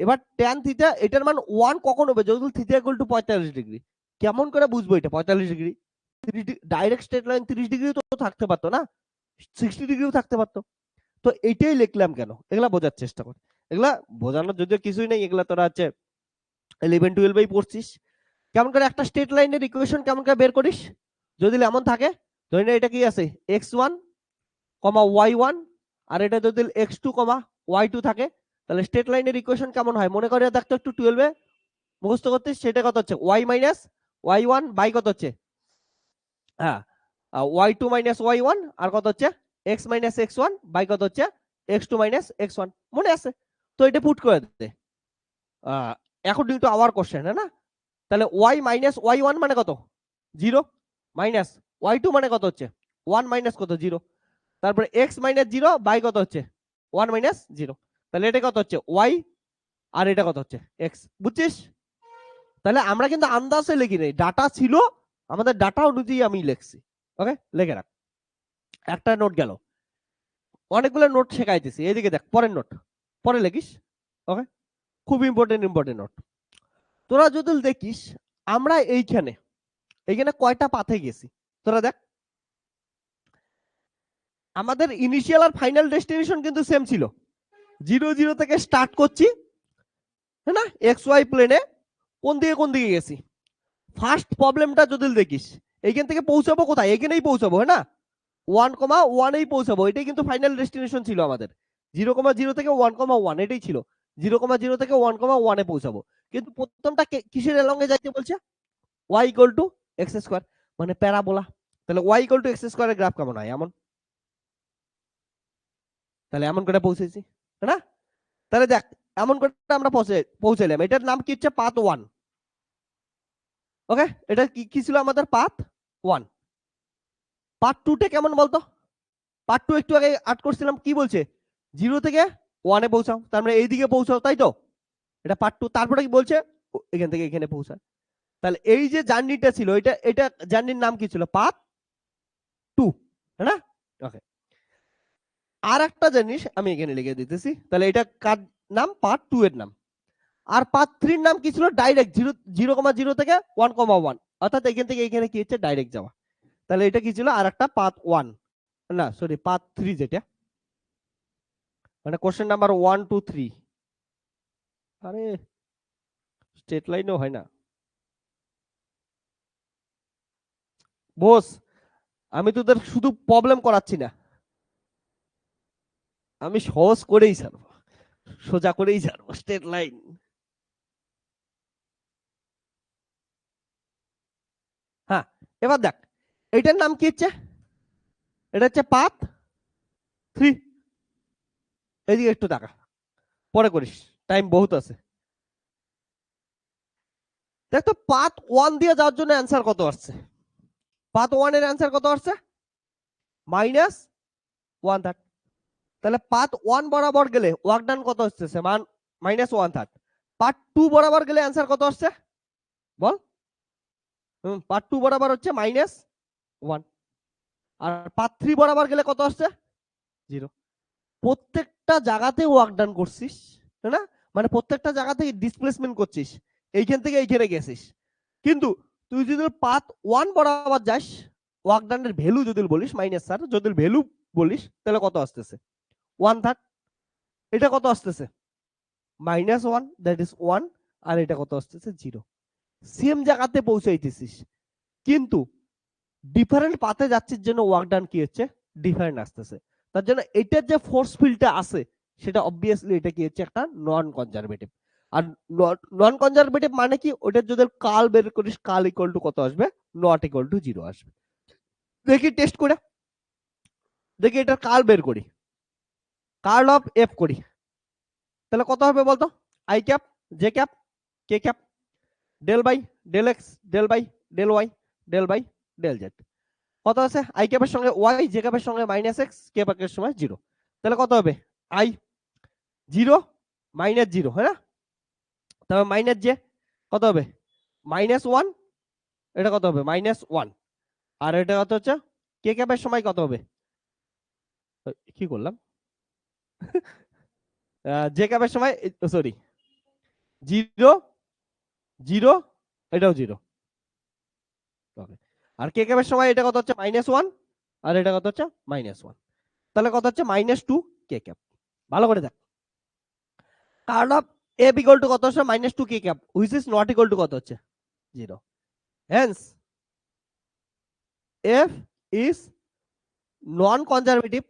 এবার tan থিটা এটার মান 1 কখন হবে, যদি থিটা ইকুয়াল টু 45 ডিগ্রি। কেমন করে বুঝবো এটা 45 degree, direct straight line 30 degree তো থাকতে পারতো না, 60 ডিগ্রিও থাকতে পারতো। তো এইটাই লিখলাম কেন, এগুলা বোঝার চেষ্টা কর, এগুলা বোঝানোর যদিও কিছুই নেই, এগুলা তোরা আছে 11-12 পড়ছিস। কেমন করে একটা স্ট্রেট লাইনের ইকুয়েশন কেমন করে বের করিস? যদি এমন থাকে, ধরে নে এটা কি আছে x1, y1, আর এটা যদি x2, y2 থাকে, তাহলে স্ট্রেট লাইনের ইকুয়েশন কেমন হয় মনে করে দেখতো একটু 12 মুখস্থ করতে। সেটা কত হচ্ছে y মাইনাস y1 বাই কত হচ্ছে, হ্যাঁ y2 মাইনাস y1, আর কত হচ্ছে x মাইনাস x1 বাই কত হচ্ছে x2 মাইনাস x1। মনে আছে তো? এটা পুট করে দিতে অ্যাকর্ডিং টু আওয়ার কোশ্চেন, না? তাহলে y মাইনাস y1 মানে কত 0, মাইনাস y2 মানে কত হচ্ছে 1 মাইনাস কত 0, তারপরে x মাইনাস 0 বাই কত হচ্ছে 1 মাইনাস 0। তাহলে এটা কত হচ্ছে y, আর এটা কত হচ্ছে x। বুঝছিস? তাহলে আমরা কিন্তু আন্দাজে লিখি নাই, ডাটা ছিল আমাদের, ডাটা অনুযায়ী আমি লিখছি। ওকে, লিখে রাখ। একটা নোট গেল, অনেকগুলো নোট শেখাইতেছি। এইদিকে দেখ, পরের নোট পরে লিখিস। ওকে, খুব ইম্পর্টেন্ট নোট। তোরা যদি দেখিস আমরা এইখানে কয়টা পাথে গেছি তোরা দেখ। আমাদের ইনিশিয়াল আর ফাইনাল ডেস্টিনেশন কিন্তু সেম ছিল। 0-0 থেকে স্টার্ট করছি, হ্যাঁ না? এক্স ওয়াই প্লেনে কোন দিকে গেছি। ফার্স্ট প্রবলেমটা যদি দেখিস, এইখান থেকে পৌঁছাবো কোথায়? এখানেই পৌঁছাবো, হ্যাঁ না? 1,1 পৌঁছাবো। এটাই কিন্তু ফাইনাল ডেস্টিনেশন ছিল আমাদের। 0,0 থেকে 1,1 এটাই ছিল। 0,0 থেকে 1,1 পৌঁছাবো। কিন্তু প্রথমটা কিসের এলঙ্গে যাইতে বলছে? y equal to x square, মানে প্যারাবোলা। তাহলে y ইকুয়াল টু এক্স স্কোয়ারের গ্রাফ কেমন হয়? এমন। তাহলে এমন করে পৌঁছেছি, না? তাহলে দেখ, এমন করে আমরা পৌঁছালাম। এটার নাম কি হচ্ছে পাথ 1। ওকে, এটা কি ছিল আমাদের পাথ 1। পার্ট 2 টা কেমন বলতো? পার্ট 2 একটু আগে আট করছিলাম, কি বলছে 0 থেকে 1 এ পৌঁছাও, তার মানে এইদিকে পৌঁছাও, তাই তো? এটা পার্ট 2। তারপরে কি বলছে এখান থেকে এখানে পৌঁছায়। তাহলে এই যে জার্নিটা ছিল, এটা জার্নির নাম কি ছিল? পাথ 2, হ্যাঁ না? ওকে, আর একটা জিনিস আমি এখানে লিখে দিতেছি। তাহলে এটা কার নাম? পার্ট 2 এর নাম। আর পাথ 3 এর নাম কি ছিল? ডাইরেক্ট 0,0 থেকে 1,1, অর্থাৎ এখান থেকে এখানে কি হচ্ছে ডাইরেক্ট যাওয়া। তাহলে এটা কি ছিল? আর একটা পাথ 1, না সরি পাথ 3, যেটা মানে কোশ্চেন নাম্বার 1 2 3। আরে স্ট্রেট লাইনও হয় না বস, আমি তোদের শুধু প্রবলেম করাচ্ছি না, আমি সহজ করেই ছাড়বো, সোজা করেই ছাড়বো স্ট্রেট লাইন। হ্যাঁ, এবার দেখ এটার নাম কি হচ্ছে? এটা হচ্ছে পাথ 3। এইদিকে একটু দেখা, পরে করিস, টাইম বহুত আছে। দেখ তো পাথ 1 দিয়ে যাওয়ার জন্য অ্যান্সার কত আসছে? পাথ 1 এর অ্যান্সার কত আসছে? -1/3। তাহলে পাথ 1 বরাবর গেলে ওয়ার্ক ডান কত আসছে? মান -1/3। পার্ট 2 বরাবর গেলে অ্যান্সার কত আসছে বল? পার্ট 2 বরাবর হচ্ছে -1। আর পার্ট 3 বরাবর গেলে কত আসছে? 0। প্রত্যেকটা জায়গাতে ওয়ার্ক ডান করছিস, তাই না? মানে প্রত্যেকটা জায়গা থেকে ডিসপ্লেসমেন্ট করছিস, এইখান থেকে এইখানে গেছিস। কিন্তু তুই যদি পাথ 1 বরাবর যাস, ওয়ার্ক ডানের ভ্যালু যদি বলিস -স্যার, যদি ভ্যালু বলিস তাহলে কত আসতেছে? 1/3। এটা কত আসতেছে? -1, দ্যাট ইজ 1। আর এটা কত আসতেছে? 0। সেম জায়গাতে পৌঁছাইতেছিস, কিন্তু ডিফারেন্ট পাথে যাচ্ছিস জন্য ওয়ার্ক ডান কি হচ্ছে? ডিফারেন্ট আসতেছে। তার জন্য এটার যে ফোর্স ফিল্ডটা আছে সেটা অবভিয়াসলি এটা কি হচ্ছে? একটা নন কনজারভেটিভ। আর নন কনজারভেটিভ মানে কি? ওটার যদি কার্ল বের করিস, কার্ল ইকুয়াল টু কত আসবে? নট ইকুয়াল টু 0 আসবে। দেখি টেস্ট করে, দেখি এটার কার্ল বের করি, কার্ল অফ এফ করি, তাহলে কত হবে বলতো? I cap, J cap, K cap, del by del X, del by del Y, del by del Z. কত আছে? আই ক্যাপের সঙ্গে ওয়াই, জে ক্যাপের সঙ্গে -x, কে ক্যাপের সময় 0। তাহলে কত হবে? আই 0 -0, হ্যাঁ না? তবে মাইনাস জে কত হবে? -1। এটা কত হবে? -1। আর এটা কত হচ্ছে? কে ক্যাপের সময় কত হবে? কি করলাম? জে ক্যাপের সময় সরি 0 0, এটাও 0। আর কে ক্যাপের সময় এটা কত হচ্ছে? -1। আর এটা কত হচ্ছে? -1। তাহলে কত হচ্ছে? -2 কে ক্যাপ। ভালো করে দেখ, curl of f equal to কত হচ্ছে -2 k cap which is not equal to কত হচ্ছে 0 hence f is non conservative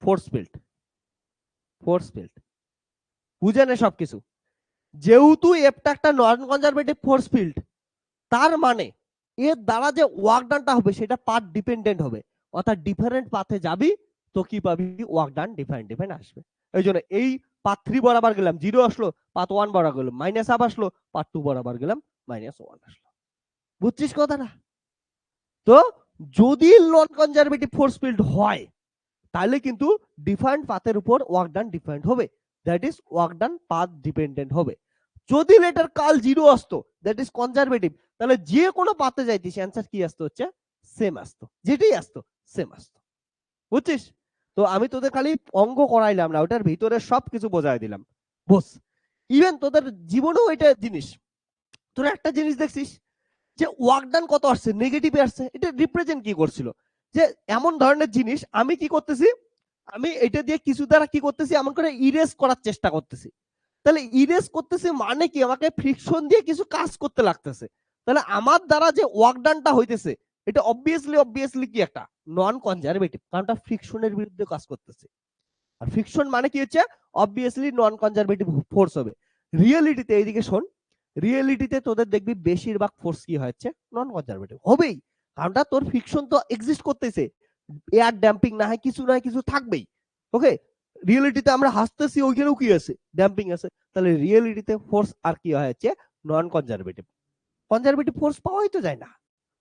force field বুঝেন সবকিছু যেহেতু এফটা একটা নন কনজারভেটিভ ফোর্স ফিল্ড তার মানে এর দ্বারা যে ওয়ার্ক ডানটা হবে সেটা পাথ ডিপেন্ডেন্ট হবে অর্থাৎ ডিফারেন্ট পাথে যাবি তো কি পাবি ওয়ার্ক ডান ডিফারেন্ট আসবে এই জন্য এই পাথ 3 বরাবর গেলাম 0 আসলো পাথ 1 বরাবর গেলাম মাইনাস হাফ আসলো পাথ 2 বরাবর গেলাম -1 আসলো বুঝছিস কথাটা তো যদি নন কনজারভেটিভ ফোর্স ফিল্ড হয় তাহলে কিন্তু ডিফারেন্ট পাথের উপর ওয়ার্ক ডান ডিফারেন্ট হবে that is work done path dependent হবে যদি লেটার কাল 0 আসতো দ্যাট ইজ কনজারভেটিভ তাহলে যে কোনো পাথে যাইতিস অ্যানসার কি আসতো হচ্ছে সেম আসতো যেটাই আসতো সেম আসতো বুঝছিস তো আমি তোদের খালি অঙ্ক করাইলাম না ওটার ভিতরে সবকিছু বোঝাই দিলাম বস ইভেন তোদের জীবনেও এটা জিনিস তোরা একটা জিনিস দেখছিস যে ওয়ার্ক ডান কত আসছে নেগেটিভে আসছে এটা রিপ্রেজেন্ট কি করছিল যে এমন ধরনের জিনিস আমি কি করতেছি আমি এটা দিয়ে কিছু দ্বারা কি করতেছি এমন করে ইরেজ করার চেষ্টা করতেছি তাহলে ইরেজ করতেছি মানে কি আমাকে ফ্রিকশন দিয়ে কিছু কাজ করতে লাগতেছে তাহলে আমার দ্বারা যে ওয়ার্ক ডানটা হইতেছে এটা অবভিয়াসলি কি একটা নন কনজারভেটিভ কারণটা ফ্রিকশনের বিরুদ্ধে কাজ করতেছে আর ফ্রিকশন মানে কি হচ্ছে অবভিয়াসলি নন কনজারভেটিভ ফোর্স হবে রিয়েলিটিতে এইদিকে শোন রিয়েলিটিতে তোদের দেখবি বেশিরভাগ ফোর্স কি হচ্ছে নন কনজারভেটিভ হবেই কারণটা তোর ফ্রিকশন তো এক্সিস্ট করতেছে এয়ার ড্যাম্পিং না হয় কিছু থাকবেই ওকে রিয়েলিটিতে আমরা হাসতেছি ওইখানেও কি আছে ড্যাম্পিং আছে তাহলে রিয়েলিটিতে ফোর্স আর কি হচ্ছে নন কনজারভেটিভ ফোর্স পাওয়াই তো যায় না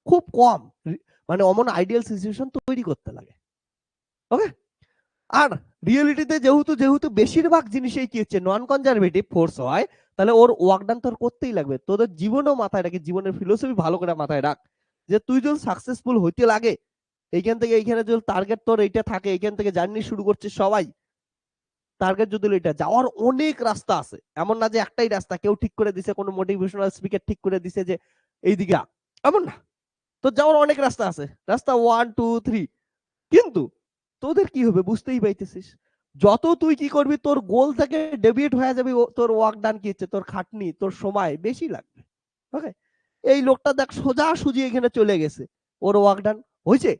খুব কম মানে অমন আইডিয়াল সিচুয়েশন তৈরি করতে লাগে ওকে আর রিয়েলিটিতে যেহেতু বেশিরভাগ জিনিসই কি হচ্ছে নন কনজারভেটিভ ফোর্স হয় তাহলে ওর ওয়ার্ক ডান তোর করতেই লাগবে তোদের জীবনেও মাথায় রাখে জীবনের ফিলোসফি ভালো করে মাথায় রাখ যে তুই যদি সাকসেসফুল হইতে লাগে এইখান থেকে এইখানে যদি টার্গেট তোর এইটা থাকে এইখান থেকে জার্নি শুরু করছে সবাই টার্গেট যদি এটা যাওয়ার অনেক রাস্তা আছে এমন না যে একটাই রাস্তা কেউ ঠিক করে দিছে কোনো মোটিভেশনাল স্পিকার ঠিক করে দিছে যে এইদিকে এমন না তো যাওয়ার অনেক রাস্তা আছে রাস্তা 1 2 3 কিন্তু তোদের কি হবে বুঝতেই পাইতেছিস যত তুই কি করবি তোর গোল থেকে ডেভিয়েট হয়ে যাবে তোর ওয়ার্ক ডান কি হচ্ছে তোর খাটনি তোর সময় বেশি লাগবে ওকে এই লোকটা দেখ সোজা সুজি এখানে চলে গেছে ওর ওয়ার্ক ডান হয়েছে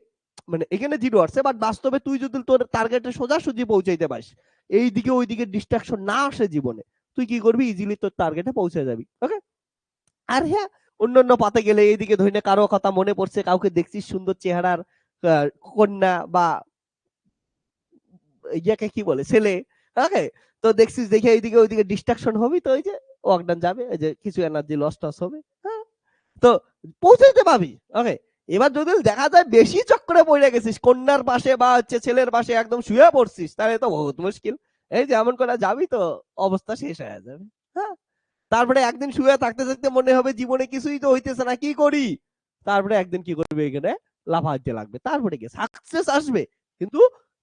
মানে এখানে 0 আসছে বাট বাস্তবে তুই যদি তোর টার্গেটে সোজা সুজি পৌঁছাইতে পারিস এইদিকে ওইদিকে ডিস্ট্রাকশন না আসে জীবনে তুই কি করবি ইজিলি তোর টার্গেটে পৌঁছে যাবি ওকে আর হ্যাঁ অন্যান্য পাতে গেলে এইদিকে ধরে কারো কথা মনে পড়ছে কাউকে দেখছিস সুন্দর চেহারার কন্যা বা ইয়াকে কি বলে ছেলে ওকে তো দেখছিস দেখে এইদিকে ওইদিকে ডিস্ট্রাকশন হবে তো ওই যে ওয়ার্কডান যাবে ওই যে কিছু এনার্জি লস টস হবে হ্যাঁ তো পৌঁছাইতে পাবি ওকে এবার যদি দেখা যায় বেশি চক্করে পড়ে গেছিস কন্যার পাশে বা হচ্ছে ছেলের পাশে একদম শুয়ে পড়ছিস তাহলে তো বহুত মুশকিল এই যে এমন করে যাবি তো অবস্থা শেষ হয়ে যাবে হ্যাঁ তারপরে একদিন শুয়ে থাকতে থাকতে মনে হবে জীবনে কিছুই তো হইতেছে না কি করি তারপরে একদিন কি করবে এখানে লাফাইতে লাগবে তারপরে কি সাকসেস আসবে কিন্তু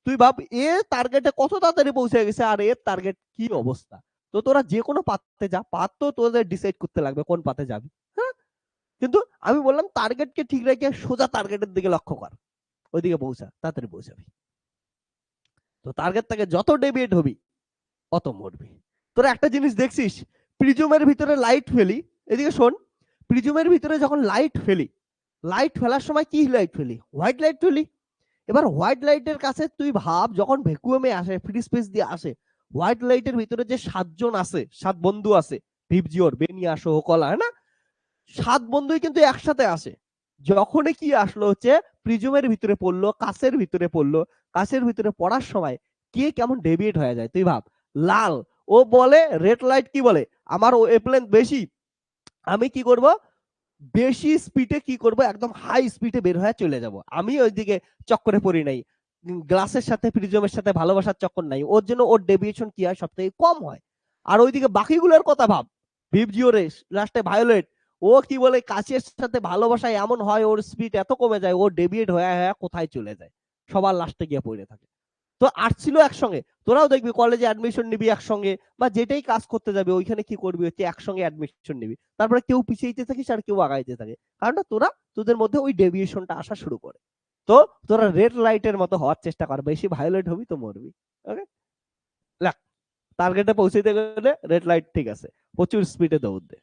তুই ভাব এ টার্গেটে কত তাড়াতাড়ি পৌঁছে গেছে আর এর টার্গেট কি অবস্থা তো তোরা যে কোনো পাতে যা পাত তো তোদের ডিসাইড করতে লাগবে কোন পাতে যাবি হ্যাঁ কিন্তু আমি বললাম টার্গেটকে ঠিক রেখে সোজা টার্গেটের দিকে লক্ষ্য কর ওইদিকে পৌঁছা তাড়াতাড়ি পৌঁছাবি তো টার্গেট থেকে যত ডেভিয়েট হবি অত মরবি তোরা একটা জিনিস দেখছিস প্রিজমের ভিতরে লাইট ফেলি এদিকে শোন প্রিজমের ভিতরে যখন লাইট ফেলার সময় কি লাইট ফেলি হোয়াইট লাইট ফেলি এবার হোয়াইট লাইটের কাছে তুই ভাব যখন ভ্যাকুয়ামে আসে ফ্রি স্পেস দিয়ে আসে হোয়াইট লাইটের ভিতরে যে 7 জন আছে 7 বন্ধু আছে ভিপজিওর বেনিয়া সহ কলা হ্যাঁ না 7 বন্ধুই কিন্তু একসাথে আসে যখনই কি আসলো হচ্ছে প্রিজমের ভিতরে পড়লো কাচের ভিতরে পড়লো কাচের ভিতরে পড়ার সময় কে কেমন ডেভিয়েট হয়ে যায় তুই ভাব লাল ও বলে রেড লাইট কি বলে আমার ওয়েভলেন্থ বেশি আমি কি করব বেশি স্পিডে কি করব একদম হাই স্পিডে বের হয়ে চলে যাব আমি ওইদিকে চক্করে পড়ি নাই গ্লাসের সাথে প্রিজমের সাথে ভালোবাসার চক্কর নাই ওর জন্য ওর ডেভিয়েশন কি হয় সবথেকে কম হয় আর ওইদিকে বাকিগুলোর কথা ভাব ভিপজিওরে লাস্টে ভায়োলেট ও কি বলে কাচের সাথে ভালোবাসায় এমন হয় ওর স্পিড এত কমে যায় ও ডেভিয়েট হয়ে হয়ে কোথায় চলে যায় সবার লাস্টে গিয়ে পড়ে থাকে তো আসছিল একসঙ্গে তোরাও দেখবি কলেজে অ্যাডমিশন নিবি একসঙ্গে বা যেটাই কাজ করতে যাবে ওইখানে কি করবি হচ্ছে একসঙ্গে অ্যাডমিশন নিবি তারপরে কেউ পিছিয়েতে থাকিস আর কেউ আগাইতে থাকে কারণ তোরা তোদের মধ্যে ওই ডেভিয়েশনটা আসা শুরু করে তো তোরা রেড লাইটের মতো হওয়ার চেষ্টা কর বেশি ভায়োলেট হবি তো মরবি ওকে টার্গেটে পৌঁছাতে গেলে রেড লাইট ঠিক আছে, প্রচুর স্পিডে দৌড় দে।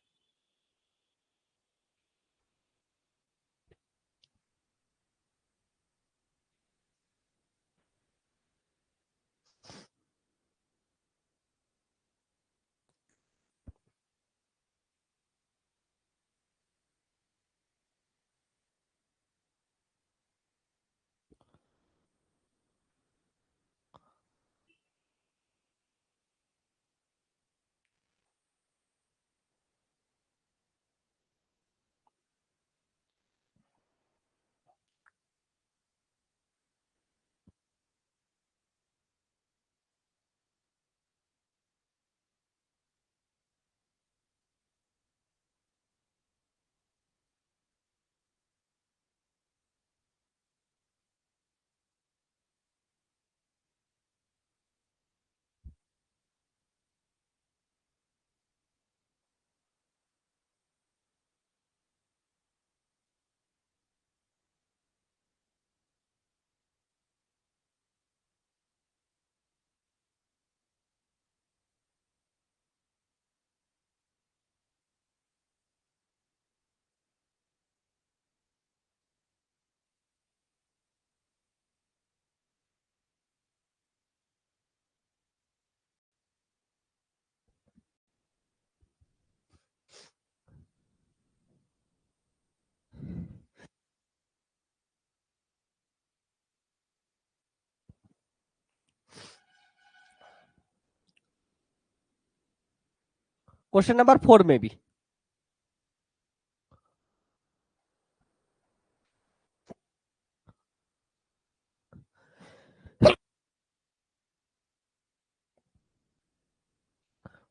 Question number 4 maybe.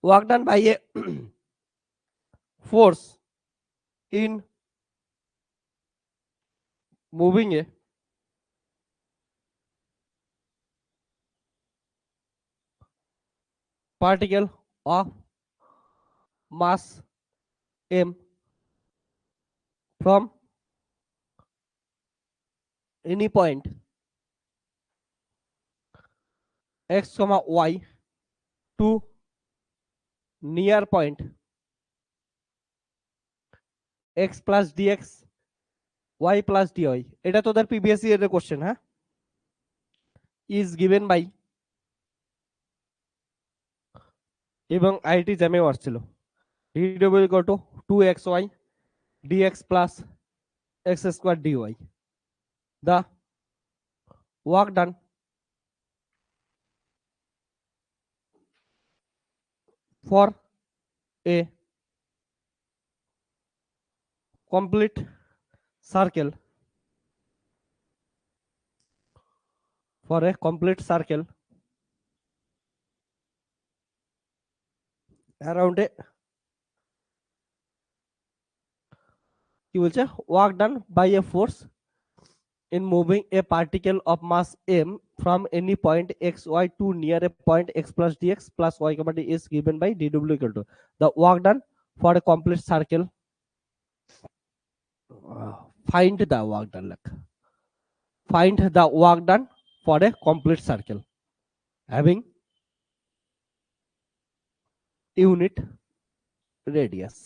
Work done by a force in moving a particle of mass m from any point x, y to near point x plus dx y plus dy, এটা তোদের previous ইয়ারের question, হ্যাঁ, is given by, এবং IT জ্যামেও আসছিল dw equal to 2xy dx plus x square dy. The work done for a complete circle around a, কি বলছে, work done by a force in moving a particle of mass m from any point x y to near a point x plus dx plus y comma d is given by dw equal to the work done for a complete circle. Find the work done, like find the work done for a complete circle having unit radius.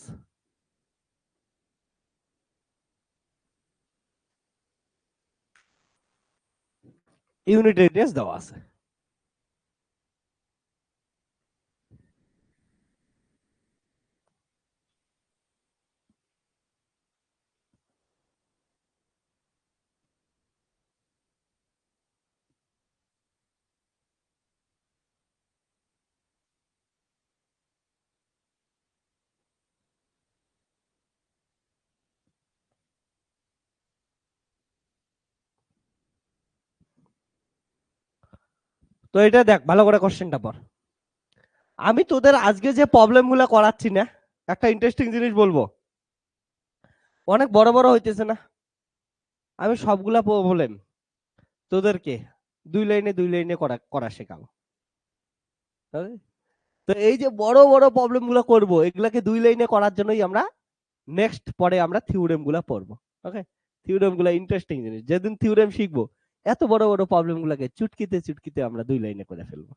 Unit radius দেওয়া আছে। তো এটা দেখ ভালো করে কোশ্চেনটা পড়। আমি তোদের আজকে যে প্রবলেম গুলো করাচ্ছি না, একটা ইন্টারেস্টিং জিনিস বলবো, অনেক বড় বড় হইতেছে না, আমি সবগুলা প্রবলেম তোদেরকে 2 লাইনে করা শেখাবো। তো এই যে বড় বড় প্রবলেম গুলো করবো, এগুলাকে 2 লাইনে করার জন্যই আমরা নেক্সট পরে আমরা থিওরেম গুলা পড়বো। ওকে, থিওরেম গুলা ইন্টারেস্টিং জিনিস, যেদিন থিওরেম শিখবো এত বড় বড় প্রবলেম গুলাকে চুটকিতে আমরা 2 লাইনে করে ফেলবো।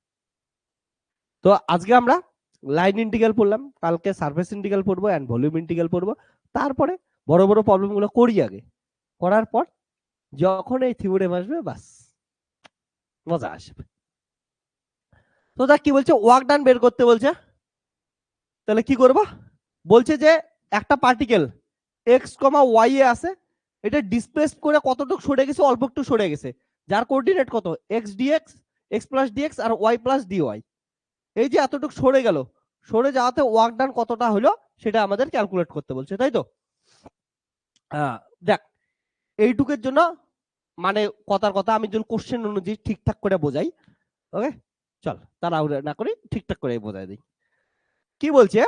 তো আজকে আমরা লাইন ইন্টিগ্রাল পড়লাম, কালকে সারফেস ইন্টিগ্রাল পড়বো এন্ড ভলিউম ইন্টিগ্রাল পড়বো। তারপরে বড় বড় প্রবলেম গুলো করি আগে, করার পর যখন এই থিওরেম আসবে বাস মজা আসবে। তো দেখ কি বলছে, ওয়ার্ক ডান বের করতে বলছে। তাহলে কি করব, বলছে যে একটা particle x comma Y A আছে, এটা ডিসপ্লেস করে কতটুকু সরে গেছে, অল্প একটু সরে গেছে, যার কোঅর্ডিনেট কত x dx, x plus dx আর ওয়াই প্লাস ডিওয়াই। এই যে এতটুকু সরে গেল, সরে যাওয়াতে ওয়ার্ক ডান কতটা হলো সেটা আমাদের ক্যালকুলেট করতে বলছে, তাই তো? দেখ এইটুকের জন্য মানে কথার কথা আমি যদি কোশ্চেন অনুযায়ী ঠিকঠাক করে বোঝাই, ওকে চল তাড়াহুড়ো না করি, ঠিকঠাক করে বোঝাই দিই। কি বলছে,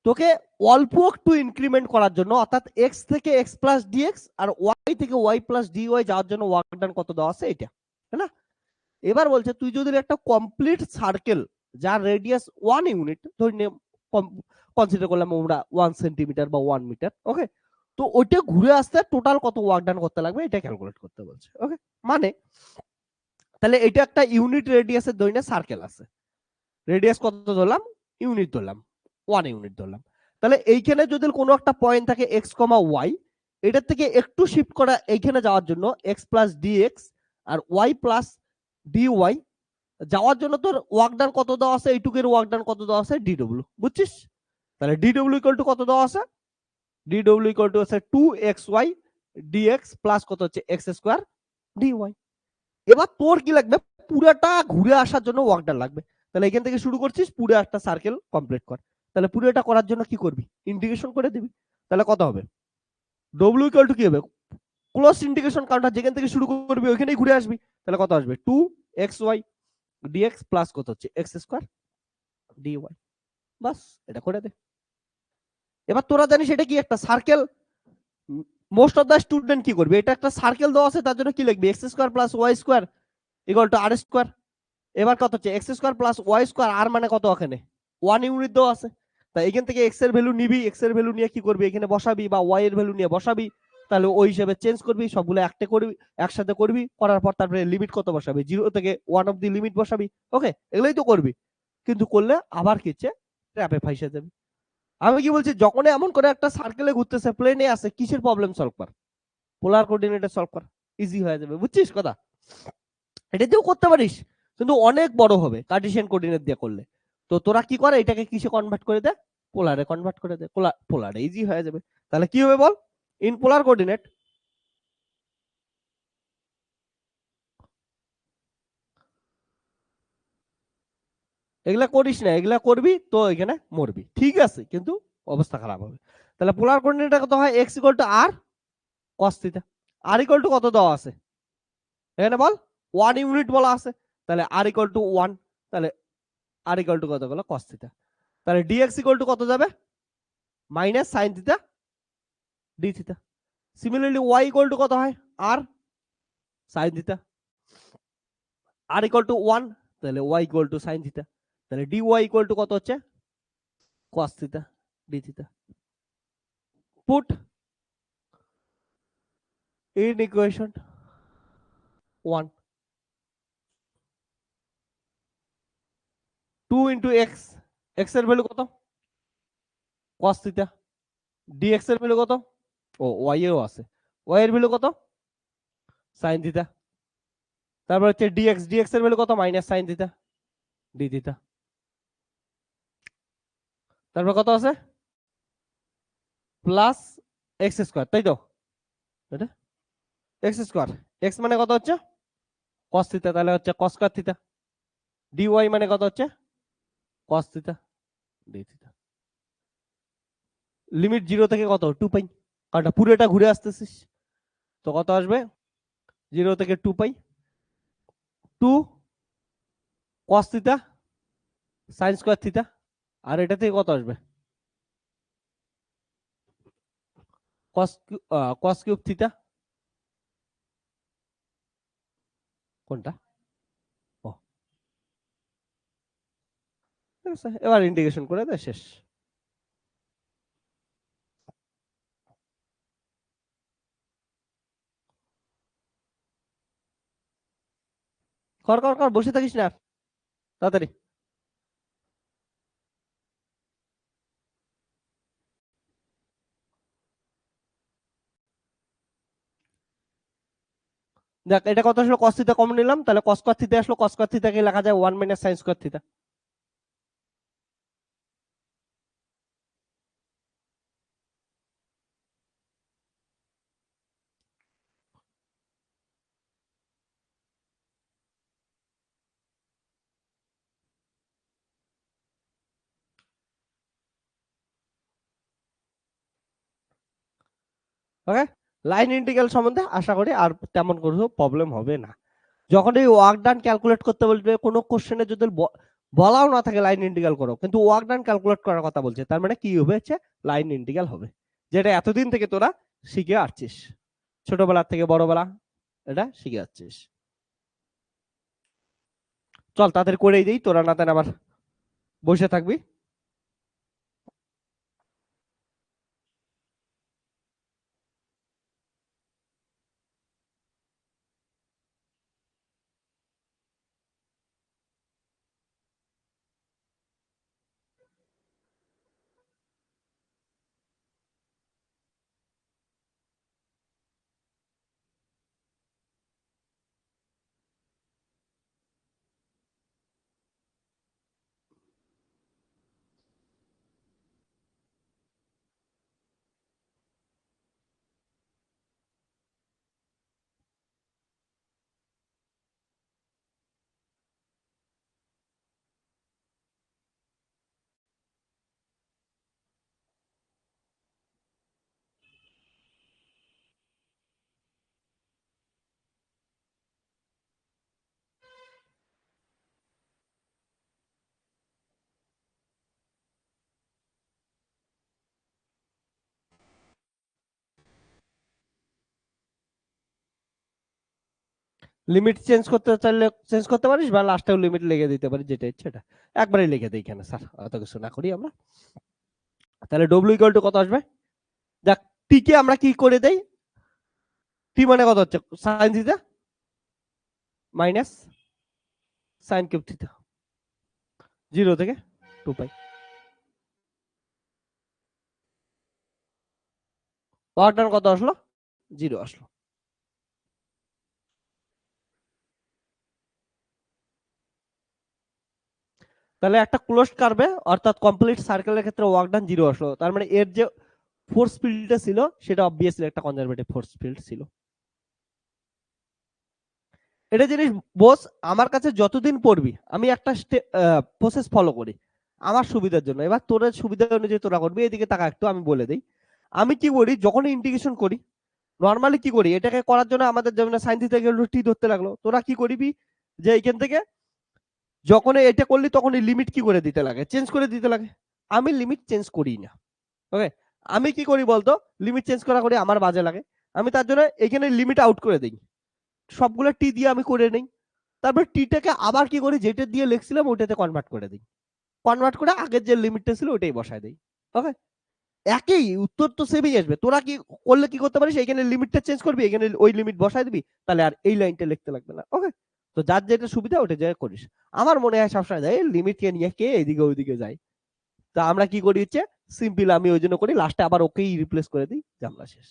তোকে অল্প একটু ইনক্রিমেন্ট করার জন্য, অর্থাৎ এক্স থেকে এক্স প্লাস ডিএক্স আর ওয়াই থেকে ওয়াই প্লাস ডিওয়াই যাওয়ার জন্য ওয়ার্ক ডান কত দেওয়া আছে এটা, তাই না? এবার বলছে তুই যদি একটা কমপ্লিট সার্কেল যার রেডিয়াস 1 ইউনিট ধরে নে, কনসিডার করলাম আমরা 1 সেন্টিমিটার বা 1 মিটার, ওকে, তো ওইটা ঘুরে আসতে টোটাল কত ওয়ার্ক ডান করতে লাগবে এটা ক্যালকুলেট করতে বলছে, ওকে। মানে তাহলে এটা একটা ইউনিট রেডিয়াসের ধরে সার্কেল আছে, রেডিয়াস কত ধরলাম, ইউনিট ধরলাম, 1 ইউনিট ধরলাম। তাহলে এইখানে যদি কোনো একটা পয়েন্ট থাকে এক্স কমা ওয়াই, এটার থেকে একটু শিফট করা এইখানে যাওয়ার জন্য এক্স প্লাস ডিএক্স আর ওয়াই প্লাস ডিওয়াই যাওয়ার জন্য তোর ওয়ার্ক ডান কত দেওয়া আছে, এইটুকের ওয়ার্ক ডান কত দেওয়া আছে ডিডব্লিউ, বুঝছিস? তাহলে ডিডব্লিউ ইকুয়াল টু কত দেওয়া আছে, ডিডব্লিউ ইকুয়াল টু আছে 2xy dx প্লাস কত হচ্ছে x স্কয়ার dy। এবার তোর কি লাগবে, পুরোটা ঘুরে আসার জন্য ওয়ার্ক ডান লাগবে। তাহলে এখান থেকে শুরু করছিস, পুরো একটা সার্কেল কমপ্লিট কর। তাহলে পুরোটা করার জন্য কি করবি, ইন্টিগ্রেশন করে দিবি। তাহলে কত হবে, ডব্লিউ ইকুয়াল টু কি হবে, ক্লোজ ইন্টিগ্রেশন, কারণ যেখান থেকে শুরু করবি ওইখানেই ঘুরে আসবি। তাহলে কত আসবে 2xy dx প্লাস কত হচ্ছে x স্কয়ার dy। বাস এটা করে দে। এবার তোরা জানিস এটা কি একটা circle, most of the student কি করবে, এটা একটা সার্কেল দেওয়া আছে তার জন্য কি লিখবি x square plus y square equal to r square. এবার কত হচ্ছে x square plus y square, r মানে কত, ওখানে 1 ইউনিট দেওয়া আছে। তাই এখান থেকে এক্স এর ভ্যালু নিবি, এক্স এর ভ্যালু নিয়ে কি করবি এখানে বসাবি, বা ওয়াই এর ভ্যালু নিয়ে বসাবি। তাহলে ওই হিসেবে চেঞ্জ করবি, সবগুলো একটা করবি, একসাথে করবি, করার পর তারপরে লিমিট কত বসাবি, 0 থেকে 1 অব্দি লিমিট বসাবি, ওকে, এগুলোই তো করবি। কিন্তু করলে আবার কি হচ্ছে, ট্র্যাপে ফাইসে যাবি। আমি কি বলছি, যখন এমন করে একটা সার্কেলে ঘুরতেছে, প্লেনে আছে, কিসের প্রবলেম সলভ কর, পোলার কোঅর্ডিনেটে সলভ কর, ইজি হয়ে যাবে, বুঝছিস কথা? এটা দিয়েও করতে পারিস, কিন্তু অনেক বড় হবে কার্টেসিয়ান কোঅর্ডিনেট দিয়ে করলে। তো তোরা কি করে, এটাকে কিসে কনভার্ট করে দে, পোলারে কনভার্ট করে দে, পোলারে ইজি হয়ে যাবে। তাহলে কি হবে বল, ইন পোলার কোঅর্ডিনেট এগুলা করিস না, এগুলা করবি তো এখানে মরবি, ঠিক আছে, কিন্তু অবস্থা খারাপ হবে। তাহলে পোলার কোঅর্ডিনেটে কত হয়, X equal to R cos theta. R equal to কত দেওয়া আছে এখানে বল, 1 ইউনিট বলা আছে। তাহলে আর ইকুয়াল টু 1, তাহলে আর ইকুয়াল টু কত গেল কস থিটা। তাহলে ডিএক্স ইকুয়াল টু কত যাবে, minus sine theta d theta. Similarly y equal to কত হয়, r sine theta. R equal to 1, তাহলে y equal to sine theta. তাহলে ডি ওয়াই ইকুয়াল টু কত হচ্ছে cos theta d theta. Put in equation 1, 2 into x, x এর value কত cos theta, dx এর value কত, ও ওয়াই এও আছে, ওয়াই এর ভ্যালু কত সাইন থিটা। তারপর হচ্ছে ডিএক্স, ডিএক্স এর ভ্যালু কত minus sine theta d theta. তারপর কত আছে প্লাস এক্স স্কয়ার, তাই তো, এটা এক্স স্কয়ার, এক্স মানে কত হচ্ছে cos থিটা, তাহলে হচ্ছে cos স্কয়ার থিটা। dy মানে কত হচ্ছে cos theta d theta. Limit 0 থেকে কত 2 পাই, কারণ পুরোটা ঘুরে আসতেছিস, তো কত আসবে 0 থেকে 2 pi, 2 cos theta sin square theta. আর এটা থেকে কত আসবে cos কিউব থিটা, কোনটা, ও ঠিক আছে, এবার ইন্টিগ্রেশন করে দে, শেষ। কর কর কর, বসে থাকিস না, তাড়াতাড়ি। দেখ এটা কত আসলো, cos থিটা কমন নিলাম, তাহলে cos স্কয়ার থিটা আসলো, cos স্কয়ার থিটাকে লেখা যায় 1 - sin স্কয়ার থিটা। ওকে, লাইন ইন্টিগ্রাল সম্বন্ধে আশা করি আর তেমন কোনো প্রবলেম হবে না। যখন এই ওয়ার্ক ডান ক্যালকুলেট করতে বলবে কোনো কোশ্চেনে, যদি বলাও না থাকে লাইন ইন্টিগ্রাল করো, কিন্তু ওয়ার্ক ডান ক্যালকুলেট করার কথা বলছে, তার মানে কি হবে হচ্ছে লাইন ইন্টিগ্রাল হবে, যেটা এতদিন থেকে তোরা শিখে আসছিস, ছোটবেলা থেকে বড়বেলা এটা শিখে আসছিস। চল তাদের করেই দিই, তোরা না তেন আবার বসে থাকবি। লিমিট চেঞ্জ করতে চাইলে চেঞ্জ করতে পারিস, বা লাস্টেও লিমিট লিখে দিতে পারিস, যেটা ইচ্ছে এটা একবারই লিখে দিই, এখানে স্যার অত কিছু না করি আমরা। তাহলে ডব্লিউ ইকুয়াল টু কত আসবে, দেখ টি কে আমরা কি করে দেই, টি মানে কত হচ্ছে sine theta minus sine cube theta, 0 থেকে 2 পাই। পাওয়ার টার্ম কত আসলো, 0 আসলো। তাহলে একটা ক্লোজড কার্ভে অর্থাৎ কমপ্লিট সার্কেলের ক্ষেত্রে ওয়ার্ক ডান 0 আসলো, তার মানে এর যে ফোর্স ফিল্ডটা ছিল সেটা অবভিয়াসলি একটা কনজারভেটিভ ফোর্স ফিল্ড ছিল। এটা জিনিস বস, আমার কাছে যতদিন পড়বি আমি একটা প্রসেস ফলো করি আমার সুবিধার জন্য, এবার তোর সুবিধা অনুযায়ী তোরা করবি। এদিকে টাকা একটু আমি বলে দিই, আমি কি করি যখন ইন্টিগ্রেশন করি, নর্মালি কি করি, এটাকে করার জন্য আমাদের যেমন সাইন থিটা গেল টি ধরতে লাগলো, তোরা কি করবি যে এখান থেকে যখন এটা করলি তখন লিমিট কি করে দিতে লাগে, চেঞ্জ করে দিতে লাগে। আমি লিমিট চেঞ্জ করি না। ওকে, আমি কি করি বলতো, লিমিট চেঞ্জ করা করি আমার বাজে লাগে, আমি তার জন্য এখানে লিমিট আউট করে দিই, সবগুলো টি দিয়ে আমি করে নেই। তারপর টিটাকে আবার কি করি, যেটা দিয়ে লিখছিলাম ওটাতে কনভার্ট করে দিই, কনভার্ট করে আগের যে লিমিটটা ছিল ওটাই বসায় দিই। ওকে, একই উত্তর তো সেমই আসবে। তোরা কি করলে কি করতে পারিস, এখানে লিমিটটা চেঞ্জ করবি, এখানে ওই লিমিট বসায় দিবি, তাহলে আর এই লাইনটা লিখতে লাগবে না। ওকে, তো যার যেটা সুবিধা ওটা যা করিস। আমার মনে হয় সবসময় যায় লিমিট কে নিয়ে কে এদিকে ওইদিকে যায়, তা আমরা কি করি হচ্ছে সিম্পল, আমি ওই জন্য করি লাস্টে আবার ওকেই রিপ্লেস করে দিই, জামলা শেষ।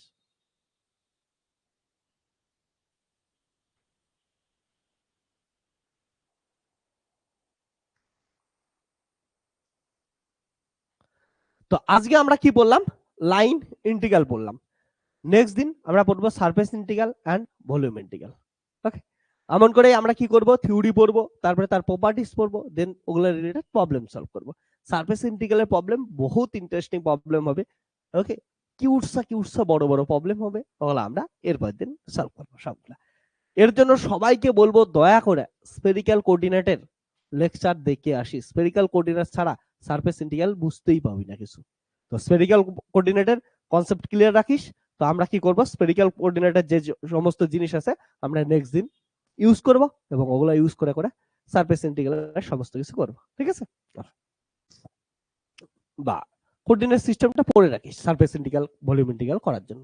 তো আজকে আমরা কি বললাম, লাইন ইন্টিগ্রাল বললাম। নেক্সট দিন আমরা পড়বো surface integral and volume integral. Okay, এমন করে আমরা কি করব, থিওরি পড়বো, তারপরে তার প্রপার্টিজ পড়বো, দেন ওগুলো রিলেটেড প্রবলেম সলভ করব। সারফেস ইন্টিগ্রালের প্রবলেম বহুত ইন্টারেস্টিং প্রবলেম হবে। ওকে, কিউটসা কিউটসা বড় বড় প্রবলেম হবে, ওগুলো আমরা এরপর দিন সলভ করবো সবগুলা। এর জন্য সবাইকে বলবো দয়া করে স্ফেরিক্যাল কোঅর্ডিনেটের লেকচার দেখে আসি, স্ফেরিক্যাল কোঅর্ডিনেট ছাড়া সারফেস ইন্টিগ্রাল বুঝতেই পাবি না কিছু। তো স্ফেরিক্যাল কোঅর্ডিনেটের কনসেপ্ট ক্লিয়ার রাখিস। তো আমরা কি করব, স্ফেরিক্যাল কোঅর্ডিনেটের যে সমস্ত জিনিস আছে আমরা নেক্সট দিন ইউজ করব, এবং ওগুলো ইউজ করে করে সারফেস ইন্টিগ্রালের সমস্ত কিছু করব। ঠিক আছে, বা কোঅর্ডিনেট সিস্টেমটা পড়ে রাখিস সারফেস ইন্টিগ্রাল ভলিউম ইন্টিগ্রাল করার জন্য।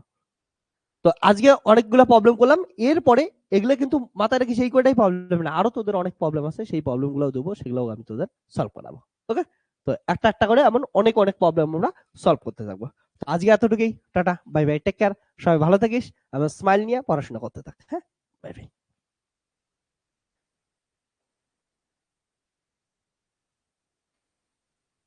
তো আজকে অনেকগুলো প্রবলেম করলাম, এরপরে এগুলো কিন্তু মাথায় রাখি সেই কয়টাই প্রবলেম না, আরো তোদের অনেক প্রবলেম আছে, সেই প্রবলেম গুলো দেবো, সেগুলো আমি তোদের সলভ করাবো। ওকে, তো একটা একটা করে এমন অনেক অনেক প্রবলেম আমরা সলভ করতে থাকবো। আজকে এতটুকুই, টাটা বাই বাই, টেক কেয়ার, সবাই ভালো থাকিস, আমার স্মাইল নিয়ে পড়াশোনা করতে থাক। হ্যাঁ, বাই বাই।